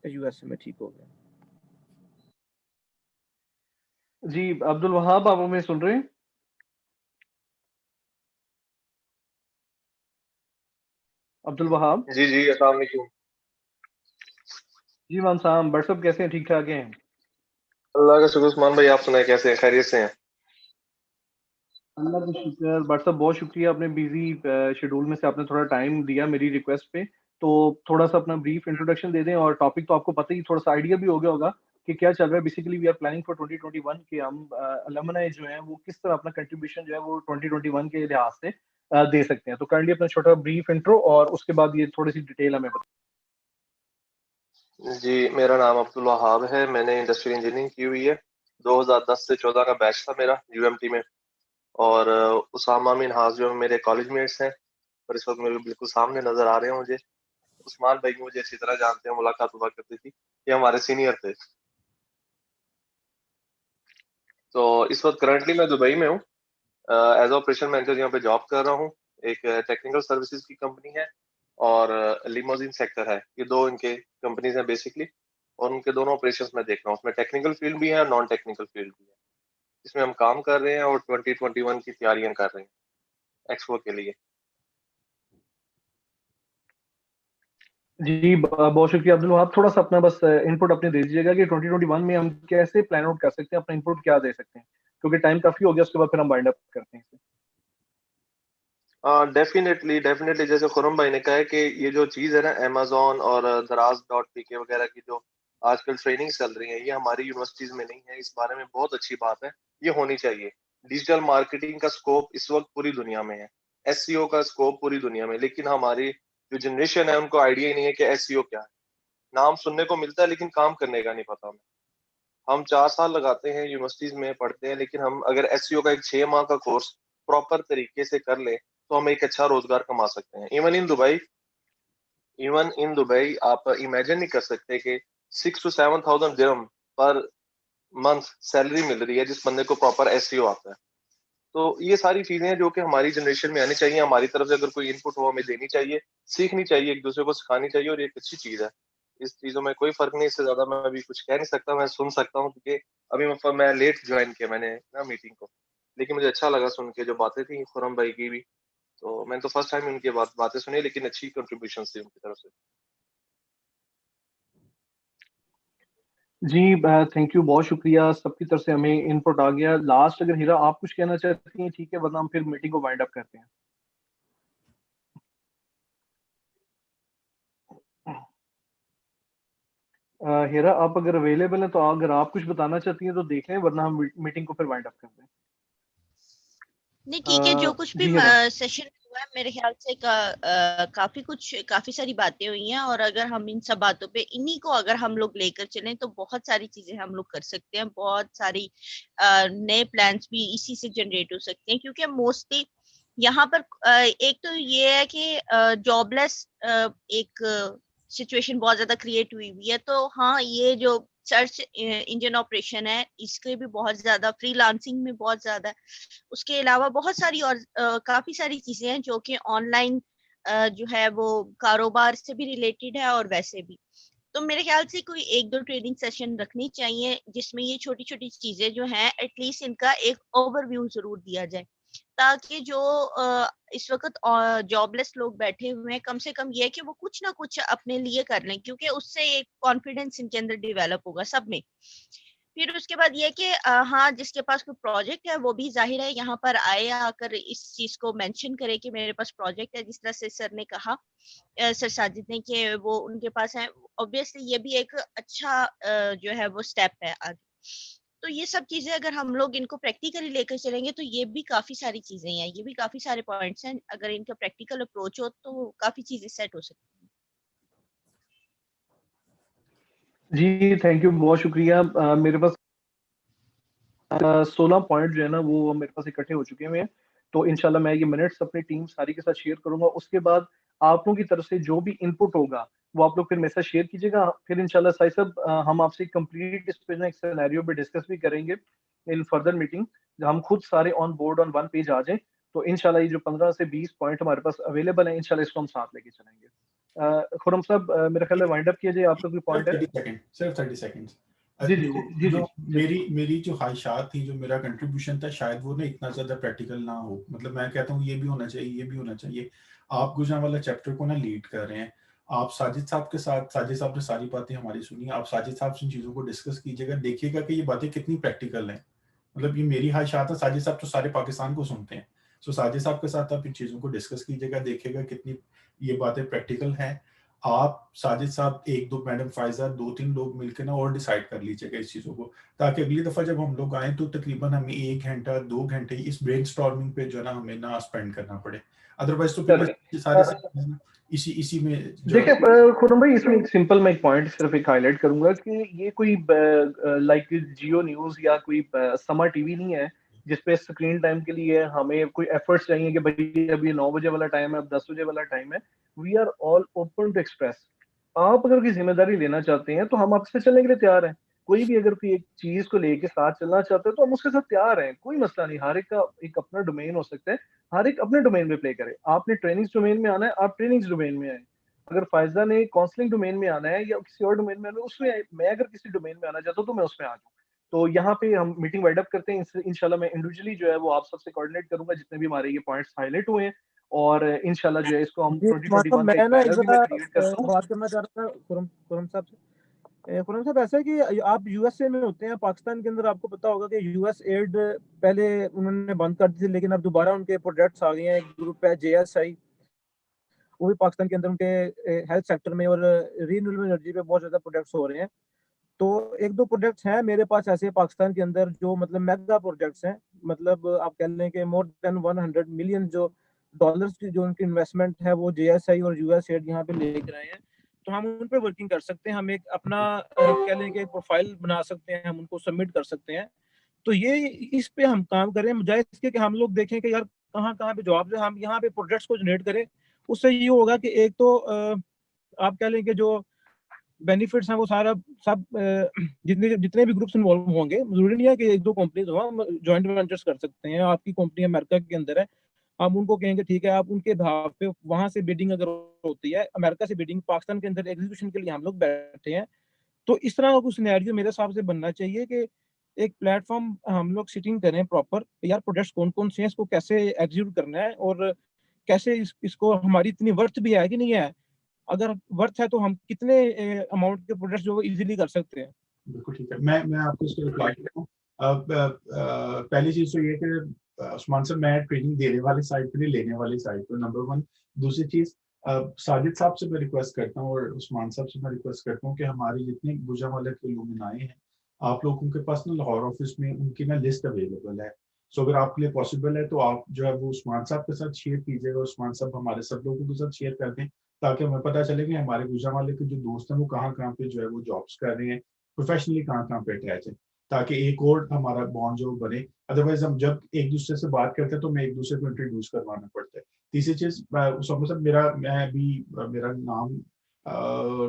यूएसए में, ठीक हो गया जी। अब्दुल वहाब, आप हमें सुन रहे हैं? अब्दुल वहाब जी अस्सलाम वालेकुम। जी मान साहब, भट्ट साहब कैसे हैं, ठीक ठाक हैं? अल्लाह का शुक्र। उस्मान भाई आप सुनाए कैसे हैं, खैरियत से हैं? अल्लाह का शुक्र। भट्ट साहब बहुत शुक्रिया, अपने बिजी शेड्यूल में से आपने थोड़ा टाइम दिया मेरी रिक्वेस्ट पे। तो थोड़ा सा अपना ब्रीफ इंट्रोडक्शन दे दें, और टॉपिक तो आपको पता ही, थोड़ा सा आइडिया भी हो गया होगा कि क्या चल रहा है। Basically we are planning for 2021 कि हम अलुमनाई जो है वो किस तरह अपना कंट्रीब्यूशन जो है वो 2021 के लिहाज से दे सकते हैं। तो काइंडली अपना छोटा ब्रीफ इंट्रो और उसके बाद ये थोड़ी सी डिटेल हमें बताएं। जी, मेरा नाम अब्दुल वहाब है, मैंने इंडस्ट्रियल इंजीनियरिंग की हुई है। 2010 से 14 का बैच था मेरा यूएमटी में, और उसामा मिनहास जो मेरे कॉलेज मेट्स हैं और इस वक्त मेरे बिल्कुल सामने नजर आ रहे हैं मुझे। उस्मान भाई मुझे अच्छी तरह जानते हैं, मुलाकात हुआ करती थी, ये हमारे सीनियर थे। तो इस वक्त करंटली मैं दुबई में हूँ, एज ऑपरेशन मैनेजर यहाँ पे जॉब कर रहा हूँ। एक टेक्निकल सर्विसेज की कंपनी है और लिमोजिन सेक्टर है, ये दो इनके कंपनीज हैं बेसिकली, और उनके दोनों ऑपरेशंस में देख रहा हूँ। उसमें टेक्निकल फील्ड भी है और नॉन टेक्निकल फील्ड भी है, इसमें हम काम कर रहे हैं और 2021 की तैयारियां कर रहे हैं एक्सपो के लिए। जी बहुत शुक्रिया अब्दुल वहाब। थोड़ा सा अपना बस इनपुट अपने दे दीजिएगा कि 2021 में हम कैसे प्लान आउट कर सकते हैं, अपना इनपुट क्या दे सकते हैं, क्योंकि टाइम काफी हो गया, उसके बाद फिर हम वाइंड अप करते हैं इसे। डेफिनेटली जैसे खुरम भाई ने कहा है कि ये जो चीज है ना अमेज़न और दराज.pk वगैरह की जो आजकल ट्रेनिंग चल रही है, ये हमारी यूनिवर्सिटीज में नहीं है। इस बारे में बहुत अच्छी बात है, ये होनी चाहिए। डिजिटल मार्केटिंग का स्कोप इस वक्त पूरी दुनिया में है, एसईओ का स्कोप पूरी दुनिया में, लेकिन हमारी जो जनरेशन है उनको आइडिया ही नहीं है कि एसईओ क्या है। नाम सुनने को मिलता है लेकिन काम करने का नहीं पता हमें। हम 4 साल लगाते हैं यूनिवर्सिटीज में पढ़ते हैं, लेकिन हम अगर एसईओ का एक 6 माह का कोर्स प्रॉपर तरीके से कर ले तो हम एक अच्छा रोजगार कमा सकते हैं। इवन इन दुबई आप इमेजिन नहीं कर सकते कि 6 to 7,000 dirham per month salary मिल रही है जिस बंदे को प्रॉपर एसईओ आता है। तो ये सारी चीजें हैं जो कि हमारी जनरेशन में आनी चाहिए, हमारी तरफ से अगर कोई इनपुट हो हमें देनी चाहिए, सीखनी चाहिए, एक दूसरे को सिखानी चाहिए, और ये एक अच्छी चीज है। इस चीजों में कोई फर्क नहीं, इससे ज्यादा मैं अभी कुछ कह नहीं सकता, मैं सुन सकता हूँ क्योंकि अभी मैं लेट ज्वाइन किया मैंने ना मीटिंग को, लेकिन मुझे अच्छा लगा सुन के जो बातें थी खुरम भाई की भी, तो मैंने तो फर्स्ट टाइम उनकी बातें सुनी, लेकिन अच्छी कंट्रीब्यूशन थी उनकी तरफ से। जी थैंक यू, बहुत शुक्रिया, सबकी तरफ से हमें इनपुट आ गया। लास्ट अगर हीरा आप कुछ कहना चाहती हैं ठीक है, वरना हम फिर मीटिंग को वाइंड अप करते हैं। हीरा आप अगर अवेलेबल हैं तो अगर आप कुछ बताना चाहती हैं तो देख लें, वरना हम मीटिंग को फिर वाइंड अप करते हैं। नहीं ठीक है, जो कुछ भी जी हीरा। सेशन हुआ है मेरे ख्याल से काफी सारी बातें हुई हैं, और अगर हम इन सब बातों पे इन्हीं को अगर हम लोग लेकर चलें तो बहुत सारी चीजें हम लोग कर सकते हैं, बहुत सारी नए प्लान्स भी इसी से जनरेट हो सकते हैं, क्योंकि मोस्टली यहाँ पर एक तो ये है कि जॉबलेस एक सिचुएशन बहुत ज्यादा क्रिएट हुई हुई है। तो हाँ, ये जो सर्च इंजन ऑपरेशन है इसके भी बहुत ज्यादा, फ्रीलांसिंग में बहुत ज्यादा है, उसके अलावा बहुत सारी और काफी सारी चीजें हैं जो कि ऑनलाइन जो है वो कारोबार से भी रिलेटेड है और वैसे भी। तो मेरे ख्याल से कोई 1-2 ट्रेनिंग सेशन रखनी चाहिए जिसमें ये छोटी छोटी चीजें जो हैं एटलीस्ट इनका एक ओवरव्यू जरूर दिया जाए, ताकि जो इस वक्त जॉबलेस लोग बैठे हुए हैं कम से कम ये है कि वो कुछ ना कुछ अपने लिए कर लें, क्योंकि उससे एक कॉन्फिडेंस इनके अंदर डेवलप होगा सब में। फिर उसके बाद ये कि हाँ, जिसके पास कोई प्रोजेक्ट है वो भी जाहिर है यहाँ पर आए, आकर इस चीज को मेंशन करे कि मेरे पास प्रोजेक्ट है, जिस तरह से सर ने कहा, सर साजिद ने, कि वो उनके पास है। ऑब्वियसली ये भी एक अच्छा जो है वो स्टेप है आगे। तो ये सब चीजें अगर हम लोग इनको प्रैक्टिकली लेकर चलेंगे तो ये भी काफी सारी चीजें हैं, ये भी काफी सारे पॉइंट्स हैं, अगर इनका प्रैक्टिकल अप्रोच हो तो काफी चीजें सेट हो सकती हैं। जी थैंक यू, बहुत शुक्रिया। मेरे पास 16 पॉइंट जो है ना वो मेरे पास इकट्ठे हो चुके हुए हैं, तो इंशाल्लाह मैं ये मिनट्स अपनी टीम सारी के साथ शेयर करूंगा। उसके बाद आप लोगों की तरफ से जो भी इनपुट होगा वो आप लोग फिर मेरे साथ शेयर कीजिएगा। फिर इंशाल्लाह साई साहब हम आपसे कंप्लीट इस पे ना एक सिनेरियो पे डिस्कस भी करेंगे इन फर्दर मीटिंग, जब हम खुद सारे on board on one page आ जाएं, तो इंशाल्लाह ये जो 15 से 20 पॉइंट हमारे पास अवेलेबल है, इंशाल्लाह इसको हम साथ लेके चलेंगे। खुरम साहब मेरे ख्याल में वाइंड अप कीजिए, आपका कोई पॉइंट है? 30 सेकंड, सिर्फ 30 सेकंड। जी जी देखो, जी जो जी मेरी जो ख्वाहिशात थी, जो मेरा कंट्रीब्यूशन था, शायद वो ना इतना ज्यादा प्रैक्टिकल ना हो। मतलब मैं कहता हूँ ये भी होना चाहिए, ये भी होना चाहिए। आप गुजरांवाला चैप्टर को ना लीड कर रहे हैं, आप साजिद साहब के साथ, साजिद साहब ने सारी बातें हमारी सुनी, आप साजिद साहब से इन चीज़ों को डिस्कस कीजिएगा, देखिएगा कि ये बातें कितनी प्रैक्टिकल हैं। मतलब ये मेरी ख्वाहिशात है, साजिद साहब तो सारे पाकिस्तान को सुनते हैं, सो साजिद साहब के साथ आप इन चीज़ों को डिस्कस कीजिएगा, देखिएगा कितनी ये बातें प्रैक्टिकल हैं। आप साजिद साहब, 1-2 मैडम फायजा, 2-3 लोग मिलकर ना और डिसाइड कर लीजिएगा इस चीज़ों को, ताकि अगली दफ़ा जब हम लोग आएँ तो तकरीबन हमें 1 घंटा 2 घंटे इस ब्रेनस्टॉर्मिंग पे जो है ना हमें ना स्पेंड करना पड़े। अदरवाइज तो फिर ये सारे सेशंस इसी में जो देखिए खुरम भाई, इसमें एक सिंपल मैं एक पॉइंट सिर्फ एक हाईलाइट करूंगा कि ये कोई लाइक जियो न्यूज या कोई समर टीवी नहीं है जिसपे स्क्रीन टाइम के लिए हमें कोई एफर्ट्स चाहिए कि भाई अभी 9 बजे वाला टाइम है, अब 10 बजे वाला टाइम है। We are all open to express. आप अगर कोई जिम्मेदारी लेना चाहते हैं तो हम आपसे चलने के लिए तैयार हैं। कोई भी अगर कोई एक चीज को लेके साथ चलना चाहते हो तो हम उसके साथ तैयार हैं, कोई मसला नहीं। हर एक का एक अपना डोमेन हो सकता है, हर एक अपने डोमेन में प्ले करे। आपने ट्रेनिंग्स डोमेन में आना है, आप ट्रेनिंग्स डोमेन में आए। अगर फायजा ने काउंसलिंग डोमेन में आना है या किसी और डोमेन में आना है, उसमें मैं अगर किसी डोमेन में आना चाहता हूँ तो मैं उसमें आ जाऊँ। तो यहाँ पे हम मीटिंग वाइंड अप करते हैं। इंशाल्लाह मैं इंडिविजुअली जो है वो आप सबसे कोऑर्डिनेट करूंगा जितने भी हमारे ये पॉइंट्स हाईलाइट हुए हैं, और इंशाल्लाह जो है इसको हम जी, 2021 मतलब का मैं एक ना एक बैनर भी मैं जरा क्रिएट करता हूँ। बात करना चाह रहा था खुरम साहब से। खुरम साहब, ऐसा है कि आप यूएसए में होते हैं, पाकिस्तान के अंदर आपको पता होगा कि यूएस एड पहले उन्होंने बंद कर दी थी, लेकिन अब दोबारा उनके प्रोजेक्ट्स आ गए हैं। एक ग्रुप है JSI, वो भी पाकिस्तान के अंदर उनके हेल्थ सेक्टर में और रीन्यूएबल एनर्जी पे बहुत ज्यादा प्रोजेक्ट्स हो रहे हैं। तो 1-2 प्रोजेक्ट्स हैं मेरे पास ऐसे पाकिस्तान के अंदर जो मतलब मेगा प्रोजेक्ट्स हैं, मतलब आप कह लें कि मोर देन 100 मिलियन जो डॉलर्स की जो उनकी इन्वेस्टमेंट है वो JSI और यूएस एड यहाँ पे लेकर आए हैं। तो हम उन पे वर्किंग कर सकते हैं, हम एक अपना कह लें कि प्रोफाइल बना सकते हैं, हम उनको सबमिट कर सकते हैं। तो ये इस पे हम काम करें, बजाय इसके कि हम लोग देखें कि यार कहाँ कहाँ पे जॉब्स है, हम यहाँ पे प्रोजेक्ट्स को जनरेट करें। उससे ये होगा कि एक तो आप कह लें कि जो बेनिफिट्स हैं वो सारा सब जितने भी ग्रुप्स इन्वॉल्व होंगे, जरूरी नहीं है कि एक दो कंपनीज हो, हम जॉइंट वेंचर्स कर सकते हैं। आपकी कंपनी अमेरिका के अंदर है, हम उनको कहेंगे ठीक है, आप उनके भाव पे वहां से बिडिंग अगर होती है, अमेरिका से बिडिंग पाकिस्तान के अंदर एग्जीक्यूशन के लिए हम लोग बैठे हैं, तो इस तरह का कुछ सिनेरियो मेरे हिसाब से बनना चाहिए कि एक प्लेटफॉर्म हम लोग सिटिंग करें प्रॉपर, यार प्रोजेक्ट्स कौन कौन से हैं, इसको कैसे एग्जीक्यूट करना है और कैसे इसको हमारी इतनी वर्थ भी है कि नहीं है, अगर वर्थ है तो हम कितने अमाउंट के प्रोजेक्ट्स जो इजीली कर सकते हैं। बिल्कुल ठीक है, मैं आपको इसको रिप्लाई करता हूँ। पहली चीज तो ये कि उस्मान साहब, मैं ट्रेनिंग देने वाले साइड पे नहीं, लेने वाली साइड पे, नंबर 1। दूसरी चीज, साजिद साहब से मैं रिक्वेस्ट करता हूँ और उस्मान साहब से मैं रिक्वेस्ट करता हूँ कि हमारी जितने गुजरांवाला के लोग आए हैं, आप लोगों के पास ना लाहौर ऑफिस में उनकी ना लिस्ट अवेलेबल है। सो अगर आपके लिए पॉसिबल है तो आप जो है वो उस्मान साहब के साथ शेयर कीजिएगा, उस्मान साहब हमारे सब लोगों के साथ शेयर कर दें, ताकि हमें पता चले कि हमारे गुजरांवाले के जो दोस्त हैं वो कहाँ कहाँ पे जो है वो जॉब्स कर रहे हैं, प्रोफेशनली कहाँ कहाँ पे अटैच है, ताकि एक और हमारा बॉन्ड जो बने। अदरवाइज हम जब एक दूसरे से बात करते हैं तो मैं एक दूसरे को इंट्रोड्यूस करवाना पड़ता है। तीसरी चीज, मेरा नाम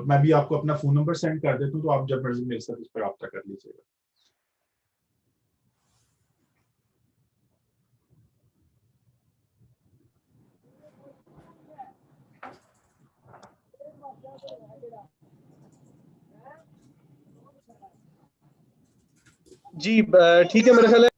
मैं भी आपको अपना फोन नंबर सेंड कर देता हूँ, तो आप जब मर्जी मेरे साथ इस पर रब्ता कर लीजिएगा। जी ठीक है, मेरा ख्याल है